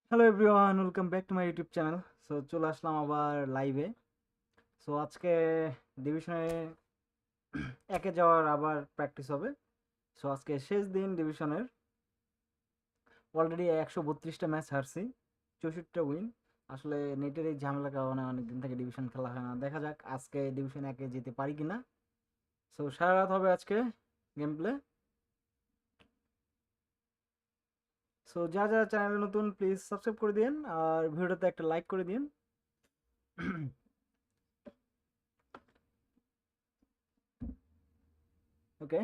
Hello everyone, welcome back to my YouTube channel. So চলে আসলাম আবার লাইভে। সো আজকে ডিভিশনে একে যাওয়ার আবার প্র্যাকটিস হবে। সো আজকে শেষ দিন ডিভিশনের। অলরেডি 132টা ম্যাচ হারছি, 64টা উইন। আসলে নেটের এই ঝামেলার কারণে অনেকদিন থেকে ডিভিশন খেলা হয় না। দেখা যাক আজকে ডিভিশন একে যেতে পারি কিনা। সো সারা রাত হবে আজকে গেম প্লে। সো যারা যারা চ্যানেলে নতুন প্লিজ সাবস্ক্রাইব করে দিন আর ভিডিওতে একটা লাইক করে দিন। ওকে,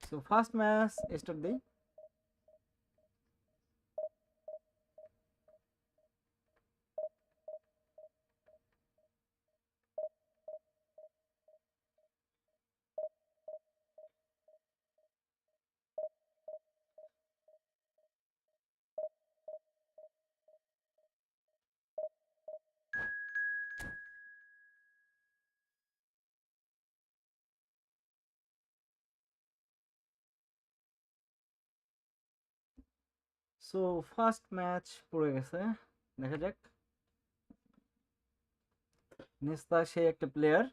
সো ফার্স্ট ম্যাচ স্টার্ট দেই। সো ফার্স্ট ম্যাচ পড়ে গেছে, দেখা যাক। নেস্তা সে একটা প্লেয়ার।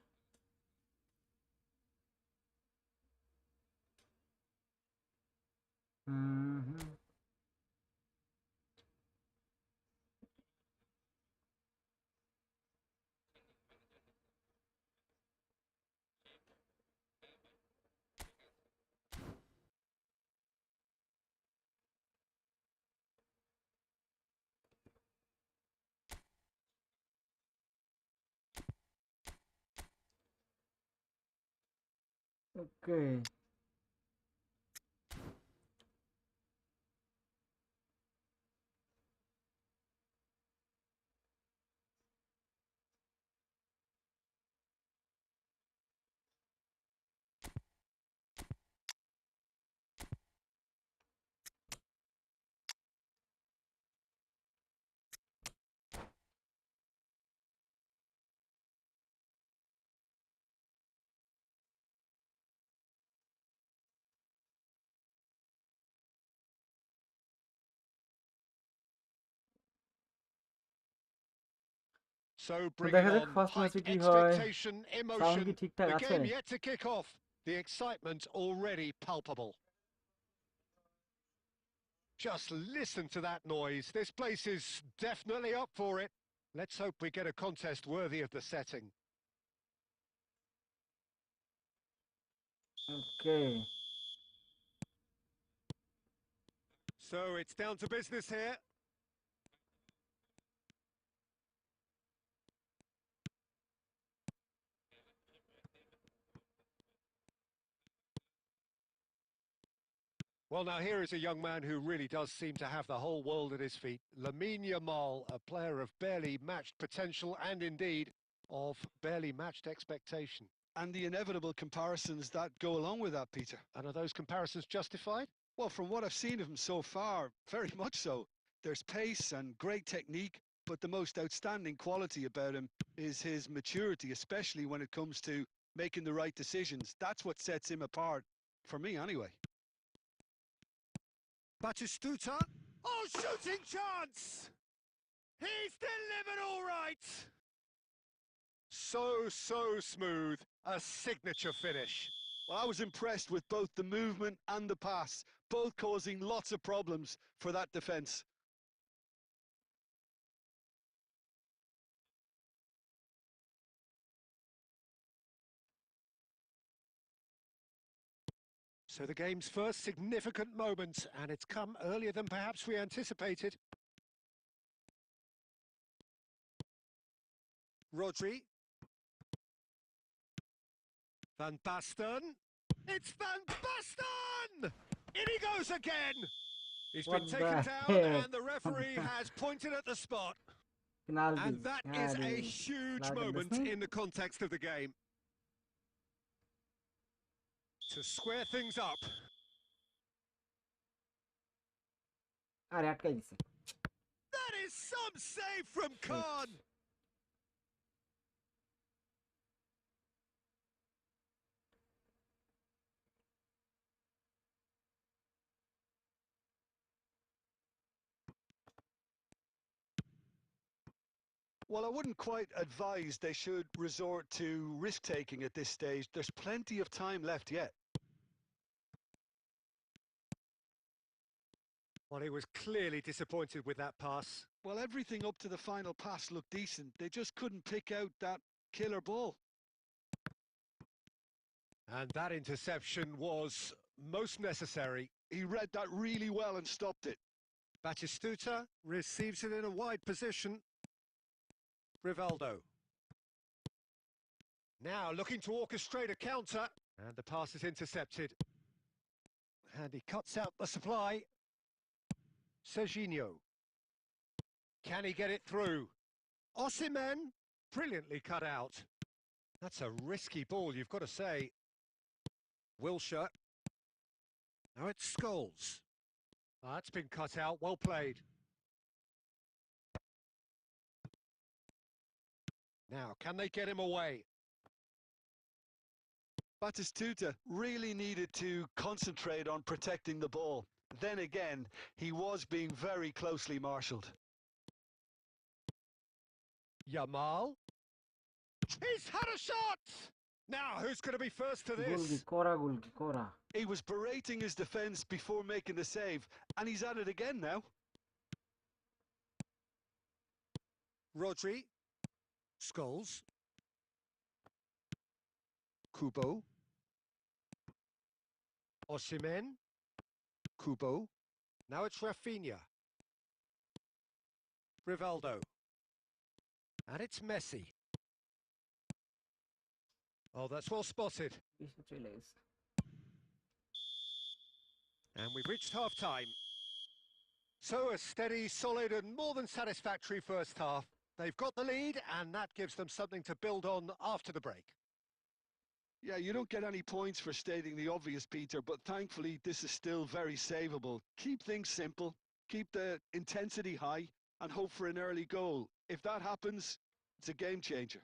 ওকে, So তো bring it দেখা যাক on. ফার্স্ট Height, ম্যাচে কি হয়। expectation, সাউন্ড কি emotion. ঠিকঠাক The আছে? game yet to kick off. The excitement already palpable. Just listen to that noise. This place is definitely up for it. Let's hope we get a contest worthy of the setting. Okay, So it's down to business here. Well, now here is a young man who really does seem to have the whole world at his feet. Lamine Yamal, a player of barely matched potential and indeed of barely matched expectation. And the inevitable comparisons that go along with that, Peter. And are those comparisons justified? Well, from what I've seen of him so far, very much so. There's pace and great technique, but the most outstanding quality about him is his maturity, especially when it comes to making the right decisions. That's what sets him apart, for me anyway. Batistuta. Oh, shooting chance! He's delivered all right! So smooth. A signature finish. Well, I was impressed with both the movement and the pass, both causing lots of problems for that defence. So the game's first significant moment, and it's come earlier than perhaps we anticipated. Rodri. Van Basten. It's Van Basten! In he goes again! He's been what taken the down heck? and the referee has pointed at the spot. Penalty, And that is আরে a huge লাগার দেশ moment নেই। in the context of the game. To square things up. আরে আটকাই দিছে। That is some save from Shit. Khan. Well, I wouldn't quite advise they should resort to risk-taking at this stage. There's plenty of time left yet. Well, he was clearly disappointed with that pass. Well, everything up to the final pass looked decent. They just couldn't pick out that killer ball. And that interception was most necessary. He read that really well and stopped it. Batistuta receives it in a wide position. Rivaldo. Now looking to orchestrate a counter. And the pass is intercepted. And he cuts out the supply. Serginho. Can he get it through? Osimhen, brilliantly cut out. That's a risky ball, you've got to say. Wilshere. Now it's Scholes. That's been cut out, well played. Now, can they get him away? Batistuta really needed to concentrate on protecting the ball. Then again, he was being very closely marshalled. Yamal. He's had a shot! Now, who's going to be first to this? Gulgi, Kora. He was berating his defence before making the save, and he's at it again now. Rodri. Scholes. Kubo. Osimhen. Kubo. Now it's Rafinha. Rivaldo. And it's Messi. Oh, that's well spotted. And we've reached half-time. So a steady, solid and more than satisfactory first half. They've got the lead and that gives them something to build on after the break. Yeah, you don't get any points for stating the obvious, Peter, but thankfully this is still very savable. Keep things simple, keep the intensity high and hope for an early goal. If that happens, it's a game changer.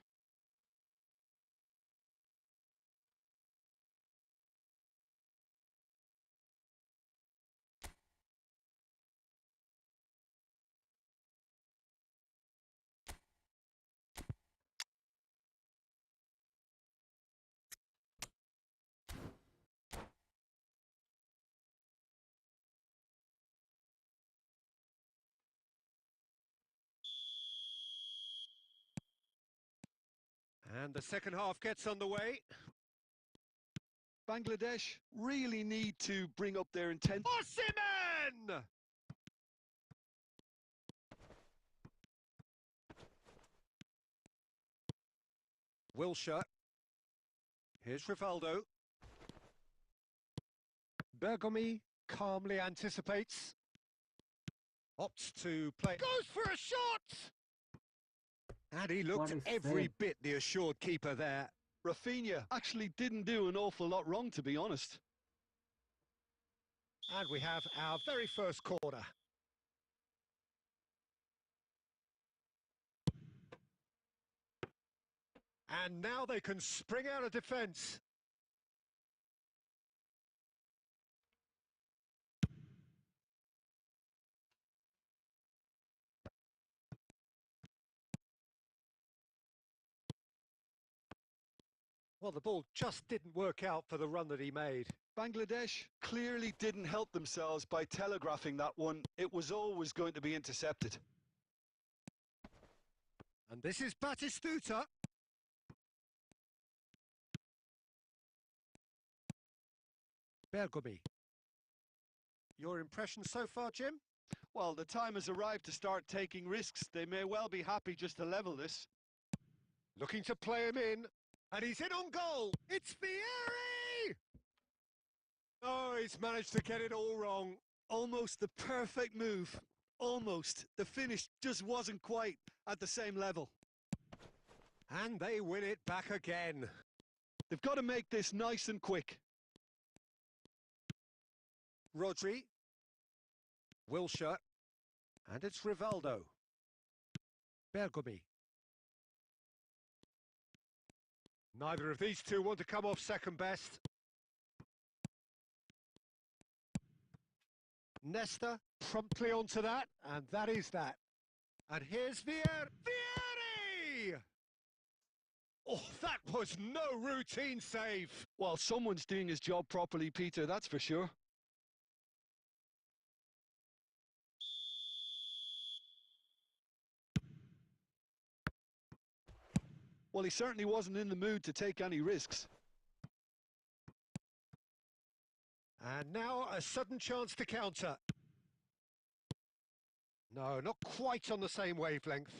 And the second half gets underway. Bangladesh really need to bring up their intensity. Osimhen! Wilshere. Here's Rivaldo. Bergomi calmly anticipates. Opts to play. Goes for a shot! And he looked every bit the assured keeper there. Rafinha actually didn't do an awful lot wrong, to be honest. And we have our very first corner. And now they can spring out of defence. Well, the ball just didn't work out for the run that he made. Bangladesh clearly didn't help themselves by telegraphing that one. It was always going to be intercepted. And this is Batistuta. Bergomi. Your impression so far, Jim? Well, the time has arrived to start taking risks. They may well be happy just to level this. Looking to play him in. And he's in on goal. It's Vieri! Oh, he's managed to get it all wrong. Almost the perfect move. Almost. The finish just wasn't quite at the same level. And they win it back again. They've got to make this nice and quick. Rodri. Wilshere. And it's Rivaldo. Bergomi. Neither of these two want to come off second best. NESTA promptly onto that, and that is that. And here's Vieri! Oh, that was no routine save. Well, someone's doing his job properly, Peter, that's for sure. Well, he certainly wasn't in the mood to take any risks. And now a sudden chance to counter. No, not quite on the same wavelength.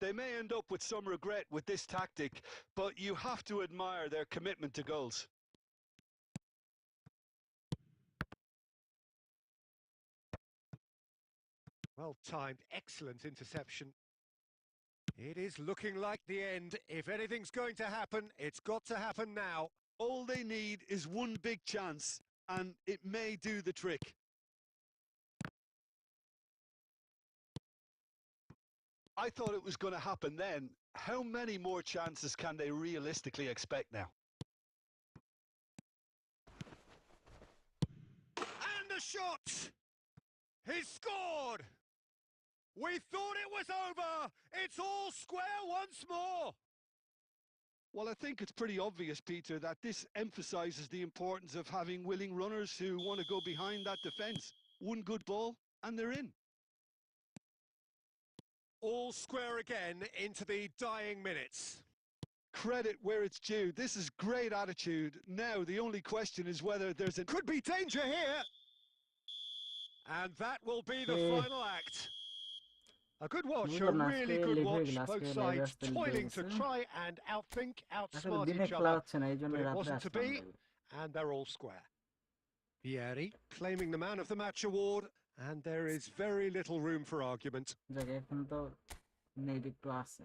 They may end up with some regret with this tactic, but you have to admire their commitment to goals. Well timed, excellent interception. It is looking like the end. If anything's going to happen, it's got to happen now. All they need is one big chance, and it may do the trick. I thought it was going to happen then. How many more chances can they realistically expect now? And the shot! He's scored! We thought it was over! It's all square once more! Well, I think it's pretty obvious, Peter, that this emphasises the importance of having willing runners who want to go behind that defence. One good ball, and they're in. All square again into the dying minutes. Credit where it's due. This is great attitude. Now, the only question is whether there's a... Could be danger here! And that will be the Okay. final act. A good watch, a বুঝলাম না আজকে really good late হয়ে watch. গেল, Both আজকে লাইভে sides আসতে late হয়ে toiling to গেছে। try and outthink, আসলে outsmart দিনে each খেলা other. হচ্ছে না, এই জন্য But it রাত্রে wasn't to Aslam be, live-এ। and they're all square. Vieri claiming the man of the match award, and there is very little room for argument. যাক, এখন তো নেট একটু আছে।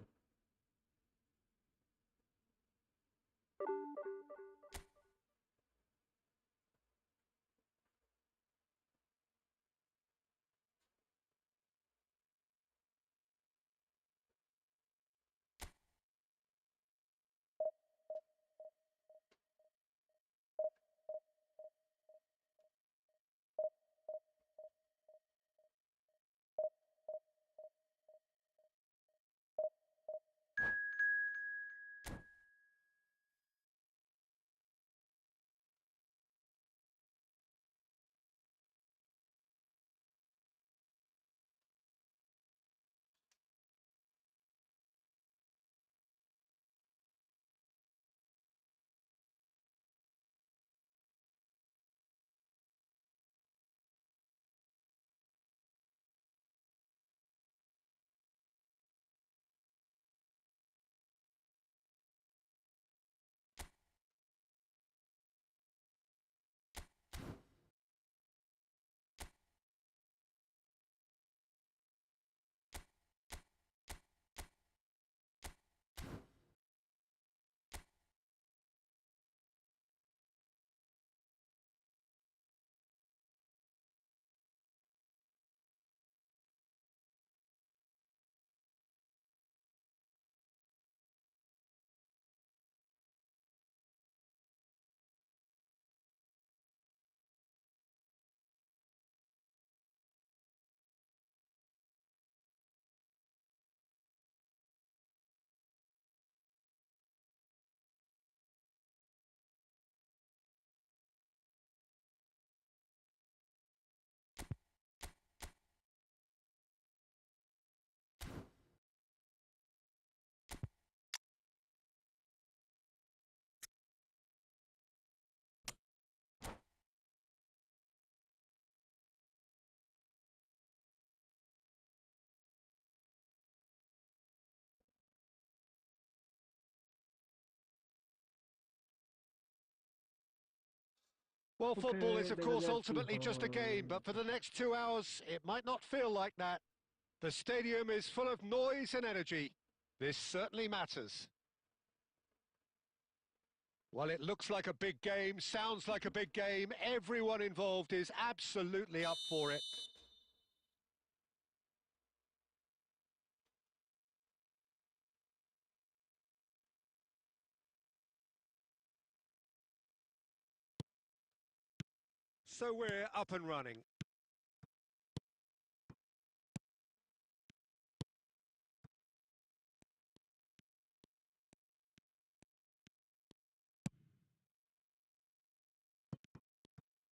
Well, football is, of দেখা course, যাক কি ultimately just a game, হয়। but for the next 2 hours, it might not feel like that. The stadium is full of noise and energy. This certainly matters. Well, it looks like a big game, sounds like a big game. Everyone involved is absolutely up for it. So we're up and running.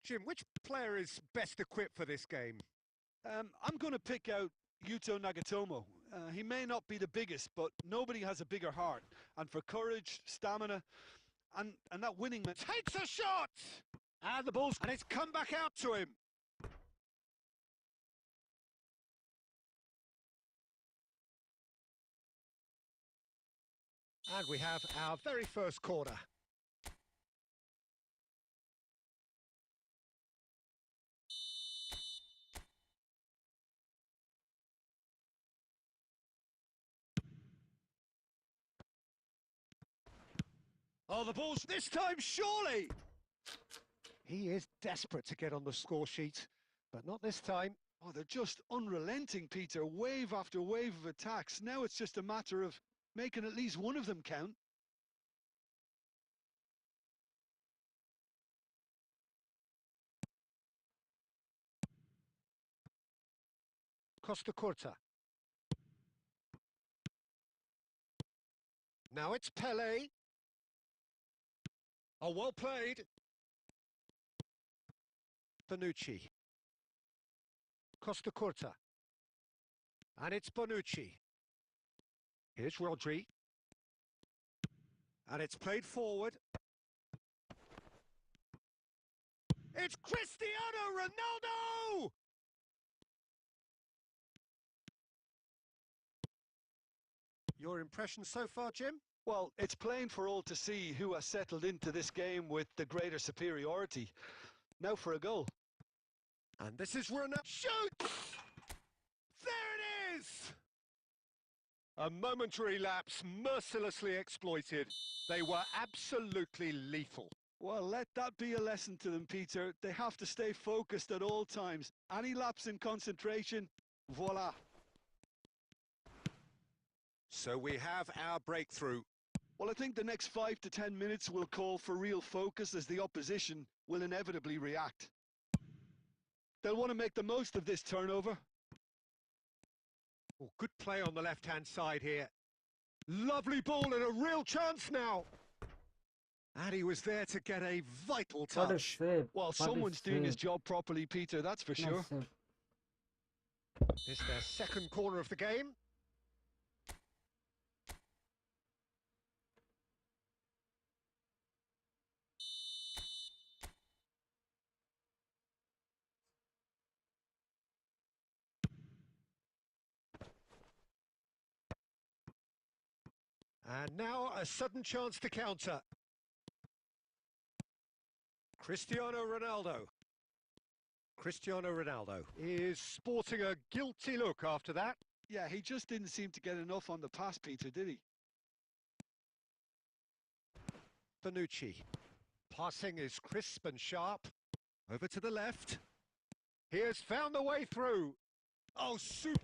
Jim, which player is best equipped for this game? I'm going to pick out Yuto Nagatomo. He may not be the biggest, but nobody has a bigger heart. And for courage, stamina, and that winning... Takes a shot! And the ball's... And it's come back out to him. And we have our very first corner. Oh, the ball's this time, surely! He is desperate to get on the score sheet, but not this time. Oh, they're just unrelenting, Peter. Wave after wave of attacks. Now it's just a matter of making at least one of them count. Costa Curta. Now it's Pele. Oh, well played. Bonucci. Costa Curta. And it's Bonucci. Here's Rodri. And it's played forward. It's Cristiano Ronaldo! Your impression so far, Jim? Well, it's plain for all to see who has settled into this game with the greater superiority. Now for a goal. And this is Ronaldo. Shoots! There it is! A momentary lapse mercilessly exploited. They were absolutely lethal. Well, let that be a lesson to them, Peter. They have to stay focused at all times. Any lapse in concentration, voila. So we have our breakthrough. Well, I think the next 5 to 10 minutes will call for real focus as the opposition will inevitably react. They'll want to make the most of this turnover. Oh, good play on the left-hand side here. Lovely ball and a real chance now. And he was there to get a vital What a touch. save. Well, What a someone's doing his save. job properly, Peter, that's for sure. Nice save. It's their second corner of the game. And now a sudden chance to counter. Cristiano Ronaldo. Cristiano Ronaldo is sporting a guilty look after that. Yeah, he just didn't seem to get enough on the pass, Peter, did he? Bonucci. Passing is crisp and sharp. Over to the left. He has found the way through. Oh, Vieri!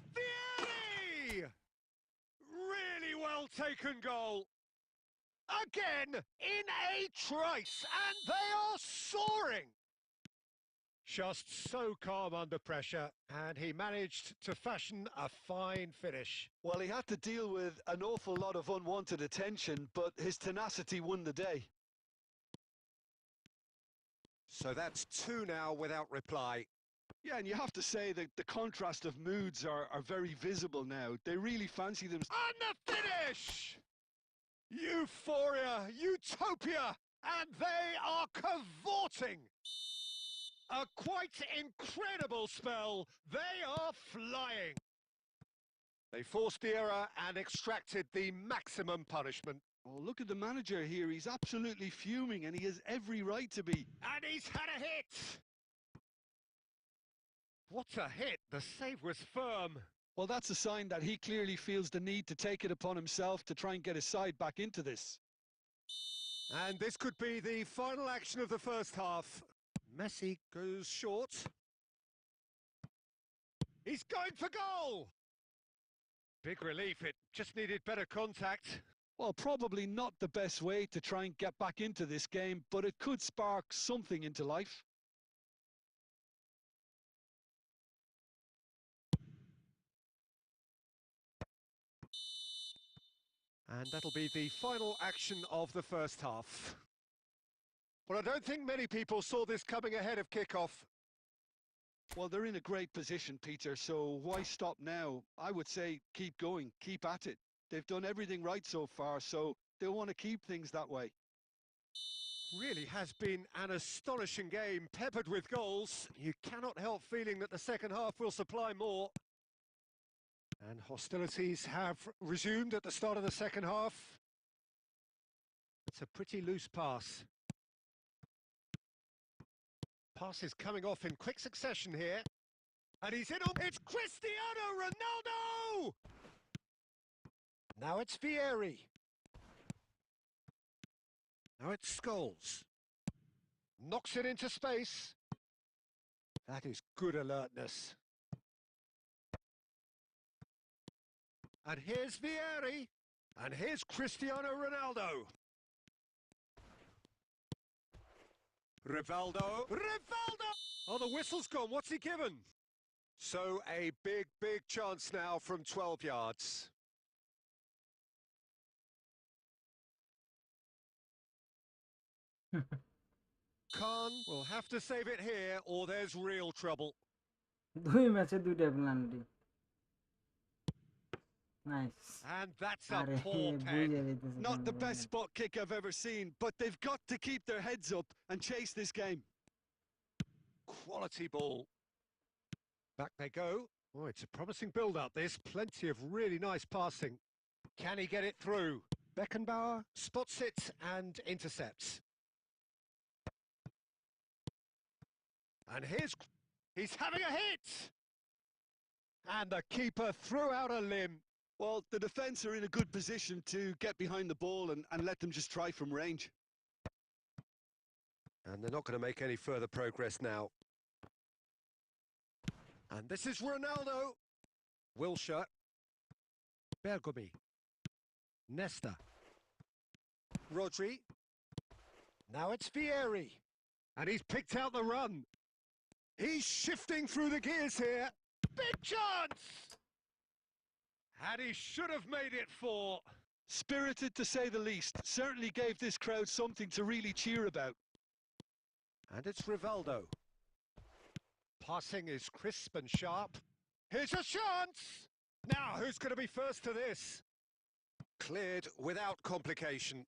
Really well taken goal. Again, in a trice, and they are soaring. Just so calm under pressure, and he managed to fashion a fine finish. Well, he had to deal with an awful lot of unwanted attention, but his tenacity won the day. So that's 2 now without reply. Yeah, and you have to say that the contrast of moods are very visible now. They really fancy them. And the finish! Euphoria, utopia, and they are cavorting. A quite incredible spell. They are flying. They forced the error and extracted the maximum punishment. Oh, look at the manager here. He's absolutely fuming, and he has every right to be. And he's had a hit. What a hit. The save was firm. Well, that's a sign that he clearly feels the need to take it upon himself to try and get his side back into this. And this could be the final action of the first half. Messi goes short. He's going for goal! Big relief, it just needed better contact. Well, probably not the best way to try and get back into this game, but it could spark something into life. And that'll be the final action of the first half. Well, I don't think many people saw this coming ahead of kickoff. Well, they're in a great position, Peter, so why stop now? I would say keep going, keep at it. They've done everything right so far, so they'll want to keep things that way. Really has been an astonishing game, peppered with goals. You cannot help feeling that the second half will supply more. And hostilities have resumed at the start of the second half. It's a pretty loose pass. Pass is coming off in quick succession here. And he's in on... It's Cristiano Ronaldo! Now it's Vieri. Now it's Scholes. Knocks it into space. That is good alertness. And here's Vieri. And here's Cristiano Ronaldo. Rivaldo. Rivaldo! Oh, the whistle's gone. What's he given? So a big, big chance now from 12 yards. Khan will have to save it here or there's real trouble. দুই ম্যাচে দুইটা penalty nice And that's a আরে poor বুঝে pen. যাইতেছে Not the best spot kick I've ever seen, but they've got to keep their heads up and chase this game. Quality ball. Back they go. Oh, it's a promising build-up. There's plenty of really nice passing. Can he get it through? Beckenbauer spots it and intercepts. And he's having a hit! And the keeper threw out a limb. Well, the defence are in a good position to get behind the ball and let them just try from range. And they're not going to make any further progress now. And this is Ronaldo. Wilshere. Bergomi. NESTA. Rodri. Now it's Vieri. And he's picked out the run. He's shifting through the gears here. Big chance! And he should have made it 4. Spirited to say the least. Certainly gave this crowd something to really cheer about. And it's Rivaldo. Passing is crisp and sharp. Here's a chance! Now, who's going to be first to this? Cleared without complication.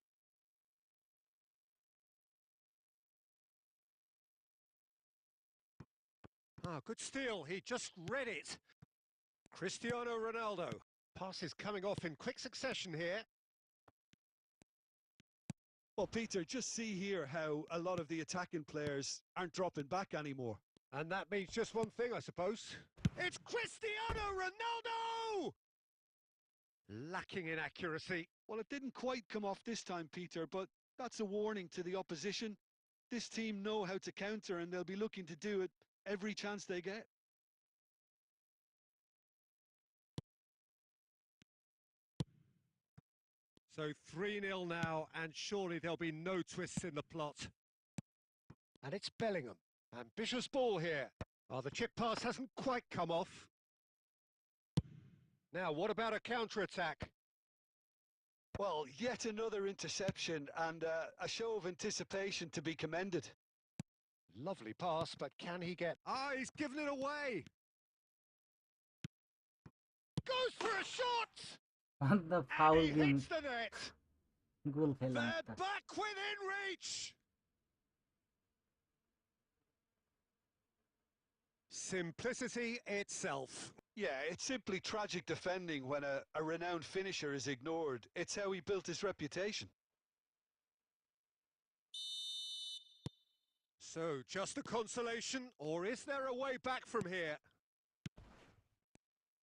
Ah, good steal. He just read it. Cristiano Ronaldo. Pass is coming off in quick succession here. Well, Peter, just see here how a lot of the attacking players aren't dropping back anymore. And that means just one thing, I suppose. It's Cristiano Ronaldo! Lacking in accuracy. Well, it didn't quite come off this time, Peter, but that's a warning to the opposition. This team know how to counter and they'll be looking to do it every chance they get. So 3-0 now, and surely there'll be no twists in the plot. And it's Bellingham. Ambitious ball here. Oh, the chip pass hasn't quite come off. Now, what about a counter-attack? Well, yet another interception and a show of anticipation to be commended. Lovely pass, but can he get... Ah, he's given it away! Goes for a shot! On the And foul he game hits the net! গোল খেলাম They're back within reach! Simplicity itself. Yeah, it's simply tragic defending when a renowned finisher is ignored. It's how he built his reputation. So, just a consolation, or is there a way back from here?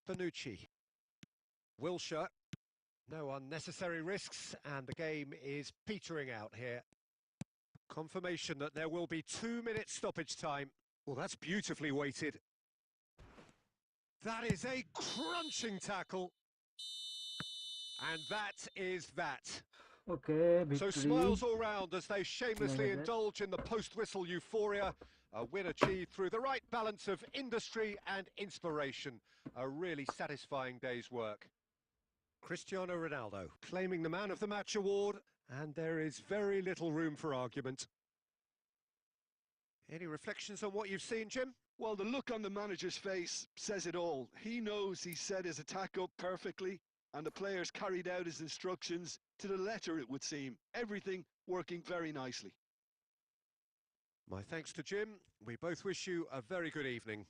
Bonucci. Wilshere. No unnecessary risks, and the game is petering out here. Confirmation that there will be 2 minutes stoppage time. Well, that's beautifully weighted. That is a crunching tackle. And that is that. Okay, So victory. smiles all round as they shamelessly Never did. indulge in the post-whistle euphoria. A win achieved through the right balance of industry and inspiration. A really satisfying day's work. Cristiano Ronaldo claiming the Man of the Match award, and there is very little room for argument. Any reflections on what you've seen, Jim? Well, the look on the manager's face says it all. He knows he set his attack up perfectly, and the players carried out his instructions to the letter, it would seem. Everything working very nicely. My thanks to Jim. We both wish you a very good evening.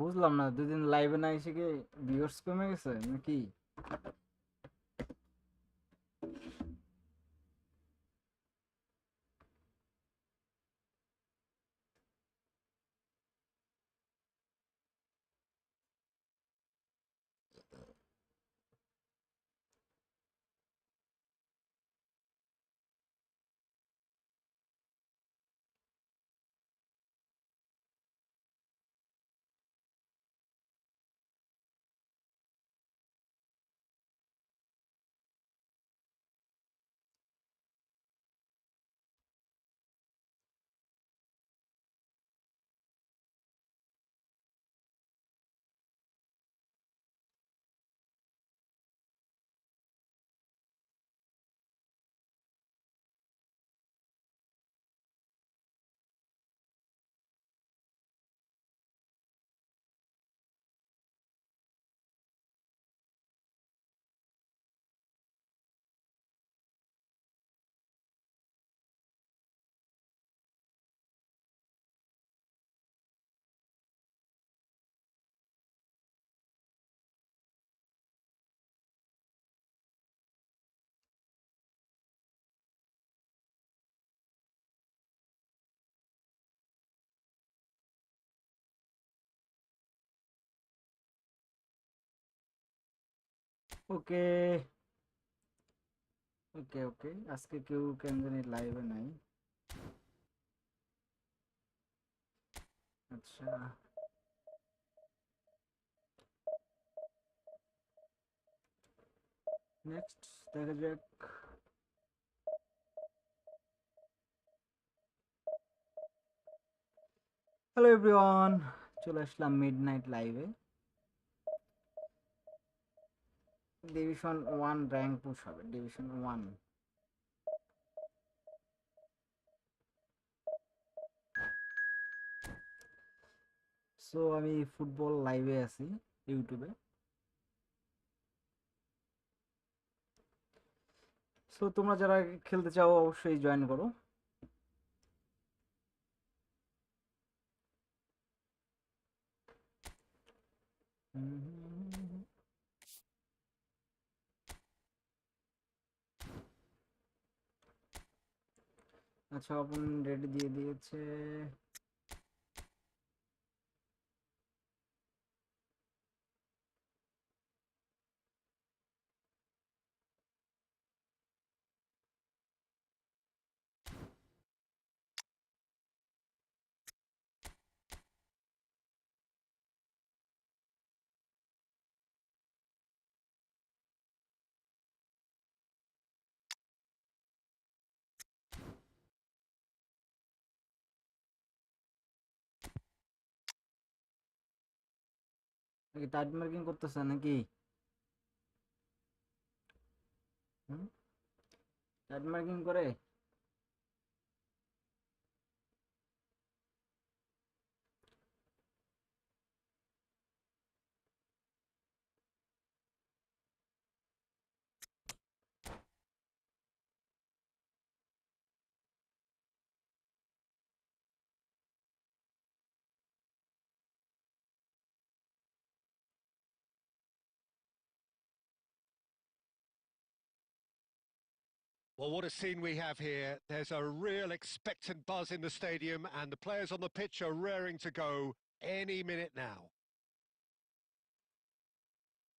বুঝলাম না, দুদিন লাইভে না এসে কি viewers কমে গেছে নাকি? ওকে ওকে ওকে, আজকে কেউ কেন জানি লাইভে নাই। আচ্ছা, নেক্সট দেখা যাক। হ্যালো এভরিওয়ান, চলে আসলাম মিডনাইট লাইভে। ডিভিশন 1 র্যাঙ্ক পুশ হবে, ডিভিশন 1। সো আমি ফুটবল লাইভে আছি ইউটিউবে। সো তোমরা যারা খেলতে চাও অবশ্যই জয়েন করো। আচ্ছা, আপন রেডি দিয়ে দিয়েছে। নাকি টাইট মার্কিং করতেছে নাকি? টাইট মার্কিং করে। Well, what a scene we have here. There's a real expectant buzz in the stadium, and the players on the pitch are raring to go any minute now.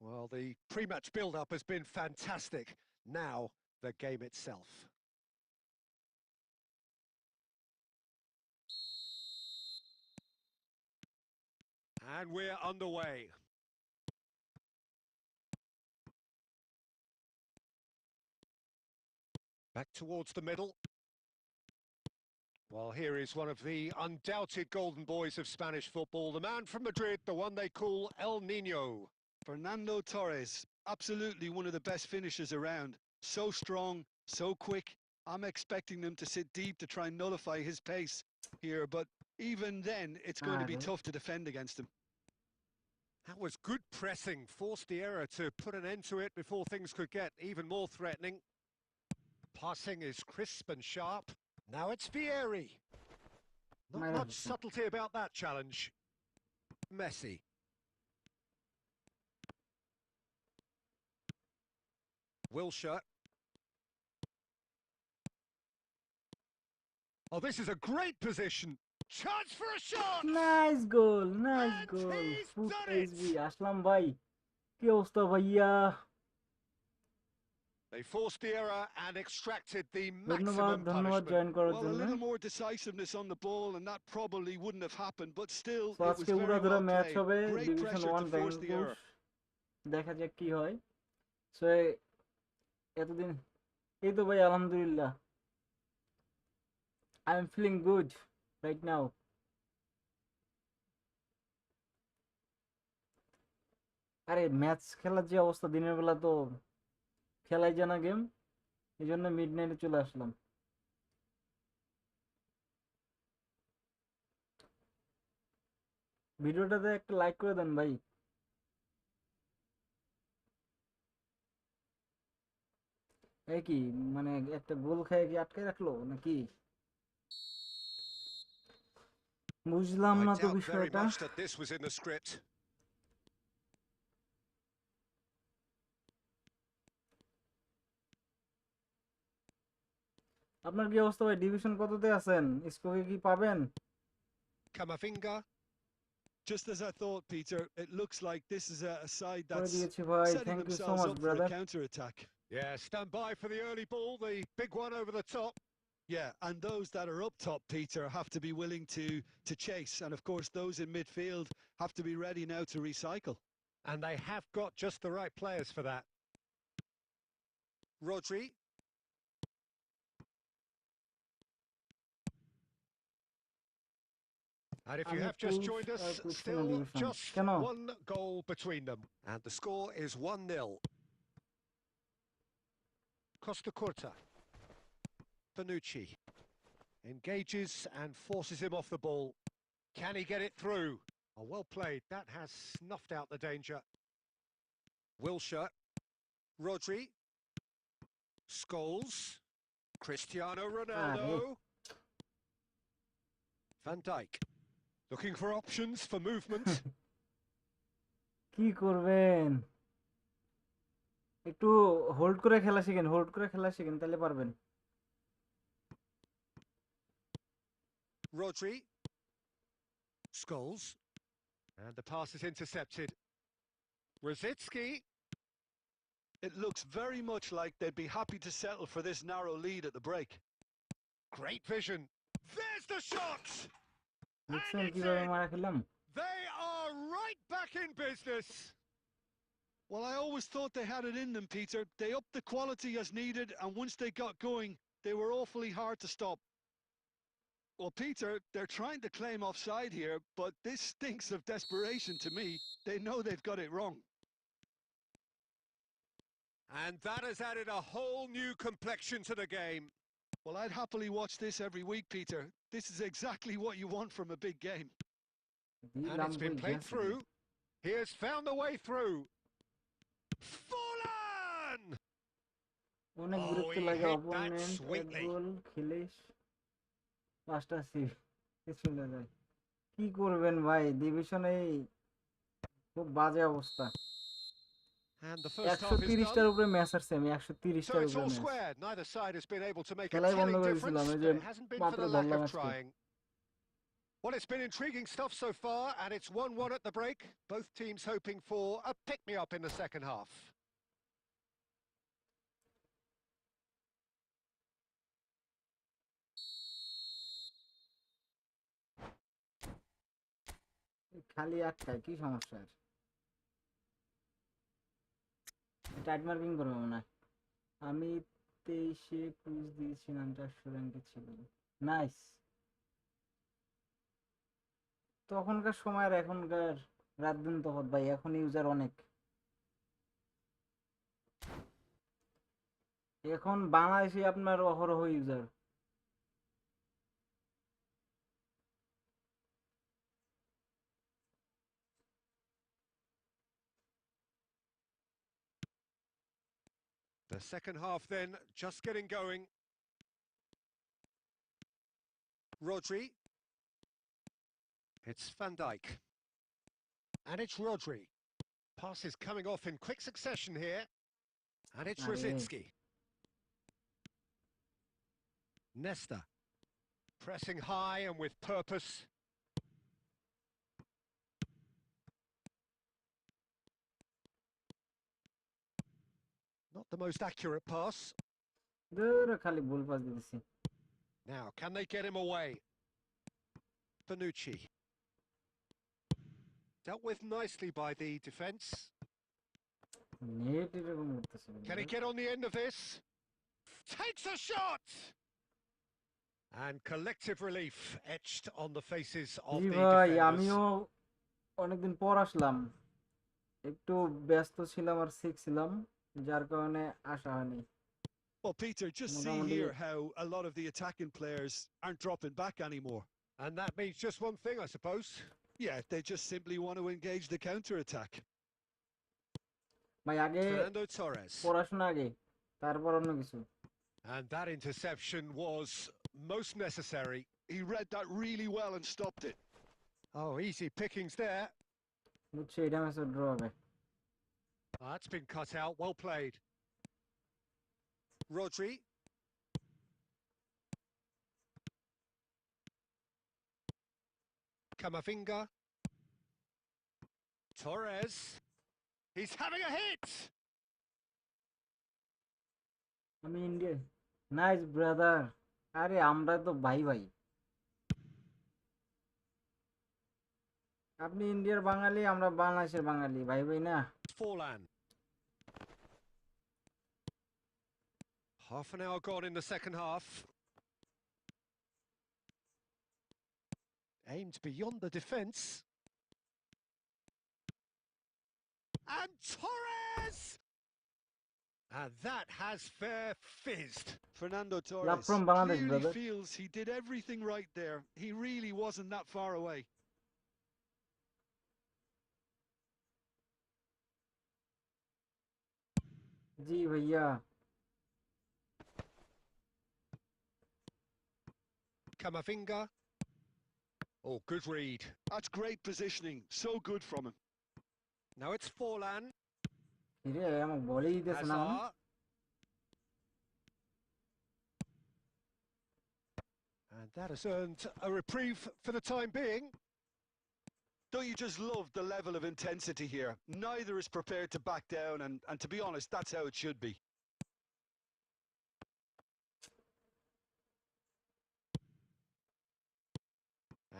Well, the pre-match build-up has been fantastic. Now, the game itself. And we're underway. Back towards the middle. Well, here is one of the undoubted golden boys of Spanish football, the man from Madrid, the one they call El Niño. Fernando Torres, absolutely one of the best finishers around. So strong, so quick. I'm expecting them to sit deep to try and nullify his pace here, but even then, it's going to be tough to defend against him. That was good pressing, forced the error to put an end to it before things could get even more threatening. Passing is crisp and sharp. Now it's Vieri. Not much subtlety about that challenge. Messi. Wilshere. Oh, this is a great position. Chance for a shot! Nice goal, nice goal. Foot SB, Ashlam bhai. Ki obostha bhaiya? They forced the error and extracted the Dhanyabad, maximum dhanyabad punishment. join করার Well, a জন্য। little more decisiveness on the ball, and that probably wouldn't have happened, but still, So it was আজকে very উড়াধুরা well match played. হবে Great division pressure 1 to force the ব্যাঙ্গুস। error. দেখা যাক কি হয়। So এতদিন এই তো ভাই আলহামদুলিল্লাহ। I am feeling good right now. আরে ম্যাচ খেলার যে অবস্থা, দিনের বেলা তো খেলাই জানা গেম, এই জন্য মিডনাইটে চলে আসলাম। ভিডিওটাতে একটা লাইক করে দেন ভাই। এই কি মানে একটা গোল খেয়ে কি আটকে রাখলো নাকি? বুঝলাম I না তো doubt very বিষয়টা। much that this was in the script. আপনার কি অবস্থা ভাই? ডিভিশন কততে আছেন? স্কোরে কি পাবেন? Camavinga. Just as I thought, Peter, it looks like this is a side করে that's দিয়েছি ভাই। setting thank you so themselves much up for a brother. counter-attack. Yeah, stand by for the early ball, the big one over the top. Yeah, and those that are up top, Peter, have to be willing to chase. And of course, those in midfield have to be ready now to recycle. And they have got just the right players for that. Rodri. And if you have just joined us, still just one goal between them. And the score is 1-0. Costa Curta. Bonucci. Engages and forces him off the ball. Can he get it through? Oh, well played. That has snuffed out the danger. Wilshere. Rodri. Scholes. Cristiano Ronaldo. Van Dijk. Looking for options for movement. কি করবেন? একটু hold করে খেলা শিখেন, hold করে খেলা শিখেন, তাহলে পারবেন। Rodri. Scholes. And the pass is intercepted. Rosicki. It looks very much like they'd be happy to settle for this narrow lead at the break. Great vision. There's the shot! দেখছেন কিভাবে মারা খেলাম? They are right back in business. Well, I always thought they had it in them, Peter. They upped the quality as needed, and once they got going, they were awfully hard to stop. Well, Peter, they're trying to claim offside here, but this stinks of desperation to me. They know they've got it wrong. And that has added a whole new complexion to the game. Well, I'd happily watch this every week, Peter. This is exactly what you want from a big game. And it's been played through. He has found the way through. Fallen! অনেক বিরক্ত লাগে opponent এক গোল খেলে পাঁচটা save চলে যায়। কি করবেন ভাই, ডিভিশনে খুব বাজে অবস্থা। And the first half is 130টার done. উপরে ম্যাচ আছে আমি, So 130টার it's উপরে all match. square. Neither side has been able to make a খেলাই বন্ধ telling করে difference, দিয়েছিলাম, এই but যে it hasn't been for মাত্র the lack ধরলাম of আজকে। trying. Well, it's been intriguing stuff so far, and it's 1-1 at the break. Both teams hoping for a pick-me-up in the second half. খালি আটকায়, কি সমস্যা? Tight marking করবো মনে হয়। আমি 23-এ ক্রুজ দিয়েছিলাম, 400 র্যাঙ্কে ছিল। নাইস। তখনকার সময় আর এখনকার রাত দিন তফাৎ ভাই, এখন ইউজার অনেক। এখন বাংলাদেশে আপনার অহরহ user. The second half then, just getting going. Rodri. It's Van Dijk. And it's Rodri. Passes coming off in quick succession here. And it's Rosicki. NESTA. Pressing high and with purpose. Not the most accurate pass. খালি ভুল pass দিতেছি। Now, can they get him away? Bonucci. Dealt with nicely by the defence. Can he get on the end of this? Takes a shot! And collective relief etched on the faces of the defenders. আমিও অনেকদিন পর আসলাম, একটু ব্যস্ত ছিলাম আর sick ছিলাম, যার কারণে আসা হয়নি। Well, Peter, just see here how a lot of the attacking players aren't dropping back anymore. And that means just one thing, I suppose. Yeah, they just simply want to engage the counter-attack. ভাই আগে Fernando Torres. পড়াশোনা আগে, তারপর অন্য কিছু। And that interception was most necessary. He read that really well and stopped it. Oh, easy pickings there. বুঝছি, এটা match draw হবে। That's been cut out. Well played. Rodri. Camavinga. Torres. He's having a hit. আমি India. Nice brother. আরে আমরা তো ভাই ভাই। আপনি ইন্ডিয়ার বাঙালি, আমরা বাংলাদেশের বাঙালি, ভাই ভাই না? Forlan. Half an hour gone in the second half. Aimed beyond the defence. And Torres! And that has fair fizzed. Fernando Love Torres from Bangladesh, clearly brother. feels he did everything right there. He really wasn't that far away. জি ভাইয়া। Camavinga. Oh, good read. That's great positioning. So good from him. Now it's Forlan. রে আমাকে বলেই দিতেছে না। Hazard. And that has earned a reprieve for the time being. Don't you just love the level of intensity here? Neither is prepared to back down, and to be honest, that's how it should be.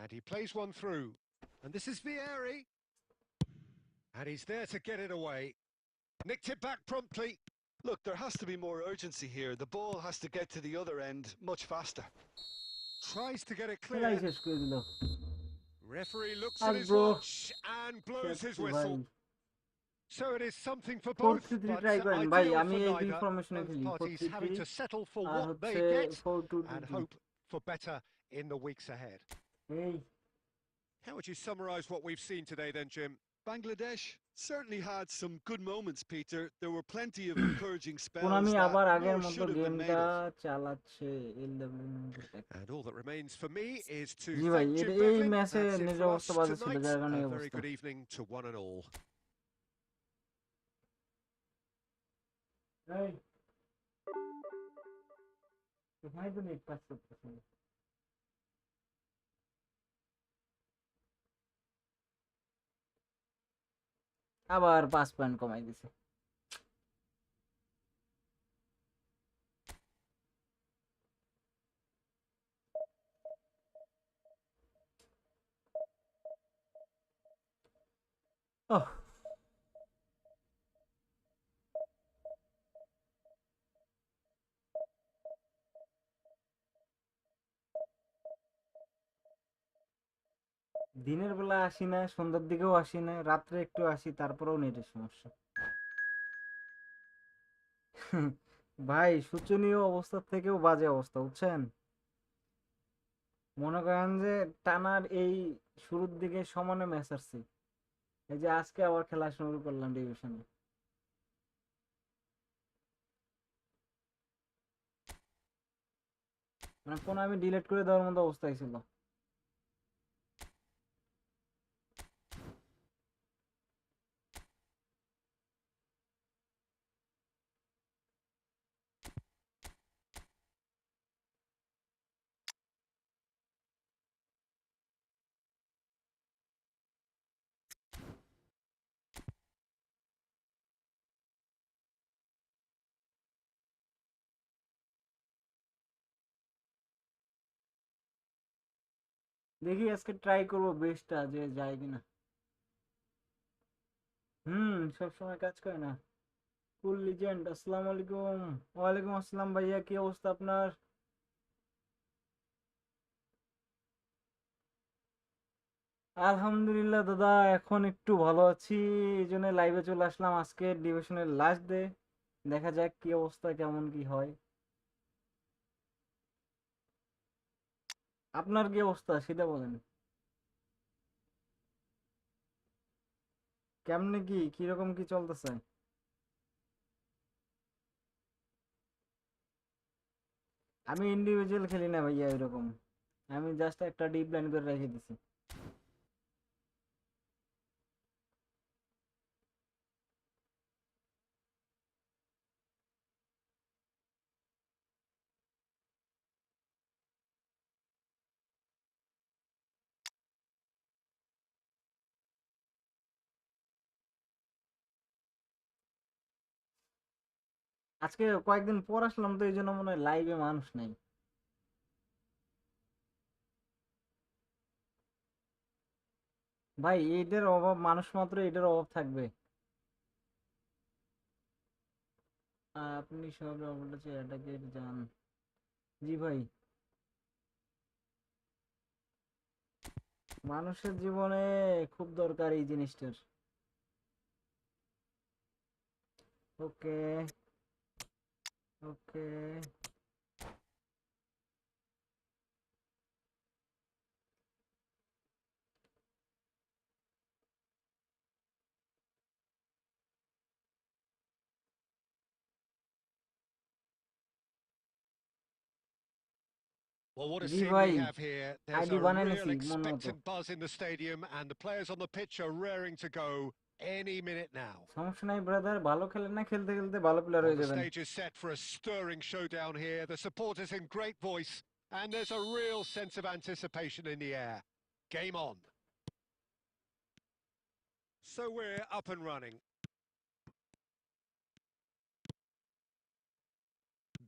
And he plays one through. And this is Vieri. And he's there to get it away. Nicked it back promptly. Look, there has to be more urgency here. The ball has to get to the other end much faster. Tries to get it খেলাই clear. শেষ করে দিল। Referee looks As at his bro. watch and blows his whistle. So it is something for both, 4-3-3 but try করেন ভাই, ideal আমি for এই neither. ফরমেশনে Both খেলি। parties having to 4-3-3 settle for আর what they হচ্ছে get and 4-2-2-2। hope for better in the weeks ahead. এই How would you summarise what we've seen today then, Jim? Bangladesh certainly had some good moments, Peter. There were plenty of encouraging spells Konami that আবার আগের more মতো should have been made গেমটা of. চালাচ্ছে এলডব্লিউ। And all that remains for me is to জি ভাই, thank Jim এই Devlin. ম্যাচে That's it নিজের for অবস্থা us বাজে ছিল, tonight. যার কারণে এই A very অবস্থা। good evening to one and all. এই কোথায় তো নেট পাস করতেছে না। আবার 5 পয়েন্ট কমাই দিছে। ওহ, দিনের বেলা আসি না, সন্ধ্যার দিকেও আসি না, রাত্রে একটু আসি, তারপরেও নেটের সমস্যা। ভাই শোচনীয় অবস্থার থেকেও বাজে অবস্থা, বুঝছেন? মনে করেন যে টানার এই শুরুর দিকে সমানে ম্যাচ আসছে, এই যে আজকে আবার খেলা শুরু করলাম ডিভিশনে। মানে ফোন আমি ডিলিট করে দেওয়ার মতো অবস্থায় ছিল। দেখি আজকে ট্রাই করবো বেস্টটা যে যায় কিনা। সবসময় কাজ করে না। ফুল লিজেন্ড, আসসালামু আলাইকুম। ওয়ালাইকুম আসসালাম ভাইয়া, কি অবস্থা আপনার? আলহামদুলিল্লাহ দাদা, এখন একটু ভালো আছি, এই জন্য লাইভে চলে আসলাম। আজকে ডিভিশনের লাস্ট ডে, দেখা যাক কি অবস্থা, কেমন কি হয়। আপনার কি অবস্থা সেটা বলেন। কেমনে কি কিরকম কি চলতেছে? আমি ইন্ডিভিজুয়াল খেলি না ভাইয়া এরকম, আমি জাস্ট একটা ডিপ লাইন করে রেখে দিছি। আজকে কয়েকদিন পর আসলাম তো, এই জন্য মনে হয় লাইভে মানুষ নাই। ভাই এটার অভাব, মানুষ মাত্র এটার অভাব থাকবে। আপনি সব বলেছে এটাকে জান। জি ভাই, মানুষের জীবনে খুব দরকার এই জিনিসটার। ওকে, ওকে। Well, what a G scene ভাই, we have here. There's ID a বানাই real নিছি মন মতো। expectant buzz in the stadium, and the players on the pitch are raring to go any minute now. সমস্যা নাই ব্রাদার, ভালো খেলেন না, খেলতে খেলতে ভালো প্লেয়ার Well, হয়ে the যাবেন। stage is set for a stirring showdown here. The supporters in great voice, and there's a real sense of anticipation in the air. Game on. So we're up and running.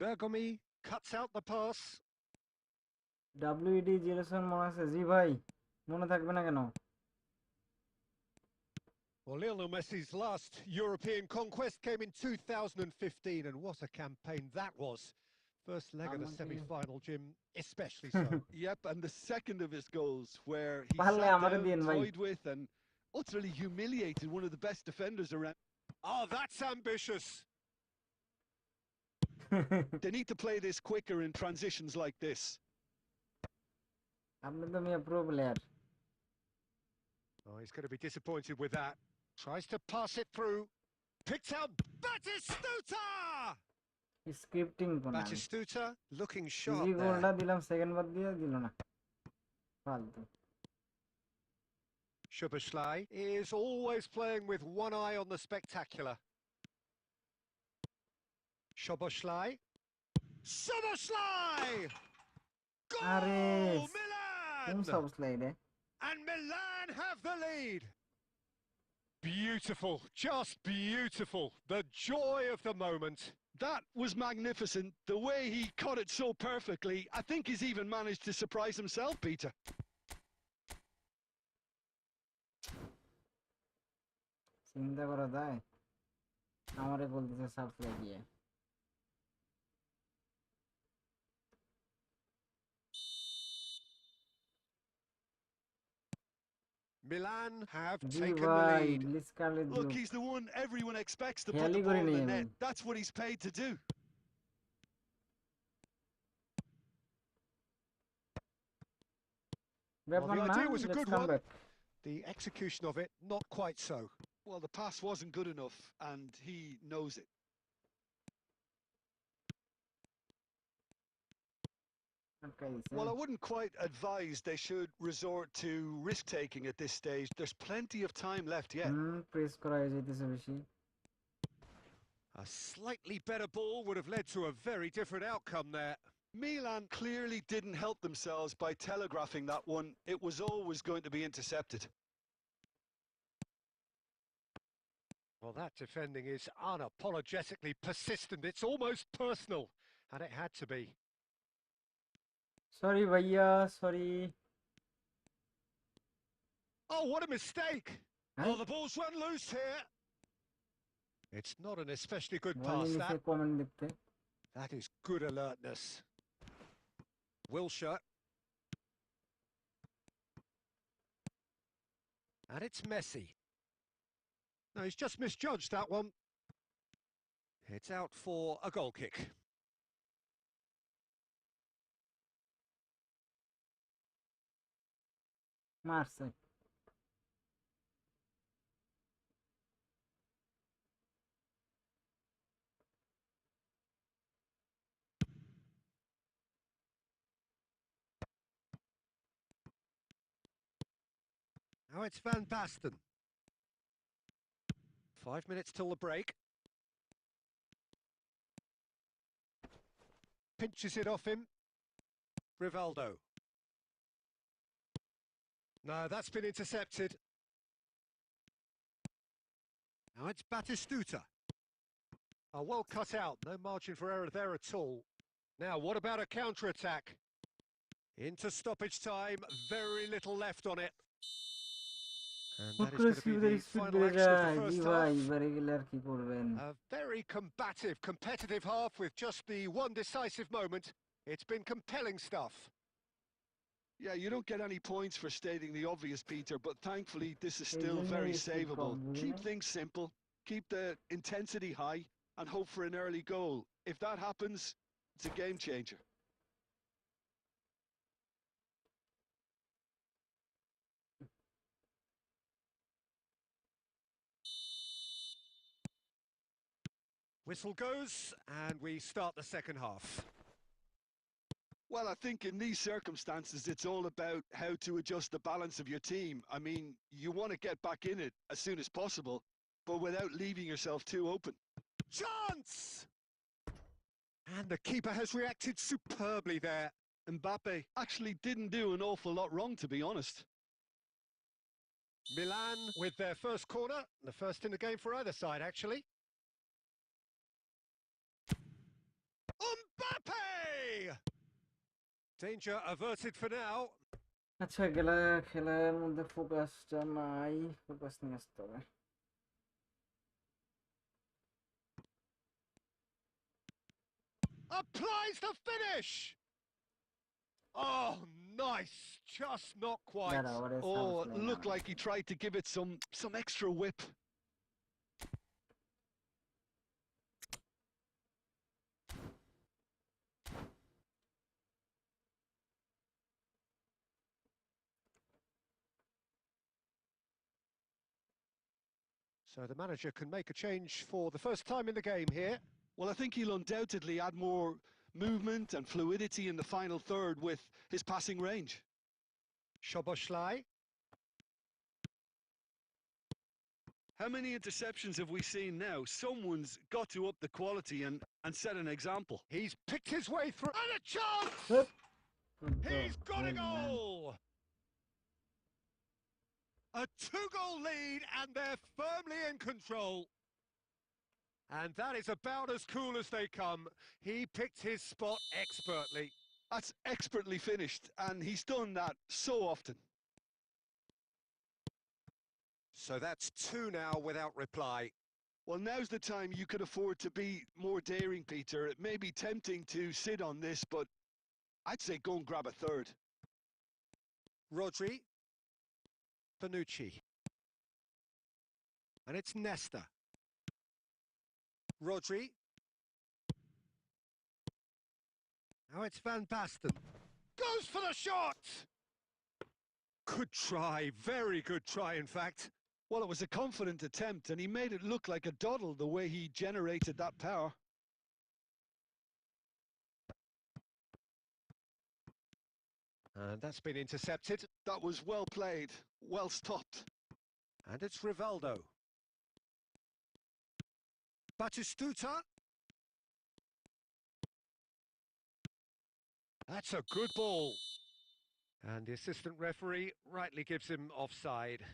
Bergomi cuts out the pass. WD 07 মনে আছে? জি ভাই, মনে থাকবে না কেন? Well, Lionel Messi's last European conquest came in 2015, and what a campaign that was. First leg of the আমাকে semi-final, Jim, especially so. Yep, and the second of his goals, where he পারলে sat আমারে down, দিন ভাই। toyed with, and utterly humiliated one of the best defenders around. Oh, that's ambitious. They need to play this quicker in transitions like this. আপনি তো মিয়া pro player. Oh, he's going to be disappointed with that. Tries to pass it through. Picked out Batistuta! Scripting কোন আমি। Batistuta looking easy sharp there. গোলটা দিলাম, second বার দিয়ে দিল না, ফালতু। Szoboszlai is always playing with one eye on the spectacular. Szoboszlai. Szoboszlai! Ares. Goal! Koon Milan! Szoboszlai रे? And Milan have the lead. Beautiful, just beautiful. The joy of the moment. That was magnificent. The way he caught it so perfectly. I think he's even managed to surprise himself, Peter. চিন্তা করা যায় আমারে বলতেছে subscribe দিয়ে Milan have জি taken the ভাই lead. ব্লিচ কার্লের Look, জুক he's the one everyone expects to put খেয়ালই the ball in করিনি the আমি net. That's what he's paid to do. ব্যাপার the না idea was a let's good come one. Back The execution of it, not quite so. Well, the pass wasn't good enough, and he knows it. আটকাই দিছে Well, I wouldn't quite advise they should resort to risk-taking at this stage. There's plenty of time left yet. Press করা হয়ে যাইতেছে বেশি A slightly better ball would have led to a very different outcome there. Milan clearly didn't help themselves by telegraphing that one. It was always going to be intercepted. Well, that defending is unapologetically persistent. It's almost personal, and it had to be. Sorry ভাইয়া sorry Oh, what a mistake! Huh? Oh, the ball's run loose here. It's not an especially good বলে pass, নিচে that. Comment দেখতে That is good alertness. Wilshere. And it's Messi. No, he's just misjudged that one. It's out for a goal kick. মারছে Now it's Van Basten. 5 minutes till the break. Pinches it off him. Rivaldo. No, that's been intercepted. Now it's Batistuta. Oh, well cut out. No margin for error there at all. Now, what about a counter-attack? Into stoppage time. Very little left on it. And that is going to be the speed final বেড়ে action of যায় the G first ভাই half. এবারে গেলে আর কি করবেন A very combative, competitive half with just the one decisive moment. It's been compelling stuff. Yeah, you don't get any points for stating the obvious, Peter, but thankfully this is এই still জন্যই very speed কম savable. বুঝি Keep না things simple, keep the intensity high, and hope for an early goal. If that happens, it's a game changer. Whistle goes, and we start the second half. Well, I think in these circumstances, it's all about how to adjust the balance of your team. I mean, you want to get back in it as soon as possible, but without leaving yourself too open. Chance! And the keeper has reacted superbly there. Mbappe actually didn't do an awful lot wrong, to be honest. Milan with their first corner, the first in the game for either side, actually. Mbappe! Danger averted for now. আচ্ছা খেলার মধ্যে ফোকাসটা নাই focus নিয়ে আসতে হবে Applies the finish! Oh, nice. Just not quite. দাঁড়া ওরে Oh, সাবস it নাই looked like he tried to give it some extra whip. So the manager can make a change for the first time in the game here. Well, I think he'll undoubtedly add more movement and fluidity in the final third with his passing range. Szoboszlai. How many interceptions have we seen now? Someone's got to up the quality and set an example. He's picked his way through. And a chance! Good He's got a goal, man. goal! A 2-goal lead, and they're firmly in control. And that is about as cool as they come. He picked his spot expertly. That's expertly finished, and he's done that so often. So that's 2 now without reply. Well, now's the time you could afford to be more daring, Peter. It may be tempting to sit on this, but I'd say go and grab a third. Rodri. Bonucci. And it's NESTA. Rodri. Now it's Van Basten. Goes for the shot! Good try, very good try, in fact. Well, it was a confident attempt, and he made it look like a doddle the way he generated that power. And that's been intercepted. That was well played, well stopped. And it's Rivaldo. Batistuta. That's a good ball. And the assistant referee rightly gives him offside.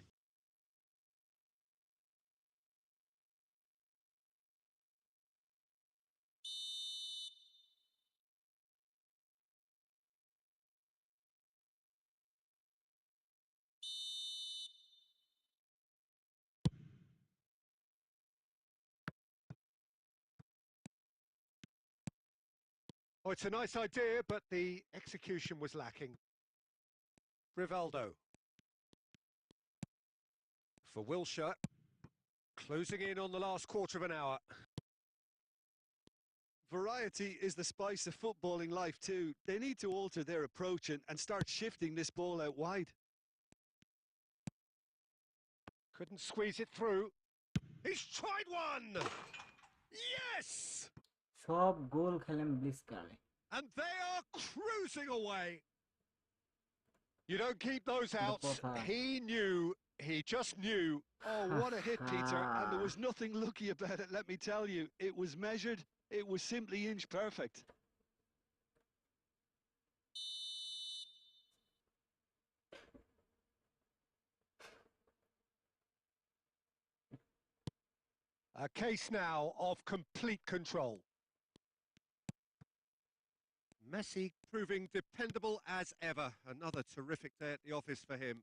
Oh, it's a nice idea, but the execution was lacking. Rivaldo. For Wilshere. Closing in on the last quarter of an hour. Variety is the spice of footballing life too. They need to alter their approach and start shifting this ball out wide. Couldn't squeeze it through. He's tried one! Yes! সব গোল খেলেন ব্লিসকালে। And they are cruising away. You don't keep those out. He knew, he just knew. Oh, what a hit, Peter. And there was nothing lucky about it, let me tell you. It was measured. It was simply inch perfect. A case now of complete control. Messi proving dependable as ever. Another terrific day at the office for him.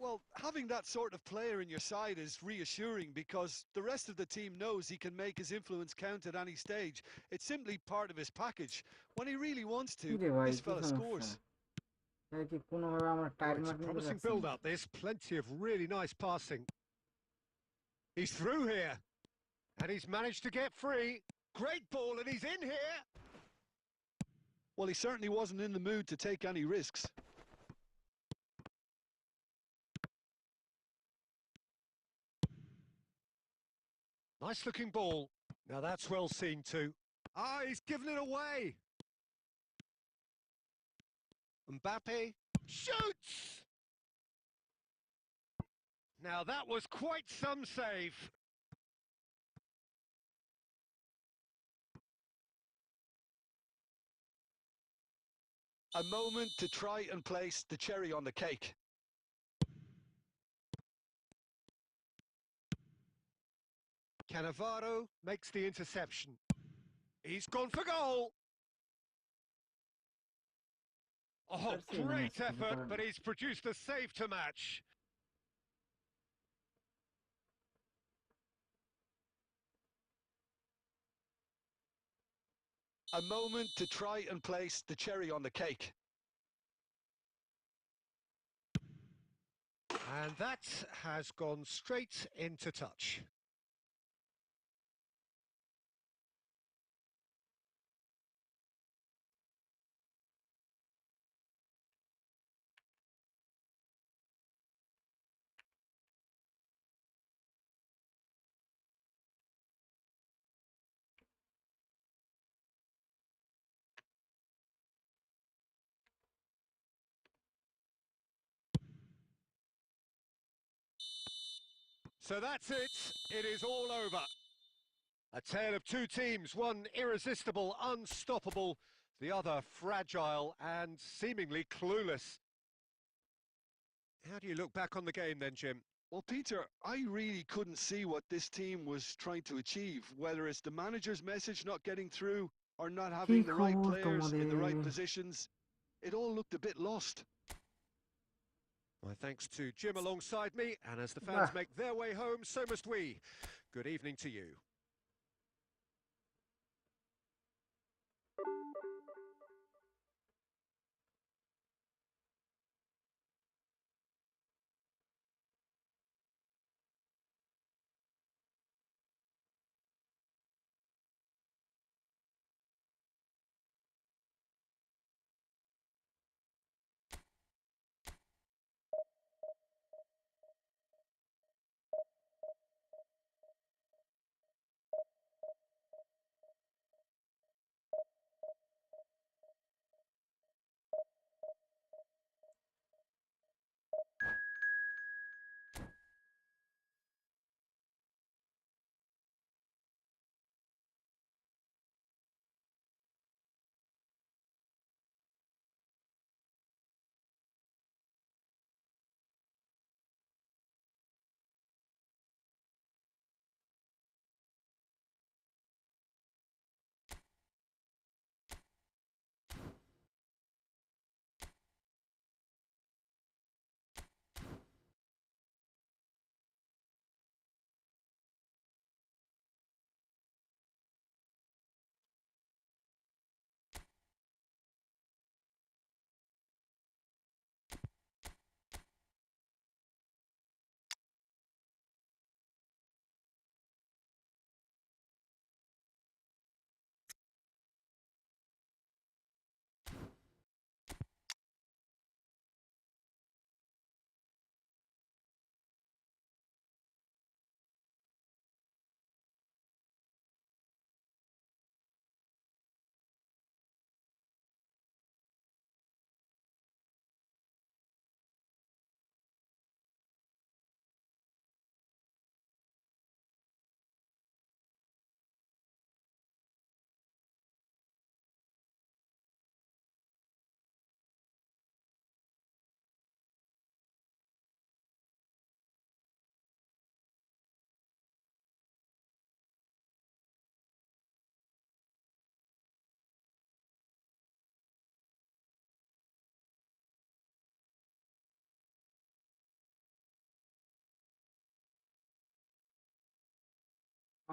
Well, having that sort of player in your side is reassuring because the rest of the team knows he can make his influence count at any stage. It's simply part of his package. When he really wants to, this fella scores. It's a promising build-up, this. Plenty of really nice passing. He's through here. And he's managed to get free. Great ball, and he's in here. Well, he certainly wasn't in the mood to take any risks. Nice looking ball. Now that's well seen too. Ah, he's given it away. Mbappe shoots! Now that was quite some save. A moment to try and place the cherry on the cake. Cannavaro makes the interception. He's gone for goal. Oh, great effort, but he's produced a save to match. A moment to try and place the cherry on the cake. And that has gone straight into touch. So that's it. It is all over. A tale of two teams, one irresistible, unstoppable, the other fragile and seemingly clueless. How do you look back on the game then, Jim? Well, Peter, I really couldn't see what this team was trying to achieve, whether it's the manager's message not getting through or not কি having the right খবর players in the right তোমাদের? positions. It all looked a bit lost. My thanks to Jim alongside me, and as the fans বাহ, make their way home, so must we. Good evening to you.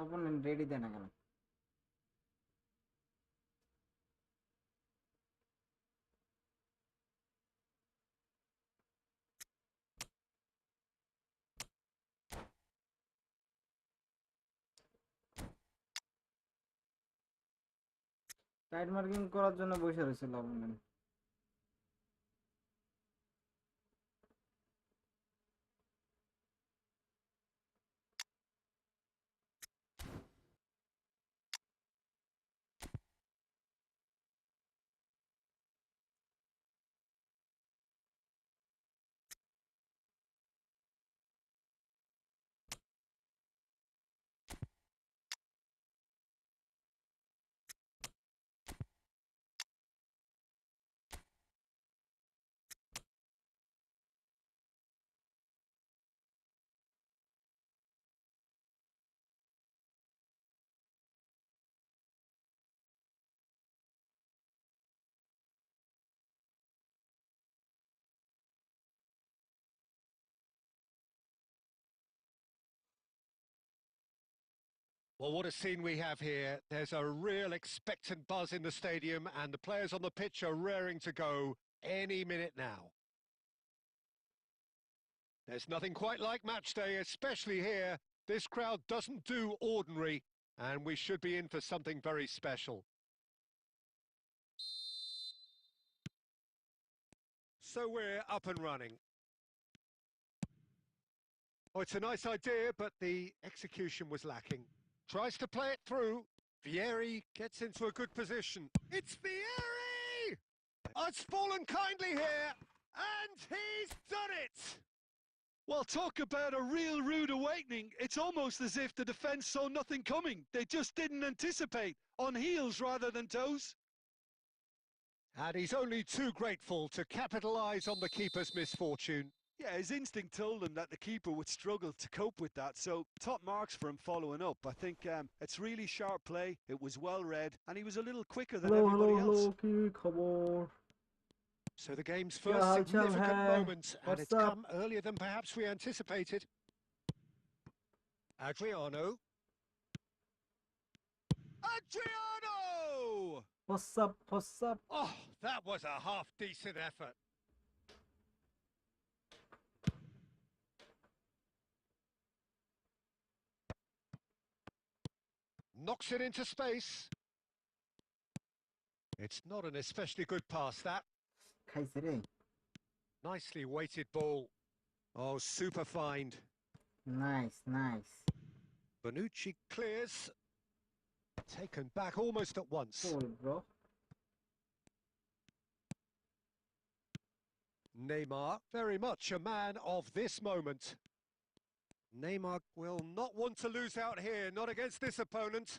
Opponent ready দেয় না কেন? Side marking করার জন্য বসে রয়েছিল opponent. Well, what a scene we have here. There's a real expectant buzz in the stadium, and the players on the pitch are raring to go any minute now. There's nothing quite like match day, especially here. This crowd doesn't do ordinary, and we should be in for something very special. So we're up and running. Oh, it's a nice idea, but the execution was lacking. Tries to play it through. Vieri gets into a good position. It's Vieri! Oh, it's fallen kindly here, and he's done it! Well, talk about a real rude awakening. It's almost as if the defence saw nothing coming. They just didn't anticipate, on heels rather than toes. And he's only too grateful to capitalise on the keeper's misfortune. Yeah, his instinct told him that the keeper would struggle to cope with that, so top marks for him following up. I think it's really sharp play, it was well read, and he was a little quicker than everybody else. কি খবর? So the game's क्या first हाल चाल significant है? moment, and What's it's up? come earlier than perhaps we anticipated. Adriano. Adriano! What's up? What's up? Oh, that was a half-decent effort. Knocks it into space. It's not an especially good pass, that. খাইছে রে। Nicely weighted ball. Oh, super find. Nice, nice. Bonucci clears. Taken back almost at once. Cool, bro. Neymar, very much a man of this moment. Neymar will not want to lose out here, not against this opponent.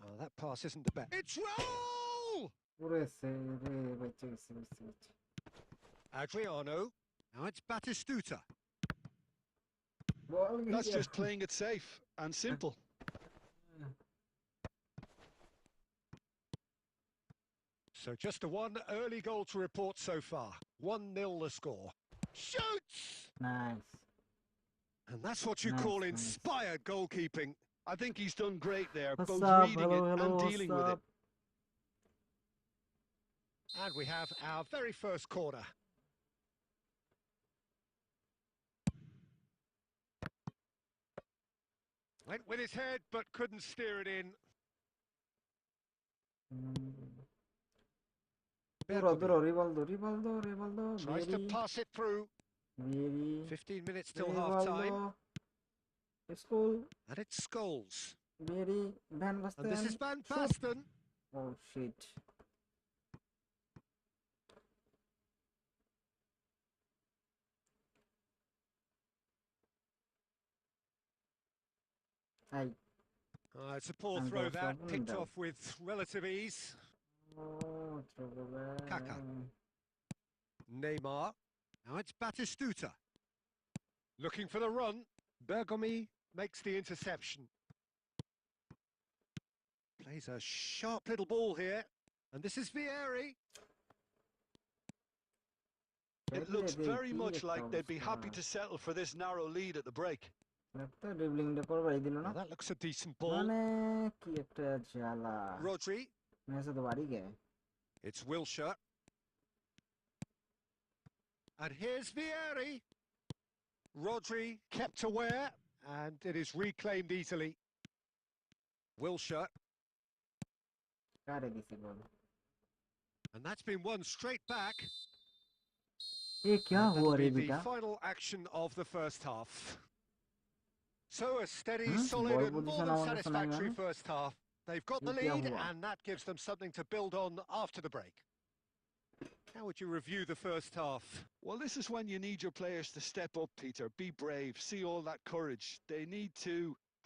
Oh, that pass isn't the best. It's roll! উড়েছে রে, বেঁচে গেছে, বেঁচে গেছে। Adriano. Now it's Batistuta. Ball That's গিয়ে- just playing it safe and simple. So just a one early goal to report so far. 1-0 the score. Shoots! Nice. And that's what you Nice, call nice. inspired goalkeeping. I think he's done great there, What's both up? reading Hello, it hello, and what's dealing with it. up? And we have our very first corner. Went with his head, but couldn't steer it in. দূর দূর Rivaldo Rivaldo Rivaldo Tries to pass it through. Very 15 minutes till half time. School And it's Scholes. Very van And this is Basten Van Basten. oh shit ai It's a poor And throw also that, picked Window. off with relative ease. oh trouble Kaka. Neymar. Now it's Batistuta. Looking for the run. Bergomi makes the interception. Plays a sharp little ball here. And this is Vieri. It looks very much like they'd be happy to settle for this narrow lead at the break. একটা ড্রিবলিংটা করবাই দিল না Now that looks a decent ball. মানে কি একটা জ্বালা Rodri. মেসে তো বাড়ি গে It's Wilshere. And here's Vieri. Rodri kept aware, and it is reclaimed easily. Wilshere. কারে দিছে গোল And that's been won straight back. এ क्या And हुआ that'll रे be the बेटा final action of the first half. So a steady, Hmm? solid Ball and more position than আমাদের satisfactory শোনাই first half. They've got the ये क्या lead हुआ? and that gives them something to build on after the break. How would you review the first half? Well, this is when you need your players to step up, Peter. Be brave, see all that courage. They need to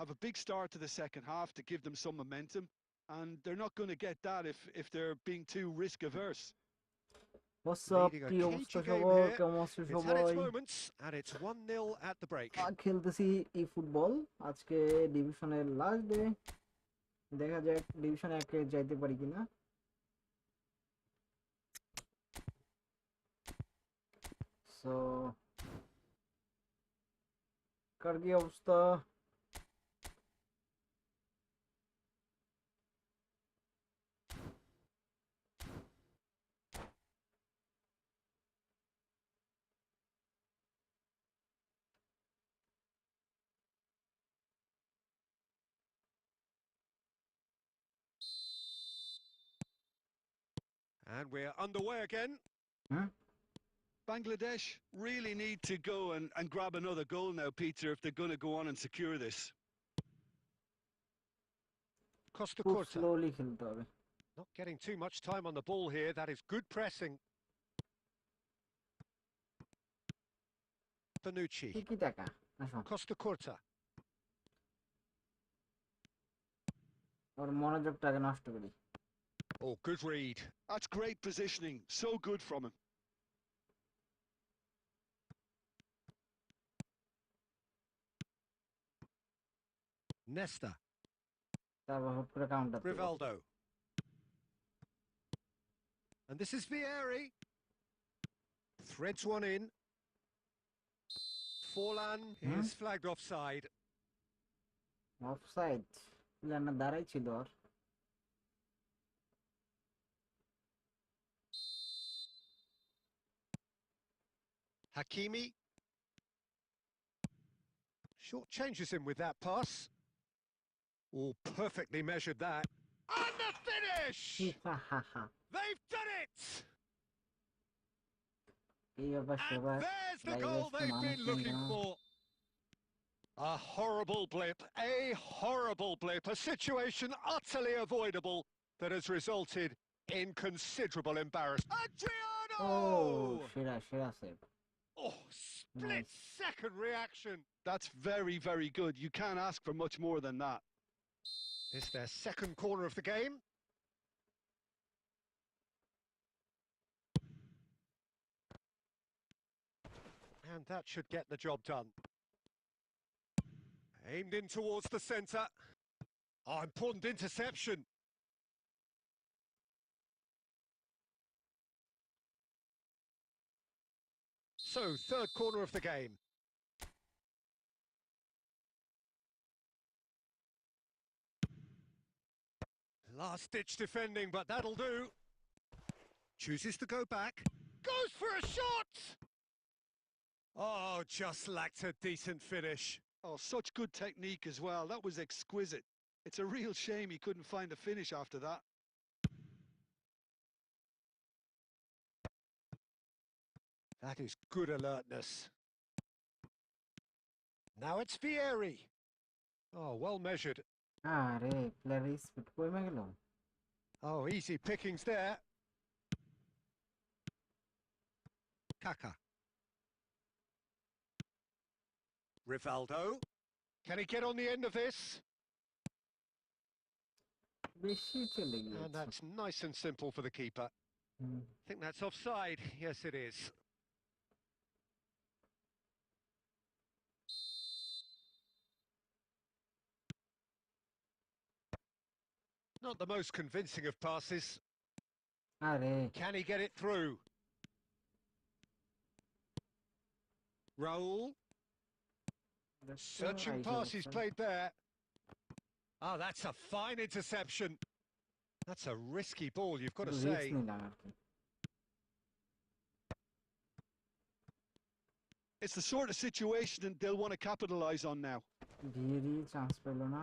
have a big start to the second half to give them some momentum, and they're not going to get that if they're being too risk-averse. What's up Leading a কি cagey অবস্থা game সবার here. কেমন আছো It's had its সবাই moments and it's 1-0 at the break. খেলতেছি ই football আজকে ডিভিশনের last day দেখা যাক ডিভিশন 1 এ যাইতে পারি কিনা সো কার কি অবস্থা And we're underway again. Bangladesh really need to go and grab another goal now, Peter, if they're going to go on and secure this. Costa খুব Curta. স্লোলি খেলতে হবে Not getting too much time on the ball here. That is good pressing. Bonucci. কি টাকা আসো Costa Curta. ওর মনোযোগটাকে নষ্ট করি Oh, good read. That's great positioning. So good from him. NESTA. তারপর হুট করে কাউন্টার দেব Rivaldo. And this is Vieri. Threads one in. Forlan is flagged offside. Offside player না দাঁড়াই ছিল আর Hakimi. Short changes him with that pass. Oh, perfectly measured that. And the finish! They've done it! এই ব্যাপার And সেবার there's the live goal আসতে they've মানুষ been নেই looking কেন for. A horrible blip, a situation utterly avoidable that has resulted in considerable embarrassment. O Adriano! সেরা সেরা save Oh, split second reaction. That's very, very good. You can't ask for much more than that. It's their second corner of the game. And that should get the job done. Aimed in towards the centre. Oh, important interception. So, third corner of the game. Last-ditch defending, but that'll do. Chooses to go back. Goes for a shot! Oh, just lacked a decent finish. Oh, such good technique as well. That was exquisite. It's a real shame he couldn't find a finish after that. That is good alertness. Now it's Vieri. Oh, well measured. আরে player speed কমে গেল Oh, easy pickings there. Kaka. Rivaldo. Can he get on the end of this? বেশি চলে And গিয়েছে that's nice and simple for the keeper. I think that's offside. Yes, it is. Not the most convincing of passes. আরে Can he get it through? Raul. Searching pass he's played there. Oh, that's a fine interception. That's a risky ball, you've got to risk say. নিলাম আর কি It's the sort of situation that they'll want to capitalise on now. ভিএরি chance পেল না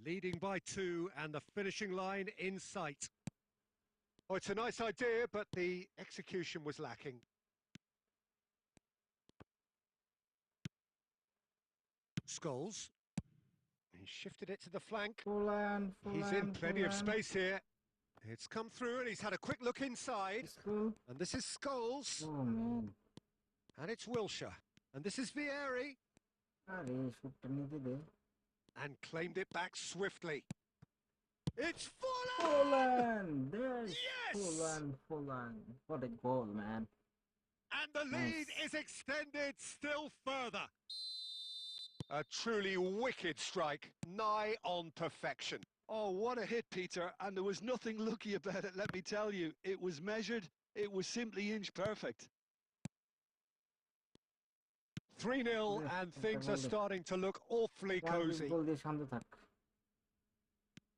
Leading by 2 and the finishing line in sight. Oh, it's a nice idea, but the execution was lacking. Scholes. He shifted it to the flank. ফুলান He's in ফুলান plenty of ফুলান space here. It's come through and he's had a quick look inside. School And this is Scholes. Oh man And it's Wilshere. And this is Vieri. আরে শুটটা নিতে দে And claimed it back swiftly. It's Fuller! ফুলান there's Yes! ফুলান what a goal man And the lead Nice. is extended still further. A truly wicked strike, nigh on perfection. Oh, what a hit, Peter. And there was nothing lucky about it, let me tell you. It was measured. It was simply inch perfect. 3-0 Yeah, and that's things a are goal. starting to look awfully cosy. গোল দিয়ে শান্ত থাক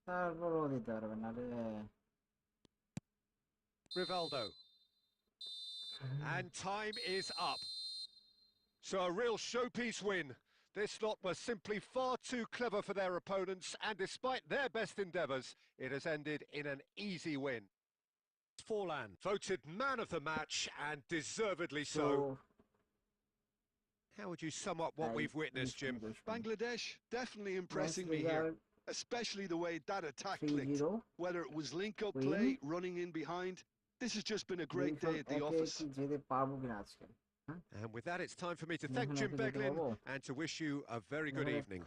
তারপরও দিতে পারবে না রে Rivaldo. And time is up. So a real showpiece win. This lot were simply far too clever for their opponents, and despite their best endeavours, it has ended in an easy win. Forlan voted man of the match, and deservedly so. so How would you sum up what we've witnessed, Jim? Bangladesh definitely impressing me here, especially the way that attack clicked. 3-0 Whether it was link-up win. play, running in behind. This has just been a great day at the office. যেতে পারবো কিনা আজকে And with that, it's time for me to thank এখানে Jim একে যেতে Beglin পারবো? and to wish you a very good দেখা যাক। evening.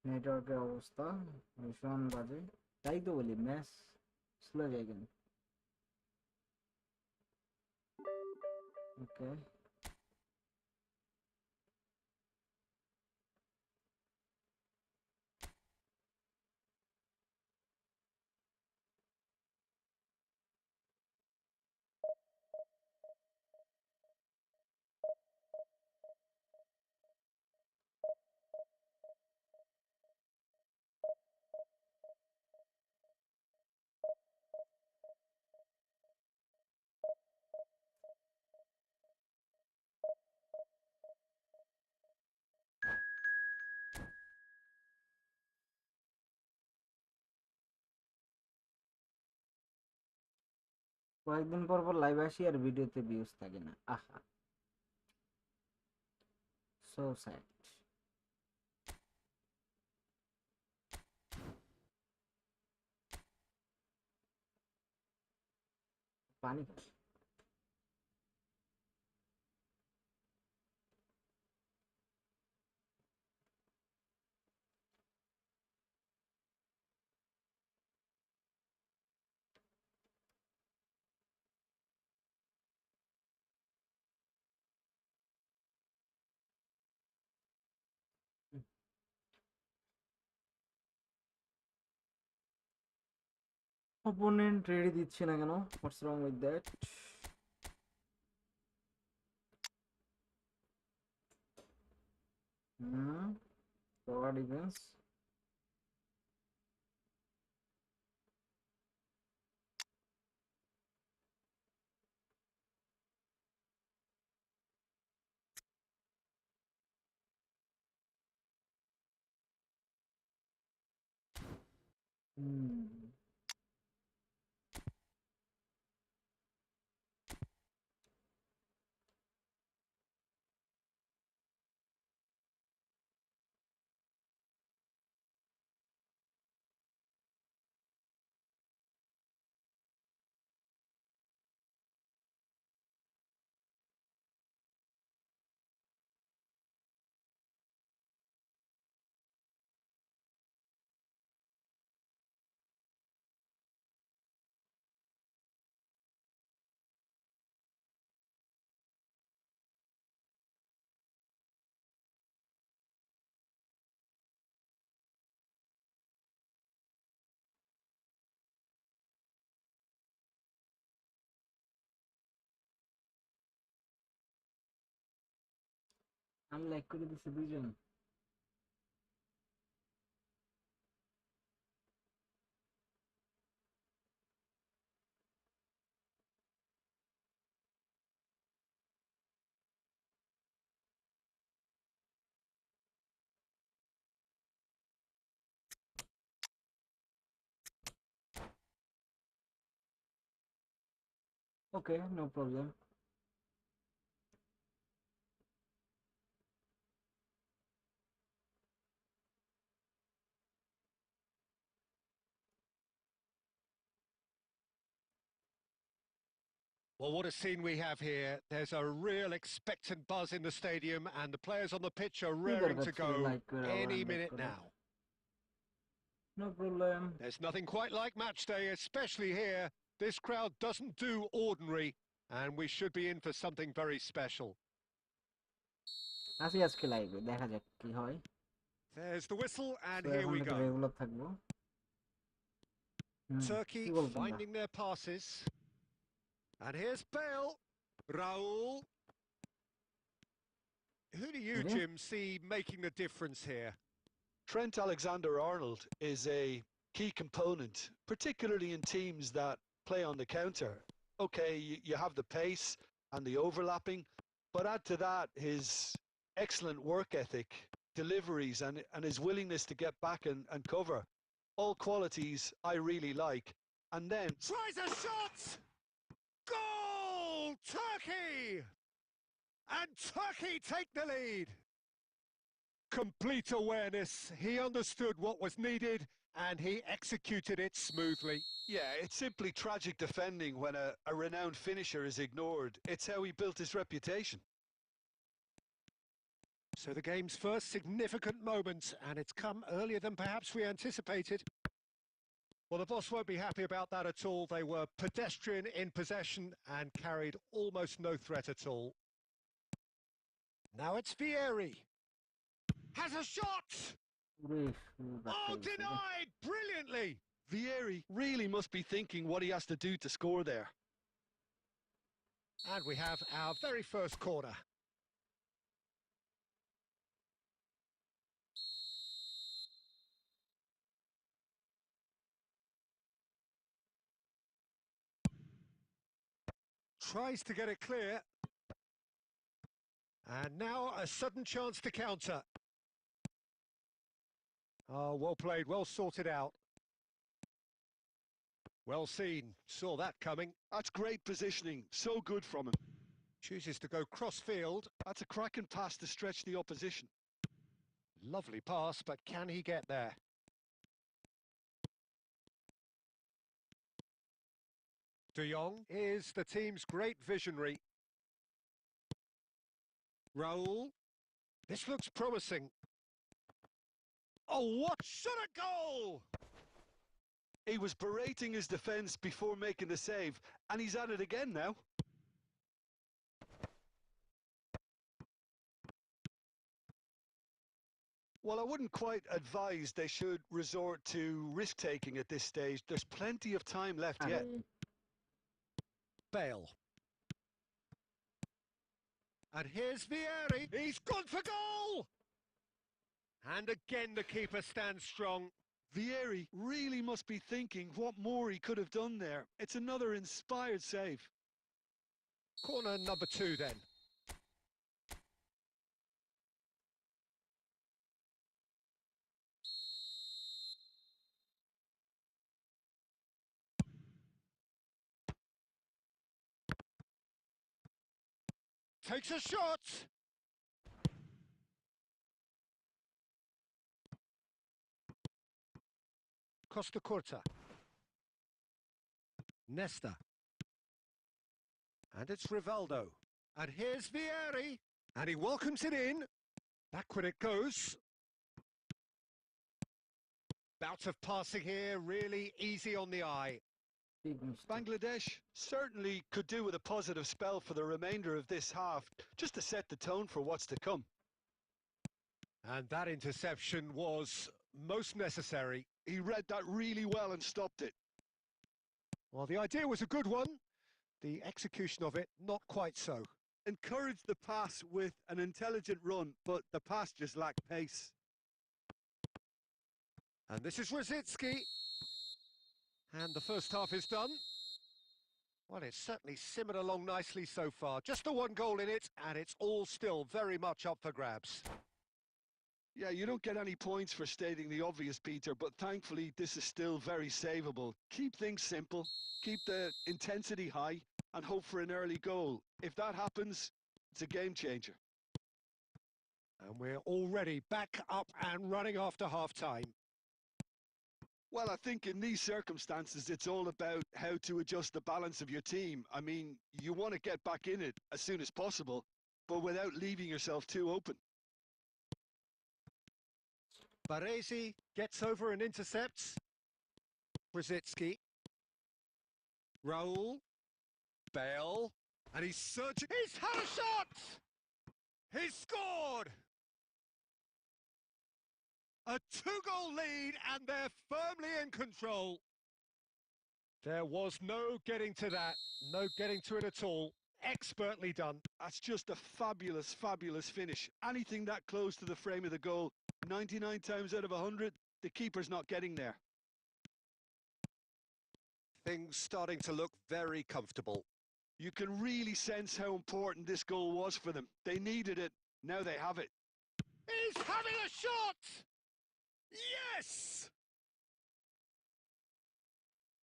নেটওয়ার্কের অবস্থা ভীষণ বাজে, তাই তো বলি ম্যাচ স্লো যায় কেন। ওকে, কয়েকদিন পর পর লাইভ আসি আর ভিডিওতে ভিউজ থাকে না, আহা সো স্যাড। পানি খাই। অপোনেন্ট রেডি দিচ্ছে না কেন? What's wrong with that? Cover defence. আমি লাইক করে দিচ্ছি দুইজন। Okay, no problem. Well, what a scene we have here. There's a real expectant buzz in the stadium, and the players on the pitch are কি raring দরকার to ছিল go like করে আবার any unlike minute করার? now. No problem. There's nothing quite like match day, especially here. This crowd doesn't do ordinary, and we should be in for something very special. আসি আজকে লাইভে, দেখা যাক কি হয়। There's the whistle, and তো here এখন we থেকে go. রেগুলার থাকবো। কি Turkey বল তোমরা? finding their passes. And here's Bale. Raul. Who do you, রে Jim, see making the difference here? Trent Alexander-Arnold is a key component, particularly in teams that play on the counter. Okay, you have the pace and the overlapping, but add to that his excellent work ethic, deliveries, and his willingness to get back and cover. All qualities I really like. And then Tries a shot! Goal! Turkey! And Turkey take the lead. Complete awareness. He understood what was needed and he executed it smoothly. Yeah, it's simply tragic defending when a renowned finisher is ignored. It's how he built his reputation. So the game's first significant moment, and it's come earlier than perhaps we anticipated. Well, the boss won't be happy about that at all. They were pedestrian in possession and carried almost no threat at all. Now it's Vieri. Has a shot! Oh, denied! Brilliantly! Vieri really must be thinking what he has to do to score there. And we have our very first corner. Tries to get it clear. And now a sudden chance to counter. Oh, well played, well sorted out. Well seen, saw that coming. That's great positioning, so good from him. Chooses to go cross-field. That's a cracking pass to stretch the opposition. Lovely pass, but can he get there? De Jong is the team's great visionary. Raul. This looks promising. Oh, what shot a goal! He was berating his defence before making the save, and he's at it again now. Well, I wouldn't quite advise they should resort to risk-taking at this stage. There's plenty of time left yet. Bale. And here's Vieri. He's gone for goal! And again the keeper stands strong. Vieri really must be thinking what more he could have done there. It's another inspired save. Corner number 2 then. Takes a shot! Costa Curta. NESTA. And it's Rivaldo. And here's Vieri. And he welcomes it in. Back when it goes. Bout of passing here, really easy on the eye. Bangladesh certainly could do with a positive spell for the remainder of this half, just to set the tone for what's to come. And that interception was most necessary. He read that really well and stopped it. Well, the idea was a good one. The execution of it, not quite so. Encouraged the pass with an intelligent run, but the pass just lacked pace. And this is Rosicki. And the first half is done. Well, it's certainly simmered along nicely so far. Just the one goal in it, and it's all still very much up for grabs. Yeah, you don't get any points for stating the obvious, Peter, but thankfully this is still very savable. Keep things simple, keep the intensity high, and hope for an early goal. If that happens, it's a game changer. And we're already back up and running after half-time. Well, I think in these circumstances, it's all about how to adjust the balance of your team. I mean, you want to get back in it as soon as possible, but without leaving yourself too open. Baresi gets over and intercepts. Rosicki. Raul. Bale. And he's searching. He's had a shot! He's scored! A 2-goal lead, and they're firmly in control. There was no getting to that, no getting to it at all. Expertly done. That's just a fabulous, fabulous finish. Anything that close to the frame of the goal, 99 times out of 100, the keeper's not getting there. Things starting to look very comfortable. You can really sense how important this goal was for them. They needed it, now they have it. He's having a shot! Yes!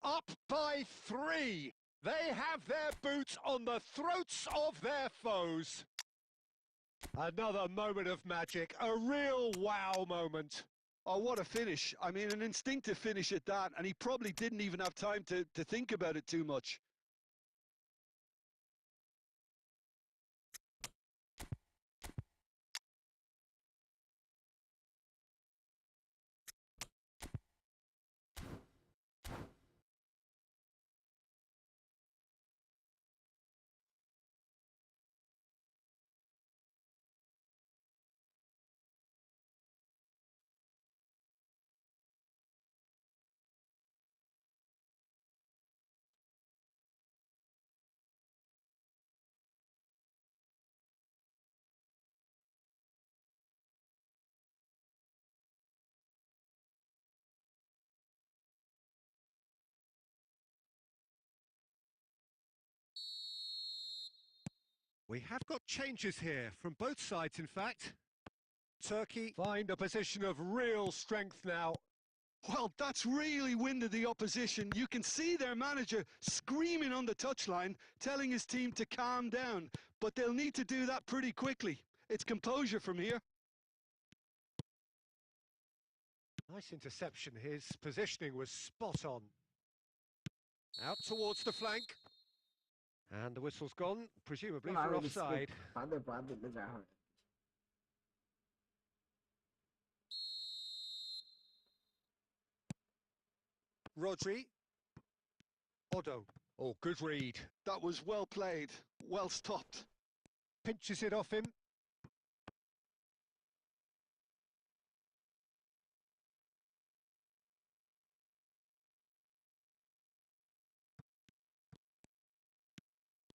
Up by 3. They have their boots on the throats of their foes. Another moment of magic, a real wow moment. Oh, what a finish. I mean, an instinctive finish at that, and he probably didn't even have time to think about it too much. We have got changes here from both sides, in fact. Turkey find a position of real strength now. Well, that's really winded the opposition. You can see their manager screaming on the touchline, telling his team to calm down. But they'll need to do that pretty quickly. It's composure from here. Nice interception. His positioning was spot on. Out towards the flank. And the whistle's gone, presumably for offside. Rodri. Odo. Oh, good read. That was well played, well stopped. Pinches it off him.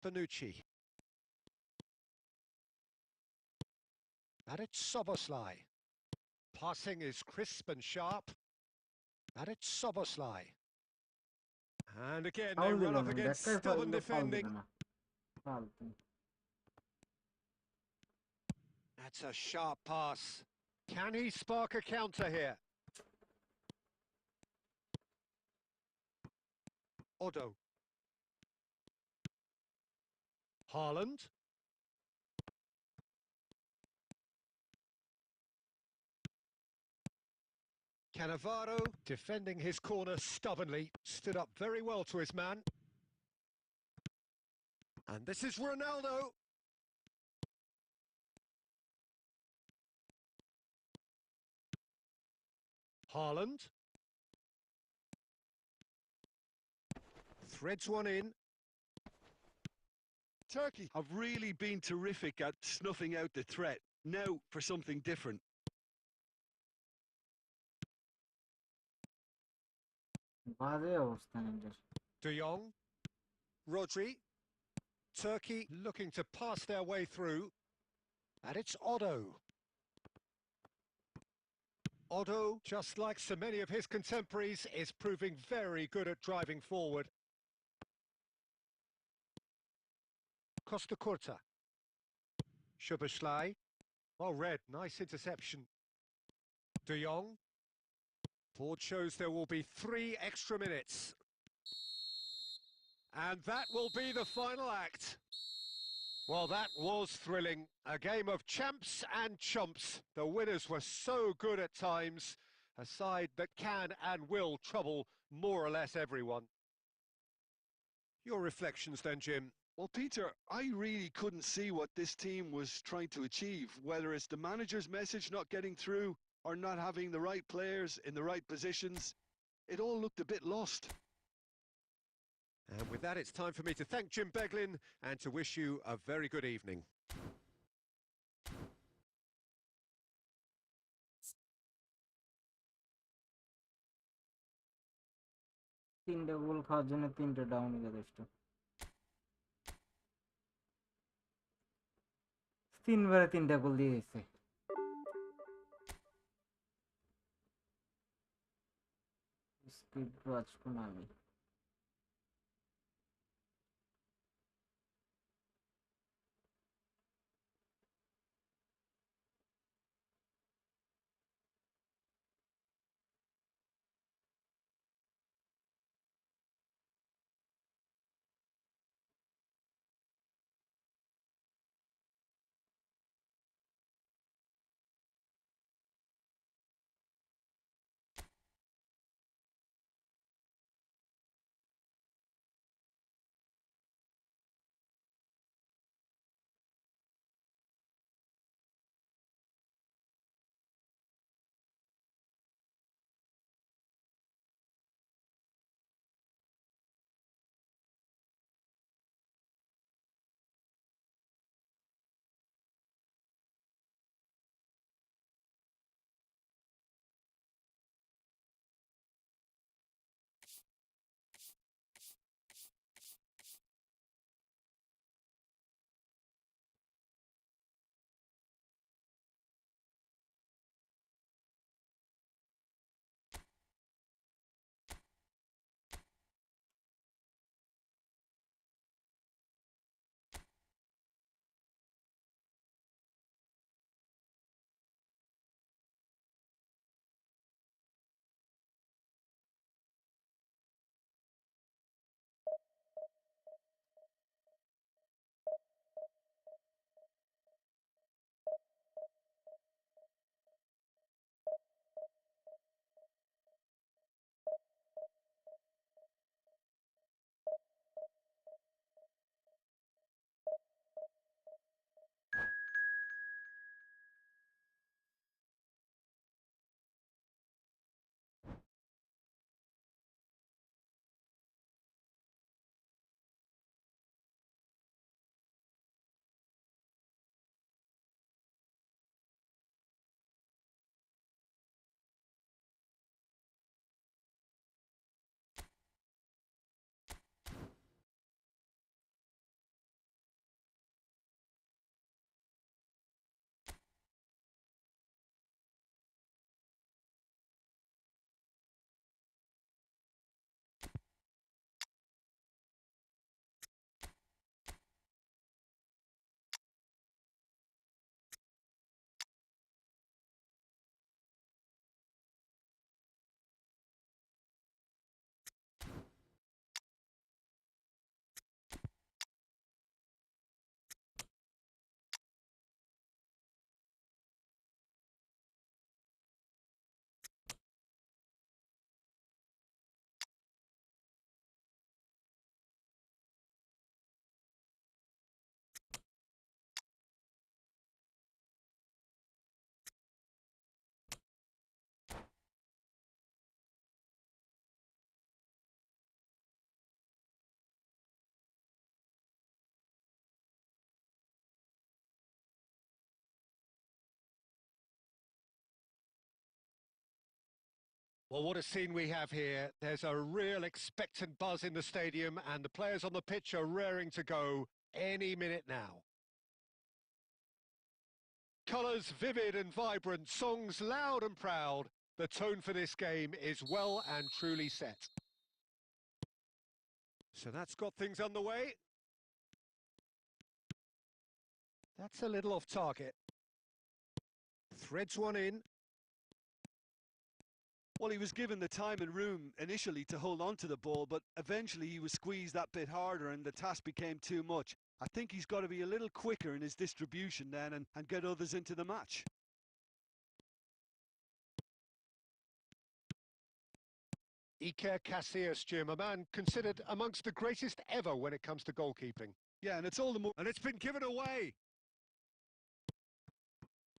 Bonucci. And it's Soboslai. Passing is crisp and sharp. And it's Soboslai. And again, they run up against stubborn defending. That's a sharp pass. Can he spark a counter here? Odo. Haaland. Cannavaro, defending his corner stubbornly, stood up very well to his man. And this is Ronaldo. Haaland. Threads one in. Turkey have really been terrific at snuffing out the threat. Now for something different. De Jong. Rodri. Turkey looking to pass their way through. And it's Odo. Odo, just like so many of his contemporaries, is proving very good at driving forward. Costa Curta. Szoboszlai. Oh, red, nice interception. De Jong. Board shows there will be 3 extra minutes. And that will be the final act. Well, that was thrilling. A game of champs and chumps. The winners were so good at times. A side that can and will trouble more or less everyone. Your reflections then, Jim? Well, Peter, I really couldn't see what this team was trying to achieve, whether it's the manager's message not getting through or not having the right players in the right positions. It all looked a bit lost. And with that, it's time for me to thank Jim Beglin and to wish you a very good evening. তিনটা গোল খাওয়ার জন্য 3টে ডাউনই যথেষ্ট। 3বারে 3টা গোল দিয়ে দিয়েছে। Speed watch Konami. Well, what a scene we have here. There's a real expectant buzz in the stadium, and the players on the pitch are raring to go any minute now. Colours vivid and vibrant, songs loud and proud. The tone for this game is well and truly set. So that's got things underway. That's a little off target. Threads one in. Well, he was given the time and room initially to hold on to the ball, but eventually he was squeezed that bit harder and the task became too much. I think he's got to be a little quicker in his distribution then and get others into the match. Iker Casillas, Jim, a man considered amongst the greatest ever when it comes to goalkeeping. Yeah, and it's all the more... And it's been given away.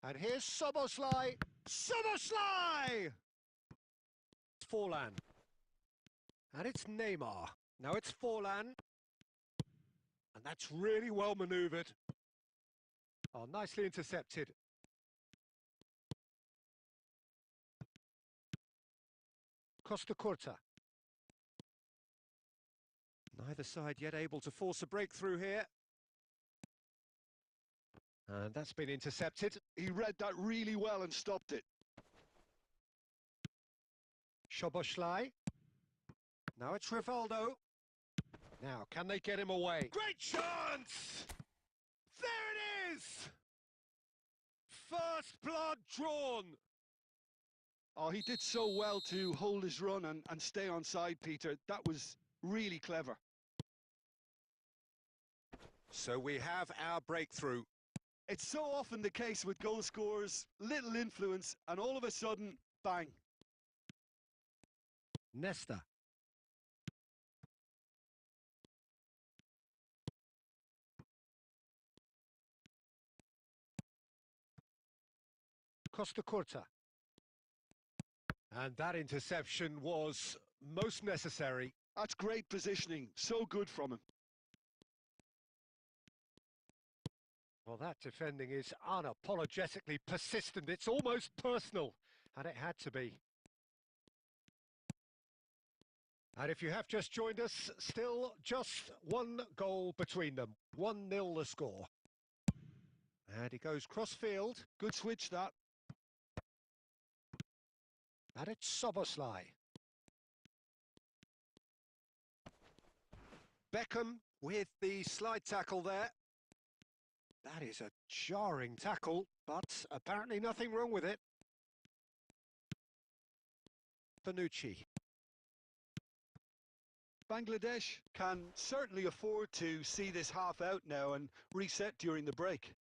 And here's Szoboszlai. Szoboszlai! Forlan. And it's Neymar. Now it's Forlan. And that's really well manoeuvred. Oh, nicely intercepted. Costa Curta. Neither side yet able to force a breakthrough here. And that's been intercepted. He read that really well and stopped it. Szoboszlai. Now it's Rivaldo. Now, can they get him away? Great chance! There it is! First blood drawn. Oh, he did so well to hold his run and stay on side, Peter. That was really clever. So we have our breakthrough. It's so often the case with goal scorers, little influence, and all of a sudden, bang. NESTA. Costa Curta. And that interception was most necessary. That's great positioning. So good from him. Well, that defending is unapologetically persistent. It's almost personal, and it had to be. And if you have just joined us, still just one goal between them. 1-0 the score. And he goes cross-field. Good switch, that. And it's Szoboszlai. Beckham with the slide tackle there. That is a jarring tackle, but apparently nothing wrong with it. Bonucci. Bangladesh can certainly afford to see this half out now and reset during the break.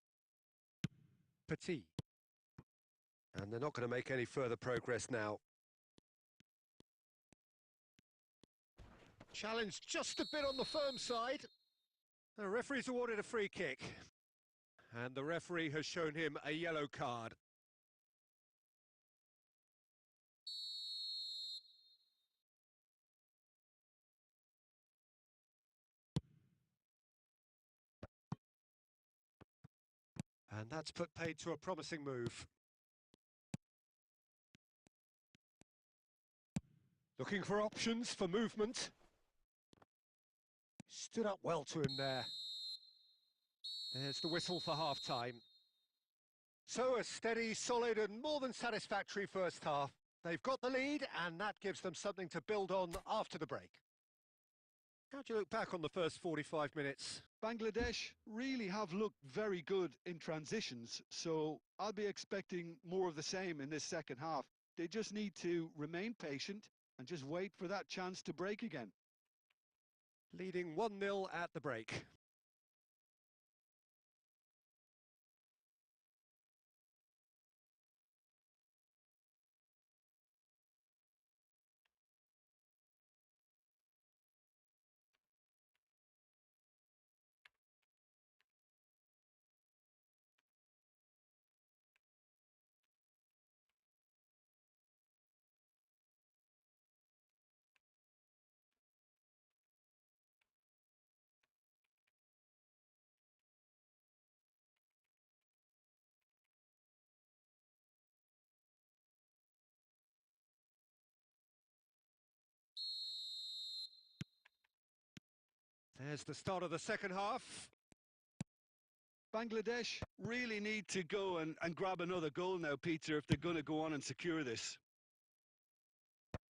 Petit. And they're not going to make any further progress now. Challenge just a bit on the firm side. The referee's awarded a free kick. And the referee has shown him a yellow card. And that's put paid to a promising move. Looking for options for movement. Stood up well to him there. There's the whistle for half-time. So a steady, solid and more than satisfactory first half. They've got the lead and that gives them something to build on after the break. How do you look back on the first 45 minutes? Bangladesh really have looked very good in transitions, so I'll be expecting more of the same in this second half. They just need to remain patient and just wait for that chance to break again. Leading 1-0 at the break. There's the start of the second half. Bangladesh really need to go and grab another goal now, Peter, if they're going to go on and secure this.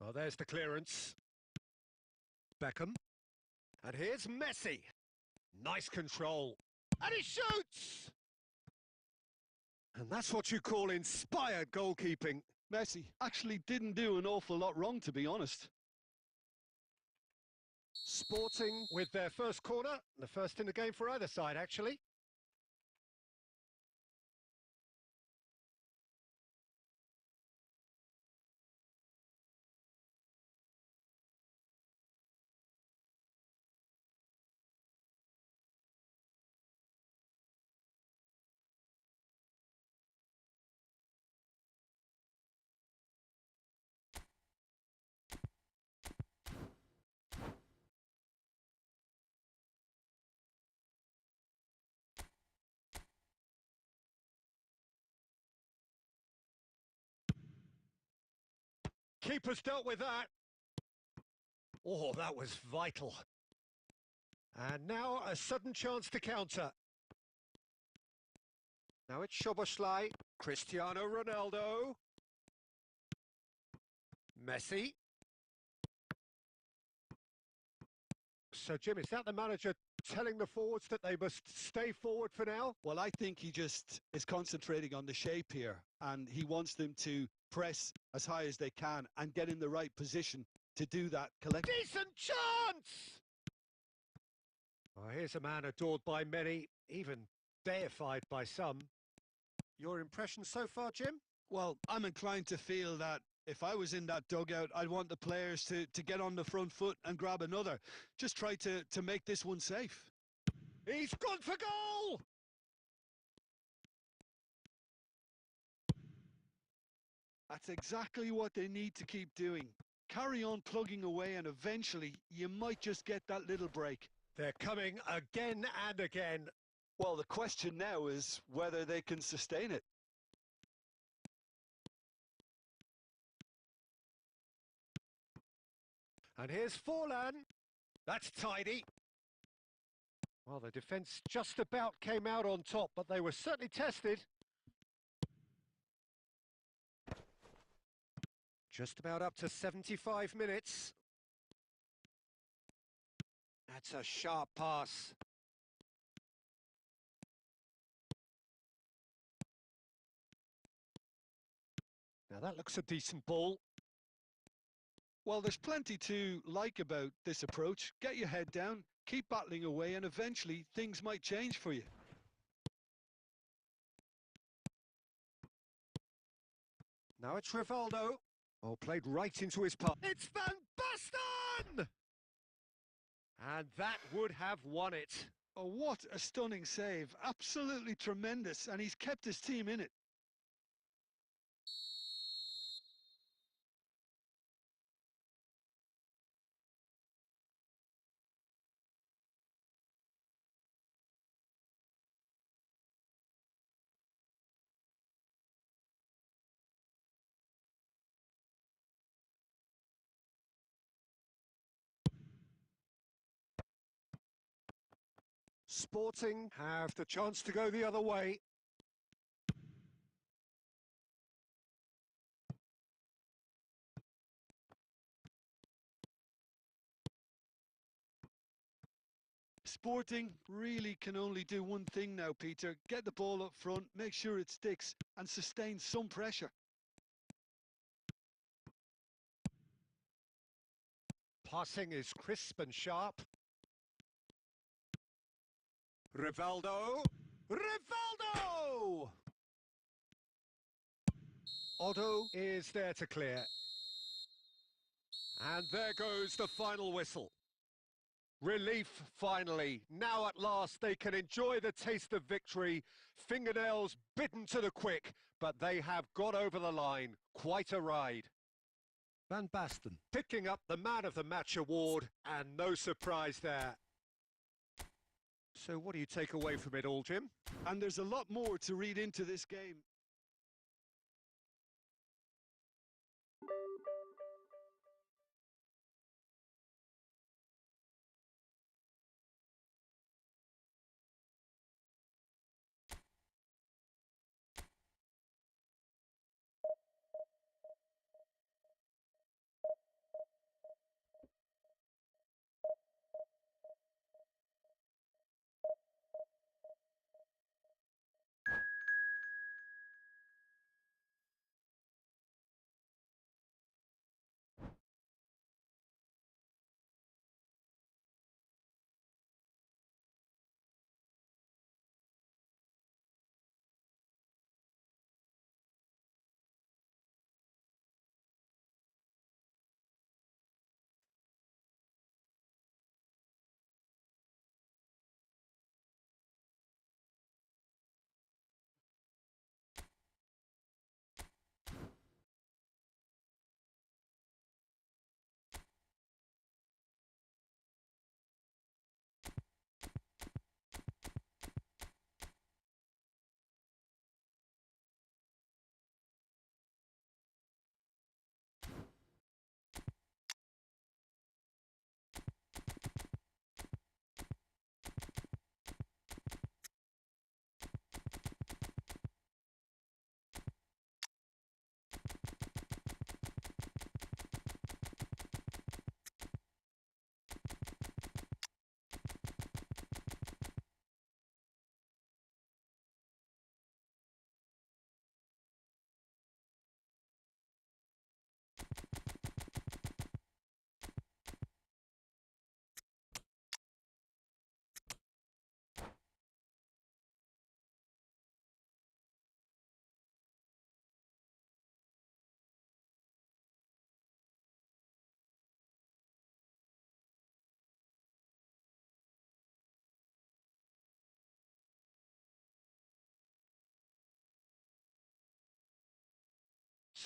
Well, there's the clearance. Beckham. And here's Messi. Nice control. And he shoots! And that's what you call inspired goalkeeping. Messi actually didn't do an awful lot wrong, to be honest. Sporting with their first corner. The first in the game for either side, actually. Keeper's dealt with that. Oh, that was vital. And now a sudden chance to counter. Now it's Szoboszlai, Cristiano Ronaldo, Messi. So, Jim, is that the manager telling the forwards that they must stay forward for now? Well, I think he just is concentrating on the shape here, and he wants them to press as high as they can and get in the right position to do that collectively. Decent chance! Well, here's a man adored by many, even deified by some. Your impression so far, Jim? Well, I'm inclined to feel that if I was in that dugout, I'd want the players to get on the front foot and grab another. Just try to make this one safe. He's gone for goal! That's exactly what they need to keep doing. Carry on plugging away, and eventually you might just get that little break. They're coming again and again. Well, the question now is whether they can sustain it. And here's Forlan. That's tidy. Well, the defence just about came out on top, but they were certainly tested. Just about up to 75 minutes. That's a sharp pass. Now that looks a decent ball. Well, there's plenty to like about this approach. Get your head down, keep battling away, and eventually things might change for you. Now it's Rivaldo. Oh, played right into his path. It's Van Basten! And that would have won it. Oh, what a stunning save. Absolutely tremendous, and he's kept his team in it. Sporting have the chance to go the other way. Sporting really can only do one thing now, Peter. Get the ball up front, make sure it sticks, and sustain some pressure. Passing is crisp and sharp. Rivaldo. Rivaldo! Otto is there to clear. And there goes the final whistle. Relief, finally. Now at last they can enjoy the taste of victory. Fingernails bitten to the quick, but they have got over the line. Quite a ride. Van Basten picking up the Man of the Match award, and no surprise there. So what do you take away from it all, Jim? And there's a lot more to read into this game.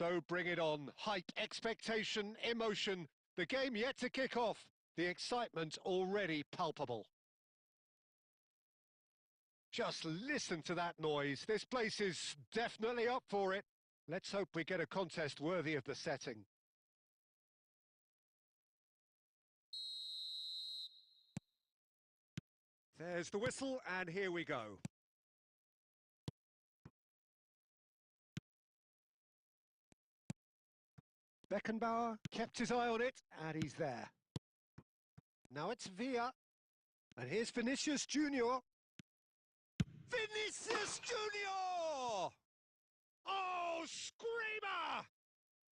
So bring it on. Hype, expectation, emotion. The game yet to kick off. The excitement already palpable. Just listen to that noise. This place is definitely up for it. Let's hope we get a contest worthy of the setting. There's the whistle, and here we go. Beckenbauer kept his eye on it, and he's there. Now it's Villa, and here's Vinicius Junior. Vinicius Junior! Oh, screamer!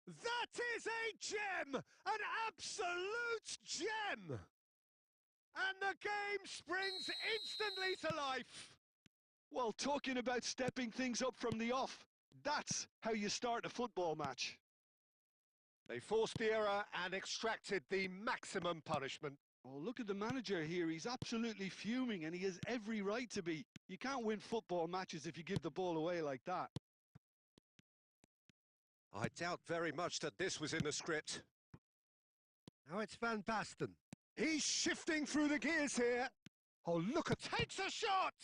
That is a gem! An absolute gem! And the game springs instantly to life. Well, talking about stepping things up from the off, that's how you start a football match. They forced the error and extracted the maximum punishment. Oh, look at the manager here. He's absolutely fuming, and he has every right to be. You can't win football matches if you give the ball away like that. I doubt very much that this was in the script. Now it's Van Basten. He's shifting through the gears here. Oh, look, takes a shot!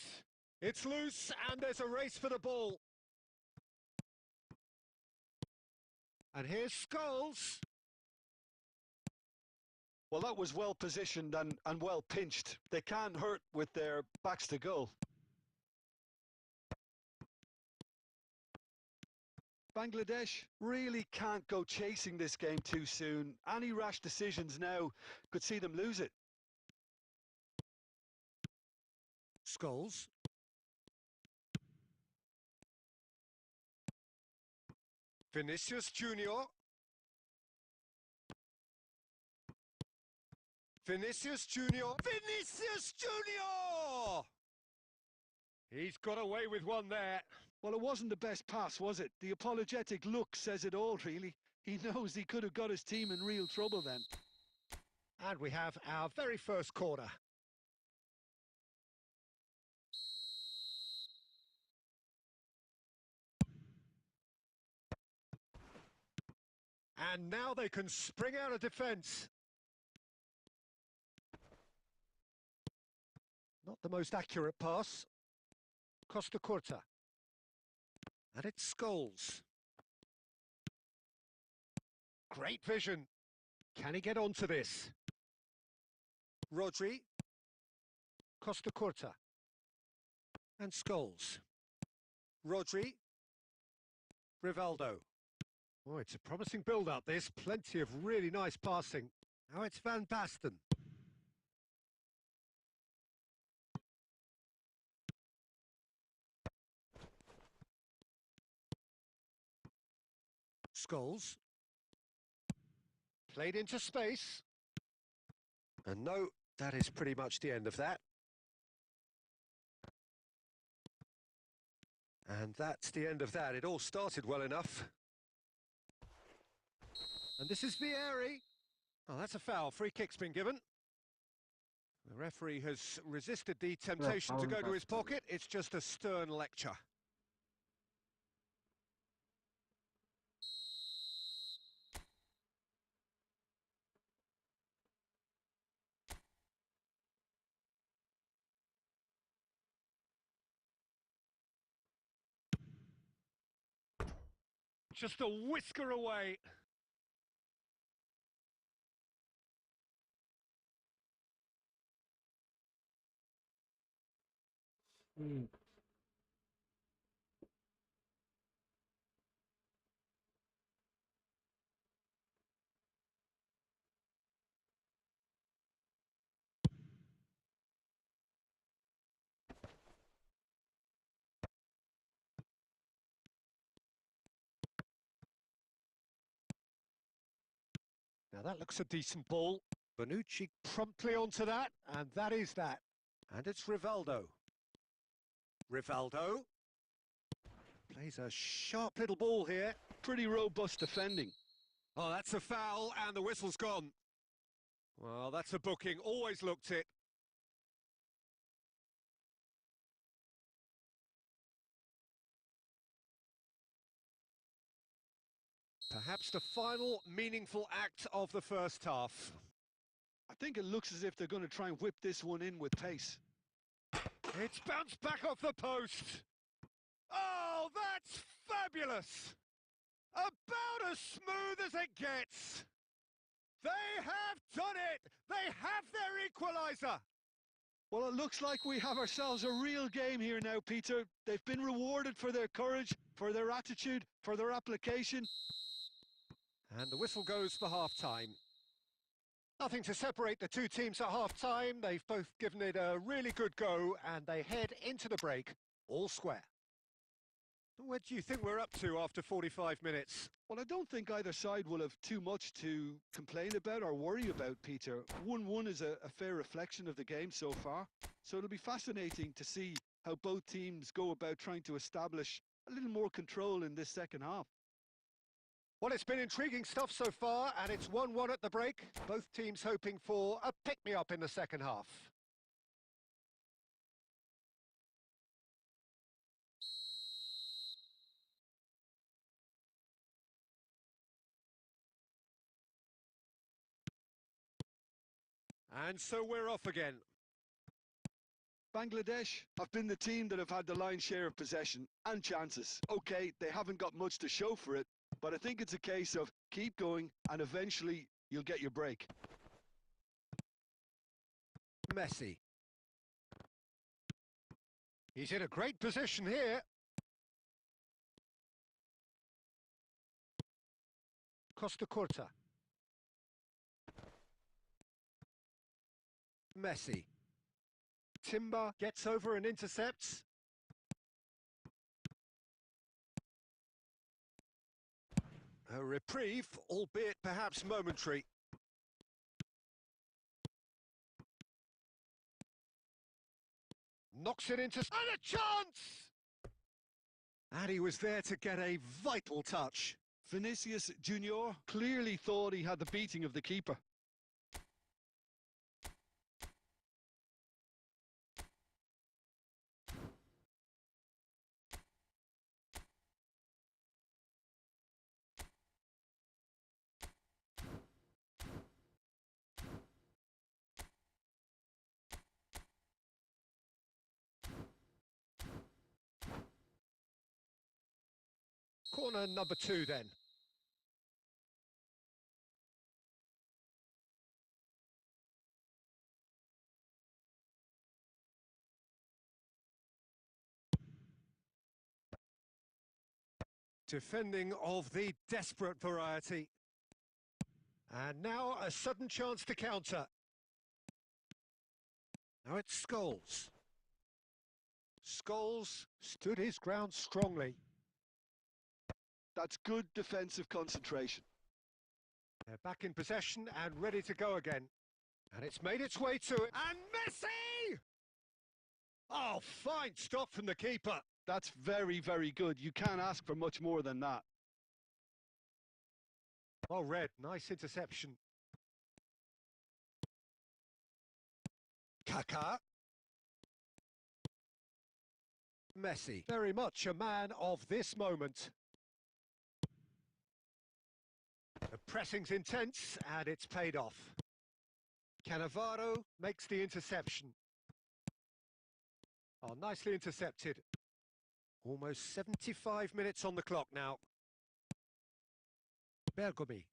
It's loose, and there's a race for the ball. And here's Scholes. Well, that was well positioned and well pinched. They can't hurt with their backs to goal. Bangladesh really can't go chasing this game too soon. Any rash decisions now could see them lose it. Scholes. Vinicius Junior. Vinicius Junior. Vinicius Junior! He's got away with one there. Well, it wasn't the best pass, was it? The apologetic look says it all, really. He knows he could have got his team in real trouble then. And we have our very first corner. And now they can spring out of defence. Not the most accurate pass. Costa Curta. And it's Scholes. Great vision. Can he get onto this? Rodri. Costa Curta. And Scholes. Rodri. Rivaldo. Oh, it's a promising build-up, this. Plenty of really nice passing. Now it's Van Basten. Scholes. Played into space. And no, that is pretty much the end of that. And that's the end of that. It all started well enough. And this is Vieri. Oh, that's a foul. Free kick's been given. The referee has resisted the temptation to go to his pocket. It's just a stern lecture. Just a whisker away. Now that looks a decent ball. Bonucci promptly onto that, and that is that. And it's Rivaldo. Rivaldo plays a sharp little ball here. Pretty robust defending. Oh, that's a foul, and the whistle's gone. Well, that's a booking. Always looked it. Perhaps the final meaningful act of the first half. I think it looks as if they're going to try and whip this one in with pace. It's bounced back off the post. Oh, that's fabulous! About as smooth as it gets. They have done it! They have their equaliser! Well, it looks like we have ourselves a real game here now, Peter. They've been rewarded for their courage, for their attitude, for their application. And the whistle goes for half-time. Nothing to separate the two teams at half-time. They've both given it a really good go, and they head into the break all square. What do you think we're up to after 45 minutes? Well, I don't think either side will have too much to complain about or worry about, Peter. 1-1 is a fair reflection of the game so far. So it'll be fascinating to see how both teams go about trying to establish a little more control in this second half. Well, it's been intriguing stuff so far, and it's 1-1 at the break. Both teams hoping for a pick-me-up in the second half. And so we're off again. Bangladesh have been the team that have had the lion's share of possession and chances. Okay, they haven't got much to show for it, but I think it's a case of keep going and eventually you'll get your break. Messi. He's in a great position here. Costa Curta. Messi. Timber gets over and intercepts. A reprieve, albeit perhaps momentary. Knocks it into... And a chance! And he was there to get a vital touch. Vinicius Junior clearly thought he had the beating of the keeper. Corner number 2 then. Defending of the desperate variety. And now a sudden chance to counter. Now it's Scholes. Scholes stood his ground strongly. That's good defensive concentration. They're back in possession and ready to go again. And it's made its way to it. And Messi! Oh, fine stop from the keeper. That's very, very good. You can't ask for much more than that. Well read, nice interception. Kaká. Messi, very much a man of this moment. The pressing's intense and it's paid off. Cannavaro makes the interception. Oh, nicely intercepted. Almost 75 minutes on the clock now. Bergomi.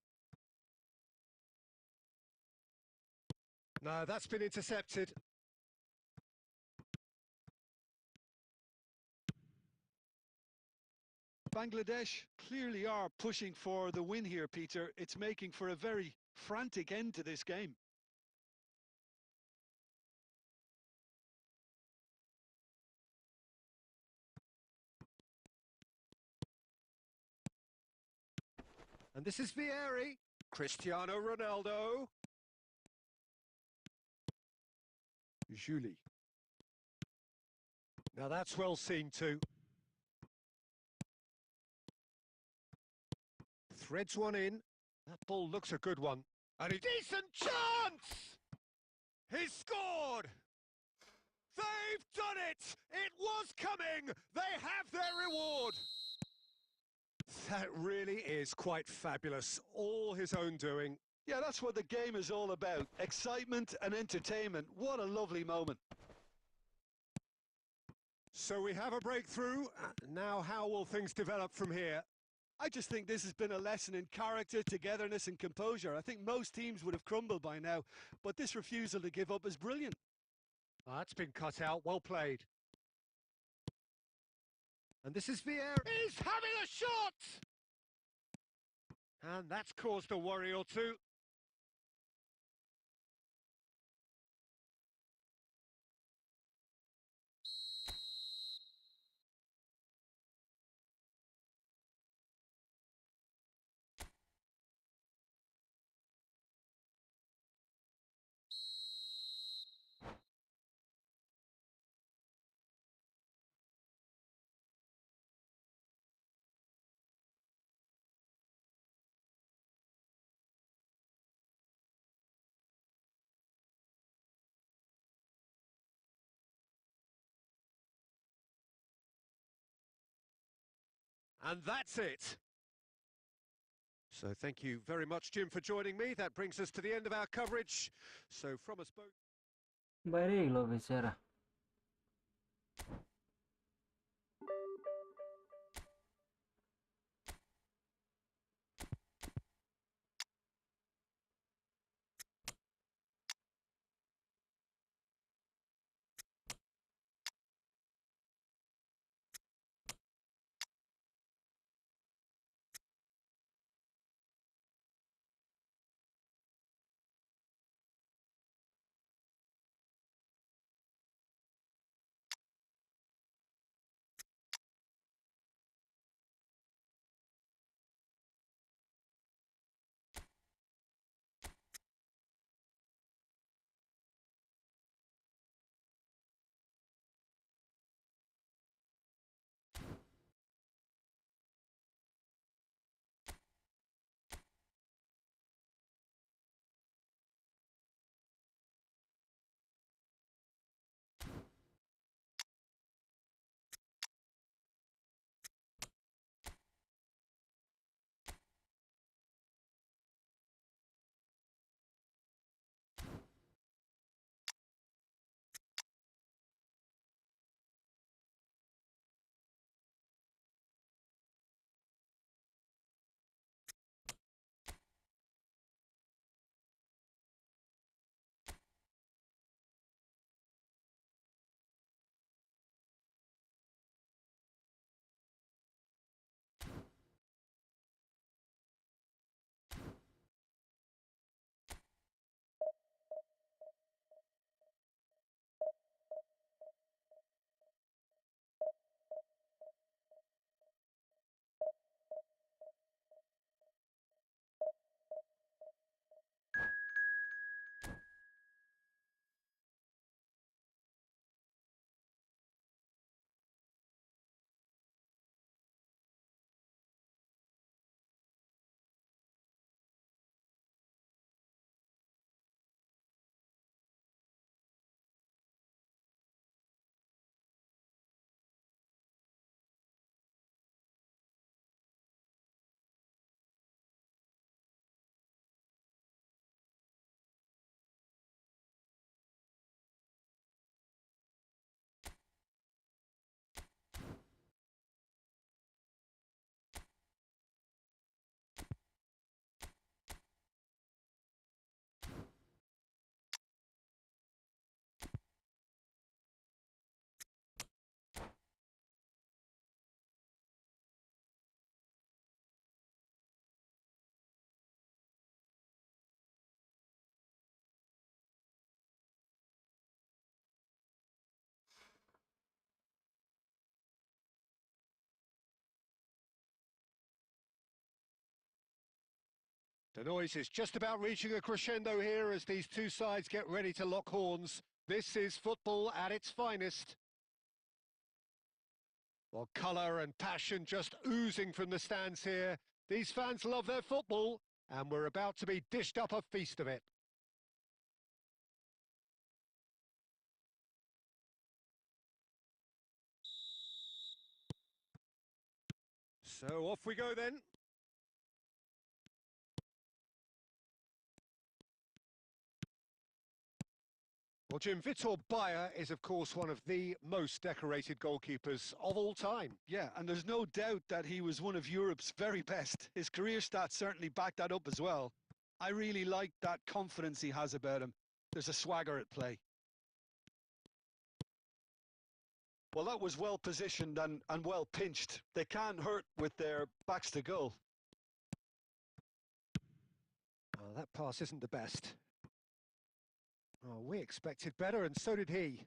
No, that's been intercepted. Bangladesh clearly are pushing for the win here, Peter. It's making for a very frantic end to this game. And this is Vieri. Cristiano Ronaldo. Julie. Now that's well seen too. Threads one in. That ball looks a good one. And a decent chance! He's scored! They've done it! It was coming! They have their reward! That really is quite fabulous. All his own doing. Yeah, that's what the game is all about. Excitement and entertainment. What a lovely moment. So we have a breakthrough. Now how will things develop from here? I just think this has been a lesson in character, togetherness and composure. I think most teams would have crumbled by now, but this refusal to give up is brilliant. That's been cut out. Well played. And this is Vieira. He's having a shot! And that's caused a worry or two. And that's it. So thank you very much, Jim, for joining me. That brings us to the end of our coverage. So from us both... বাইরে গেল বেচারা। The noise is just about reaching a crescendo here as these two sides get ready to lock horns. This is football at its finest. Well, colour and passion just oozing from the stands here. These fans love their football, and we're about to be dished up a feast of it. So off we go then. Well, Jim, Vitor Bayer is, of course, one of the most decorated goalkeepers of all time. Yeah, and there's no doubt that he was one of Europe's very best. His career stats certainly back that up as well. I really like that confidence he has about him. There's a swagger at play. Well, that was well positioned and well pinched. They can't hurt with their backs to goal. Oh, that pass isn't the best. Oh, we expected better, and so did he.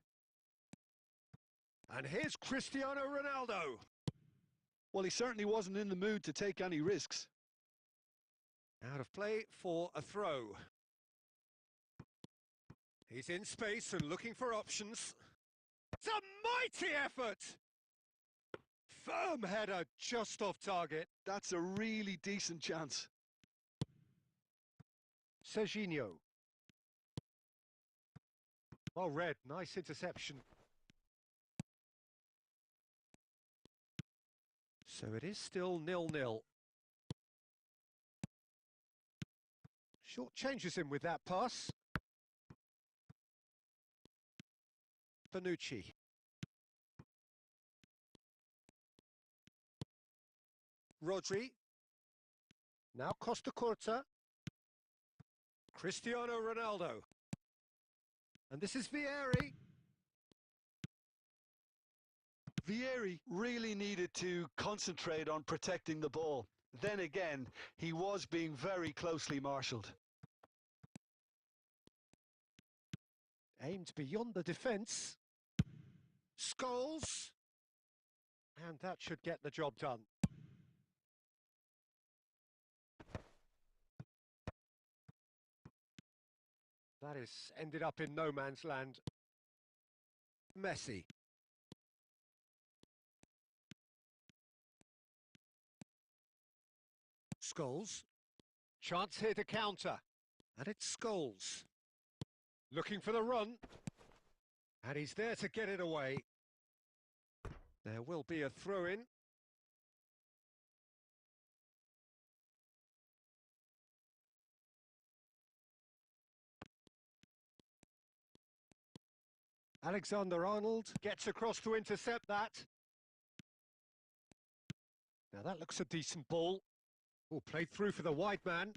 And here's Cristiano Ronaldo. Well, he certainly wasn't in the mood to take any risks. Out of play for a throw. He's in space and looking for options. It's a mighty effort! Firm header just off target. That's a really decent chance. Serginho. Well read, nice interception. So it is still 0-0. Short changes him with that pass. Bonucci. Rodri. Now Costa Curta. Cristiano Ronaldo. And this is Vieri. Vieri really needed to concentrate on protecting the ball. Then again, he was being very closely marshalled. Aimed beyond the defence. Scholes. And that should get the job done. That is ended up in no man's land. Messi. Scholes. Chance here to counter. And it's Scholes. Looking for the run. And he's there to get it away. There will be a throw-in. Alexander-Arnold gets across to intercept that. Now that looks a decent ball. Oh, played through for the wide man.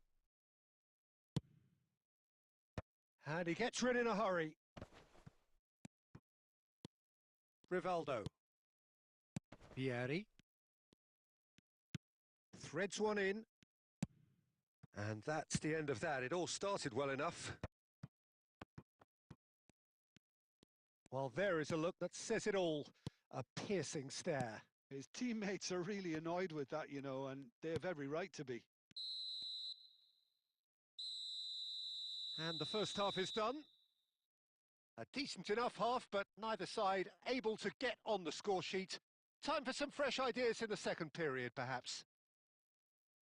And he gets rid in a hurry. Rivaldo. Vieri. Threads one in. And that's the end of that. It all started well enough. Well, there is a look that says it all. A piercing stare. His teammates are really annoyed with that, you know, and they have every right to be. And the first half is done. A decent enough half, but neither side able to get on the score sheet. Time for some fresh ideas in the second period, perhaps.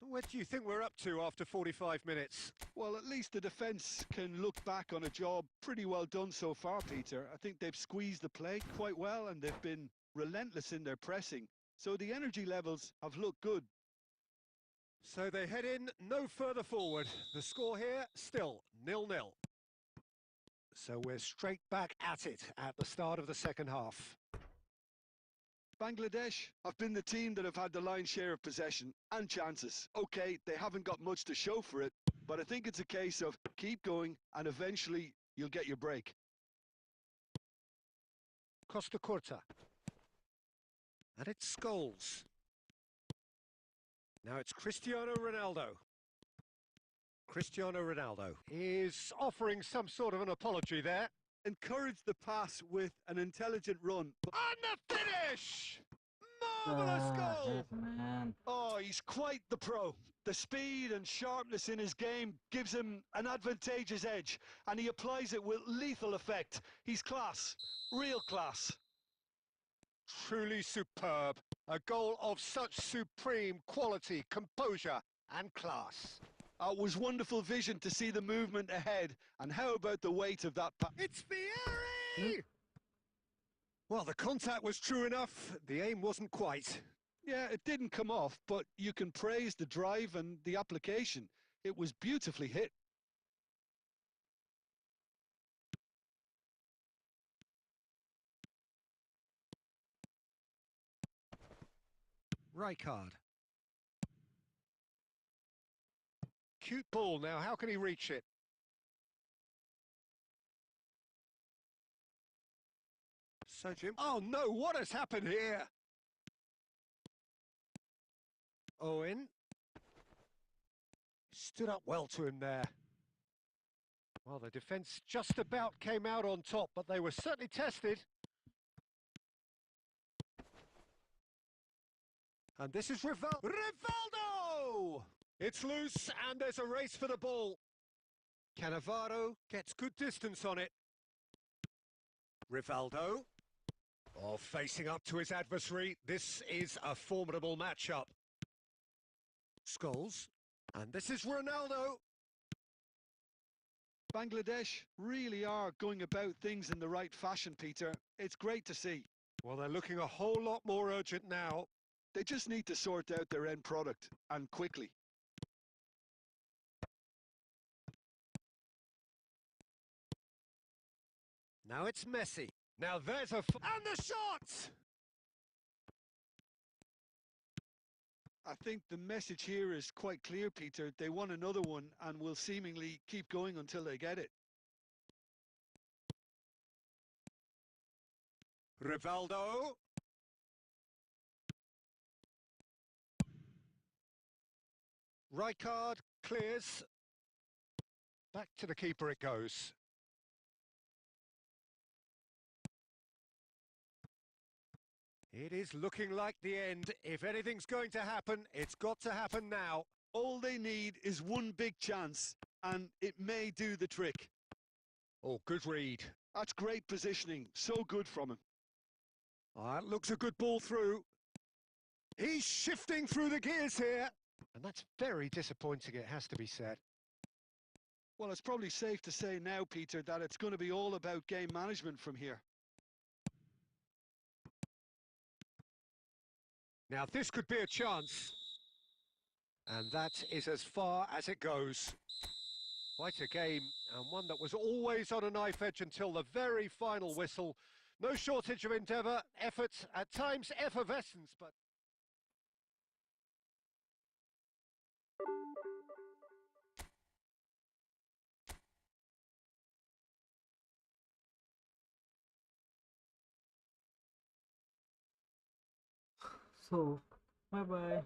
Where do you think we're up to after 45 minutes? Well, at least the defence can look back on a job pretty well done so far, Peter. I think they've squeezed the play quite well and they've been relentless in their pressing. So the energy levels have looked good. So they head in no further forward. The score here, still 0-0. So we're straight back at it at the start of the second half. Bangladesh have been the team that have had the lion's share of possession and chances. Okay, they haven't got much to show for it, but I think it's a case of keep going and eventually you'll get your break. Costa Curta. And it's Scholes. Now it's Cristiano Ronaldo. Cristiano Ronaldo is offering some sort of an apology there. Encourage the pass with an intelligent run. And the finish! Marvellous goal! Man. Oh, he's quite the pro. The speed and sharpness in his game gives him an advantageous edge, and he applies it with lethal effect. He's class, real class. Truly superb. A goal of such supreme quality, composure and class. It was wonderful vision to see the movement ahead, and how about the weight of that pass? It's Vieri! Well, the contact was true enough, the aim wasn't quite. Yeah, it didn't come off, but you can praise the drive and the application. It was beautifully hit. Rijkaard. Cute ball now, how can he reach it? So Jim, oh no, what has happened here? Owen. Stood up well to him there. Well, the defence just about came out on top, but they were certainly tested. And this is Rivaldo! It's loose, and there's a race for the ball. Cannavaro gets good distance on it. Rivaldo. Oh, facing up to his adversary. This is a formidable matchup. Scholes. And this is Ronaldo. Bangladesh really are going about things in the right fashion, Peter. It's great to see. Well, they're looking a whole lot more urgent now. They just need to sort out their end product, and quickly. Now it's Messi. Now there's and the shot! I think the message here is quite clear, Peter. They want another one and will seemingly keep going until they get it. Rivaldo. Rijkaard clears. Back to the keeper it goes. It is looking like the end. If anything's going to happen, it's got to happen now. All they need is one big chance, and it may do the trick. Oh, good read. That's great positioning. So good from him. That looks a good ball through. He's shifting through the gears here. And that's very disappointing, it has to be said. Well, it's probably safe to say now, Peter, that it's going to be all about game management from here. Now, this could be a chance. And that is as far as it goes. Quite a game, and one that was always on a knife edge until the very final whistle. No shortage of endeavour, effort, at times effervescence, but... So, bye bye.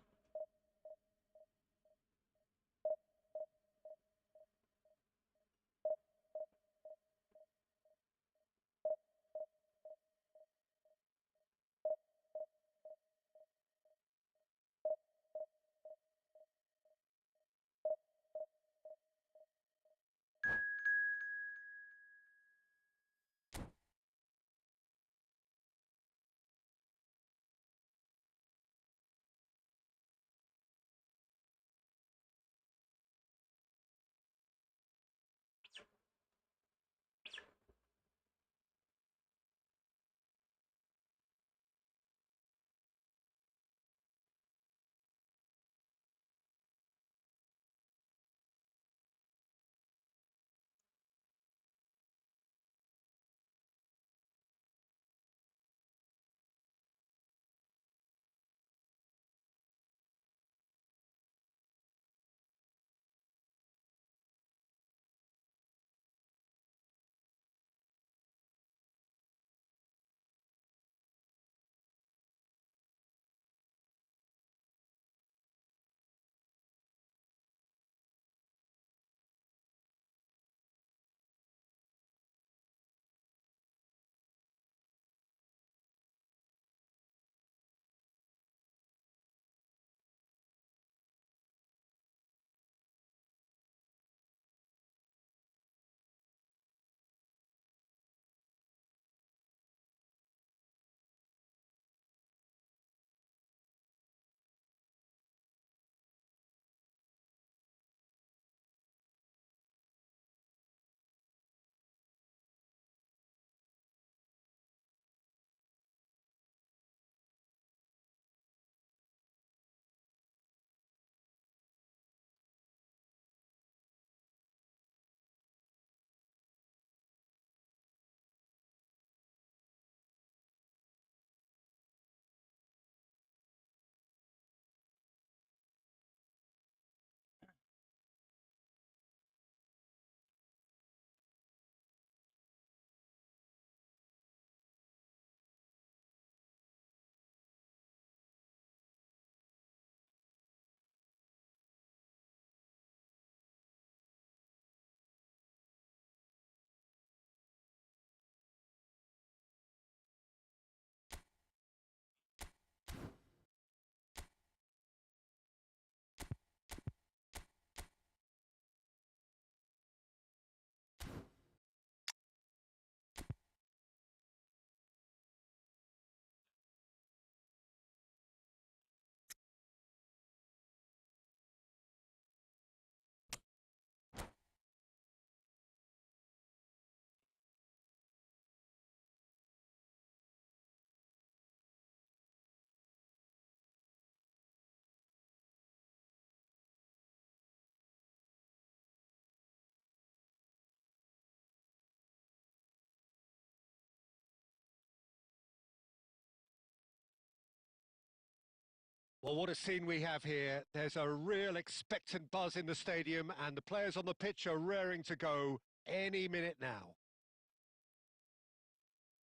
Well, what a scene we have here. There's a real expectant buzz in the stadium, and the players on the pitch are raring to go any minute now.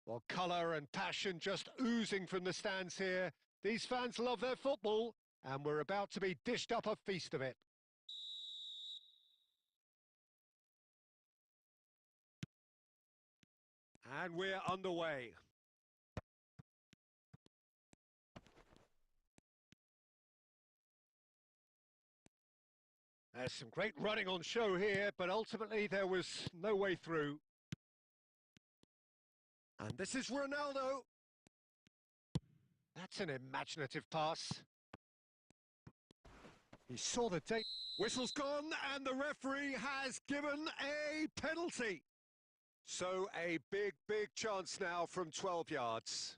Well, colour and passion just oozing from the stands here. These fans love their football, and we're about to be dished up a feast of it. And we're underway. There's some great running on show here, but ultimately there was no way through. And this is Ronaldo. That's an imaginative pass. He saw the date. Whistle's gone, and the referee has given a penalty. So a big, big chance now from 12 yards.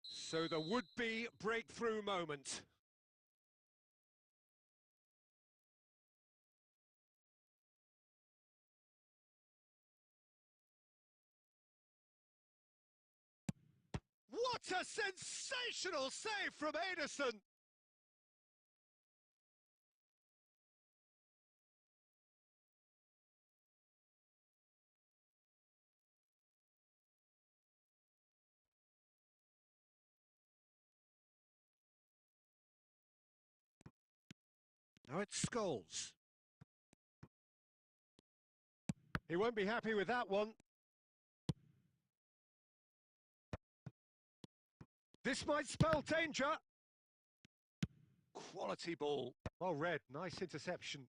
So the would-be breakthrough moment. What a sensational save from Ederson! Now it's Scholes. He won't be happy with that one. This might spell danger. Quality ball. Well read, nice interception.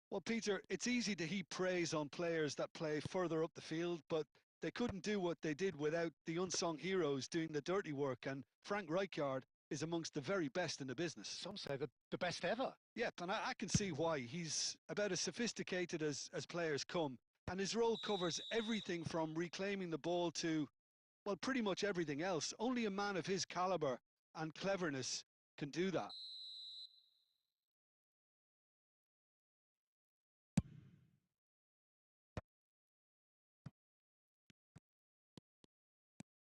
Well, Peter, it's easy to heap praise on players that play further up the field, but they couldn't do what they did without the unsung heroes doing the dirty work, and Frank Rijkaard is amongst the very best in the business. Some say the best ever. Yep, and I can see why. He's about as sophisticated as players come, and his role covers everything from reclaiming the ball to, well, pretty much everything else. Only a man of his caliber and cleverness can do that.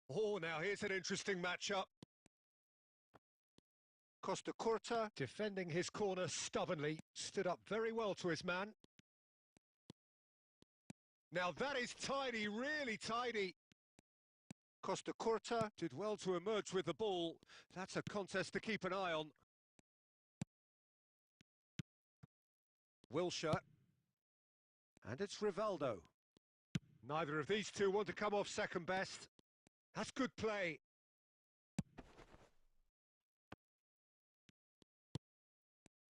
Oh, now here's an interesting matchup. Costa Curta, defending his corner stubbornly, stood up very well to his man. Now that is tidy, really tidy. Costa Curta did well to emerge with the ball. That's a contest to keep an eye on. Wilshere. And it's Rivaldo. Neither of these two want to come off second best. That's good play.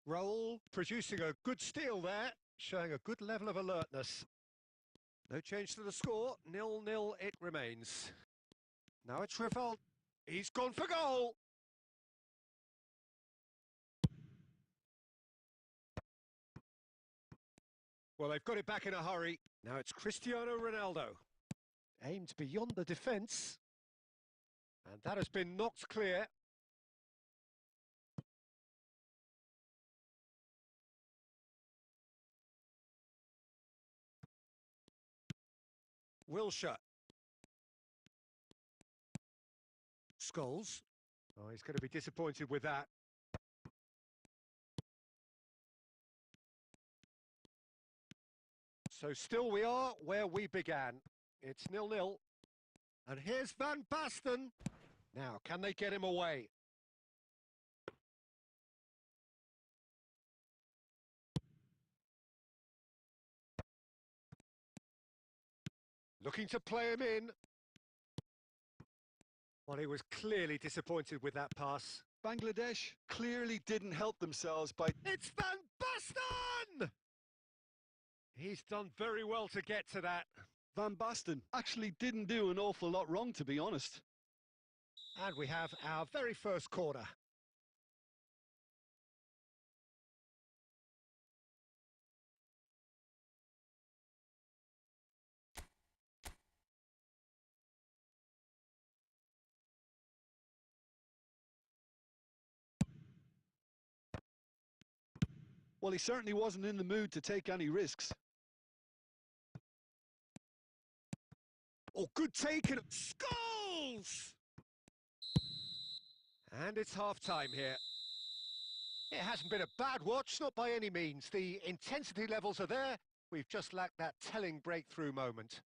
Raul producing a good steal there, showing a good level of alertness. No change to the score, 0-0 it remains. Now it's Rivaldo. He's gone for goal. Well, they've got it back in a hurry. Now it's Cristiano Ronaldo. Aimed beyond the defence. And that has been knocked clear. Wilshere. Scholes. Oh, he's going to be disappointed with that. So still we are where we began. It's 0-0. And here's Van Basten. Now, can they get him away? Looking to play him in. Well, he was clearly disappointed with that pass. Bangladesh clearly didn't help themselves by... It's Van Basten! He's done very well to get to that. Van Basten actually didn't do an awful lot wrong, to be honest. And we have our very first corner. Well, he certainly wasn't in the mood to take any risks. Oh, good take and scores! And it's half-time here. It hasn't been a bad watch, not by any means. The intensity levels are there. We've just lacked that telling breakthrough moment.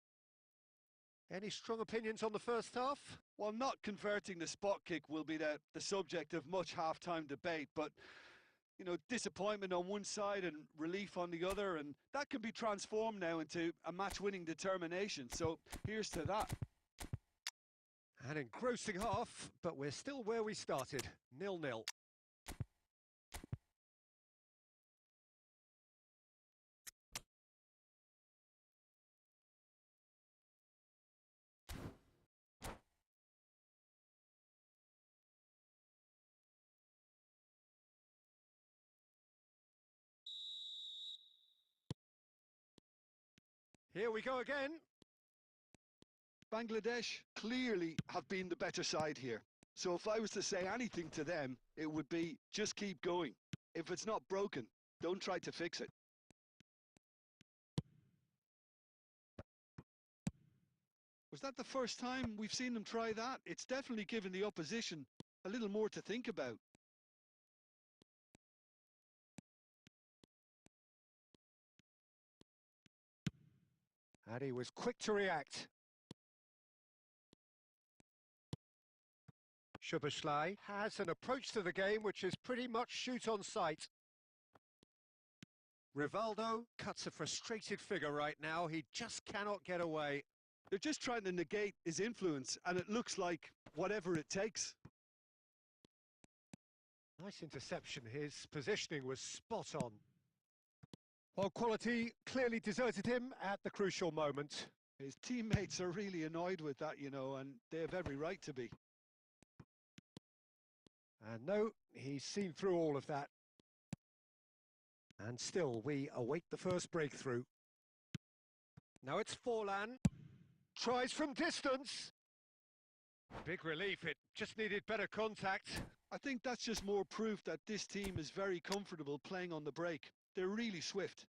Any strong opinions on the first half? Well, not converting the spot kick will be the subject of much half-time debate, but, you know, disappointment on one side and relief on the other, and that can be transformed now into a match-winning determination, so here's to that. An engrossing half, but we're still where we started, 0-0. Here we go again. Bangladesh clearly have been the better side here. So if I was to say anything to them, it would be just keep going. If it's not broken, don't try to fix it. Was that the first time we've seen them try that? It's definitely given the opposition a little more to think about. And he was quick to react. Szoboszlai has an approach to the game which is pretty much shoot on sight. Rivaldo cuts a frustrated figure right now. He just cannot get away. They're just trying to negate his influence, and it looks like whatever it takes. Nice interception. His positioning was spot on. While quality clearly deserted him at the crucial moment. His teammates are really annoyed with that, you know, and they have every right to be. And no, he's seen through all of that. And still, we await the first breakthrough. Now it's Forlan. Tries from distance. Big relief, it just needed better contact. I think that's just more proof that this team is very comfortable playing on the break. They're really swift.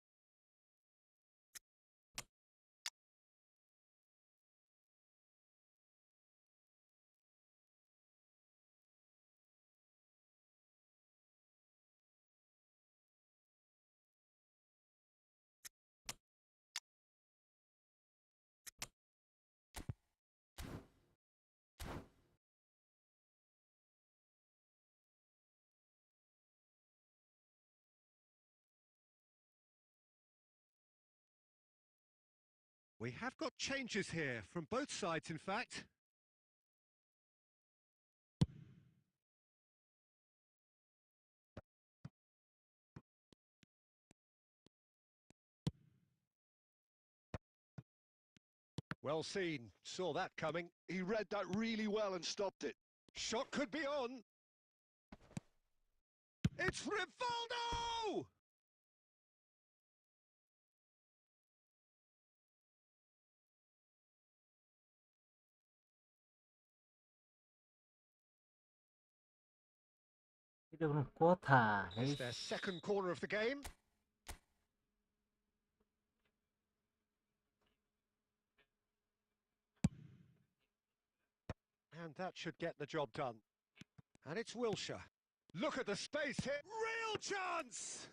We have got changes here, from both sides in fact. Well seen, saw that coming. He read that really well and stopped it. Shot could be on. It's Rivaldo! এটা কোনো কথা? It's their second corner of the game. And that should get the job done. And it's Wilshere. Look at the space here. Real chance!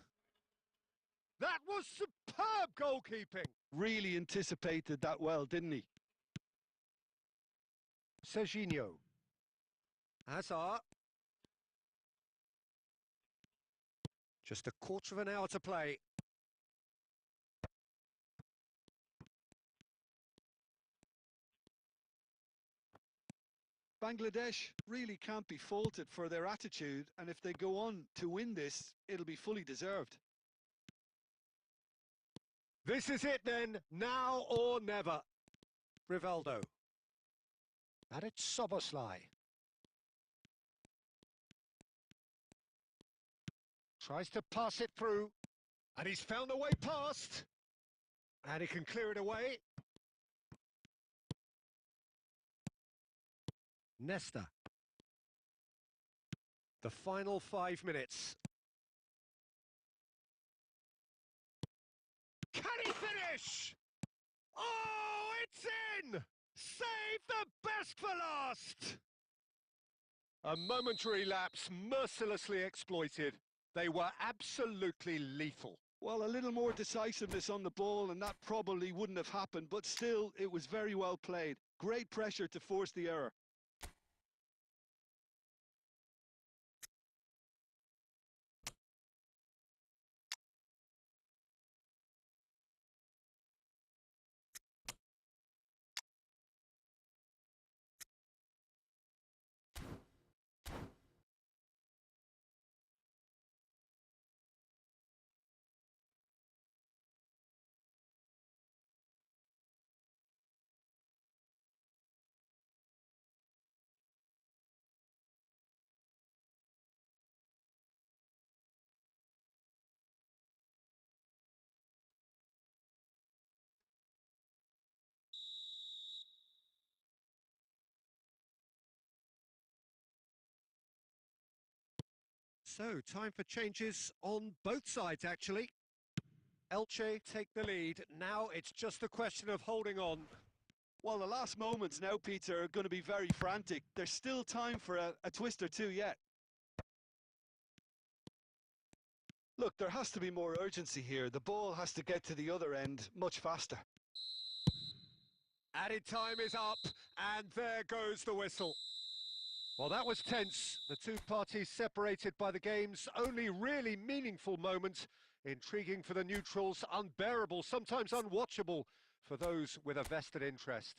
That was superb goalkeeping. Really anticipated that well, didn't he? Serginho. Hazard. Just a quarter of an hour to play. Bangladesh really can't be faulted for their attitude, and if they go on to win this, it'll be fully deserved. This is it then, now or never. Rivaldo. And it's Szoboszlai. Tries to pass it through. And he's found a way past. And he can clear it away. NESTA. The final 5 minutes. Can he finish? Oh, it's in! Save the best for last! A momentary lapse mercilessly exploited. They were absolutely lethal. Well, a little more decisiveness on the ball and that probably wouldn't have happened, but still, it was very well played. Great pressure to force the error. So, time for changes on both sides, actually. Elche take the lead. Now it's just a question of holding on. Well, the last moments now, Peter, are going to be very frantic. There's still time for a twist or two yet. Look, there has to be more urgency here. The ball has to get to the other end much faster. Added time is up, and there goes the whistle. Well, that was tense. The two parties separated by the game's only really meaningful moment. Intriguing for the neutrals, unbearable, sometimes unwatchable for those with a vested interest.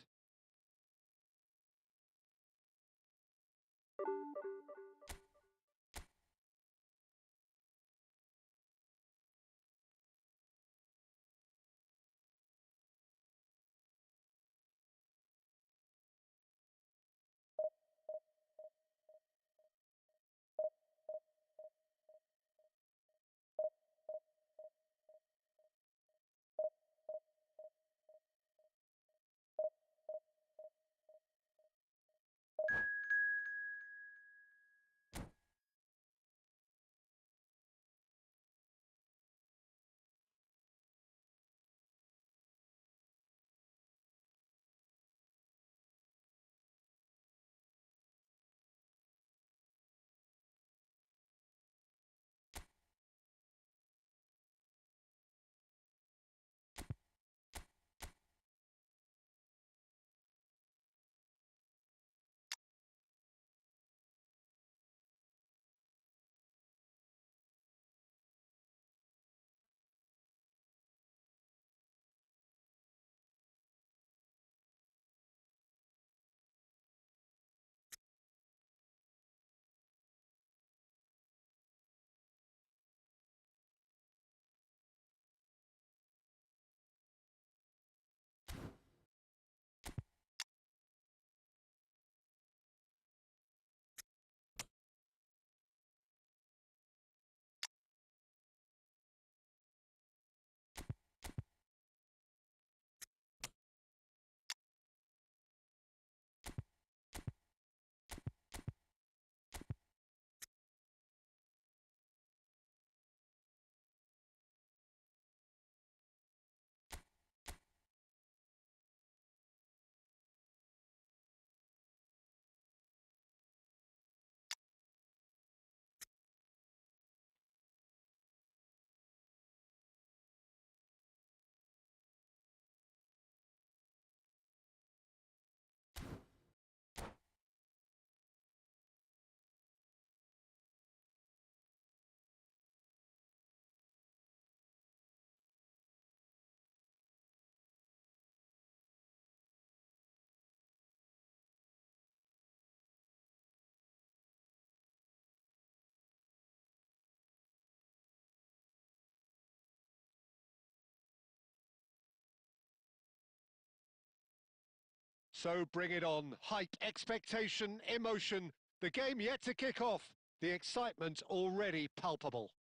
So bring it on. Hype, expectation, emotion. The game yet to kick off. The excitement already palpable.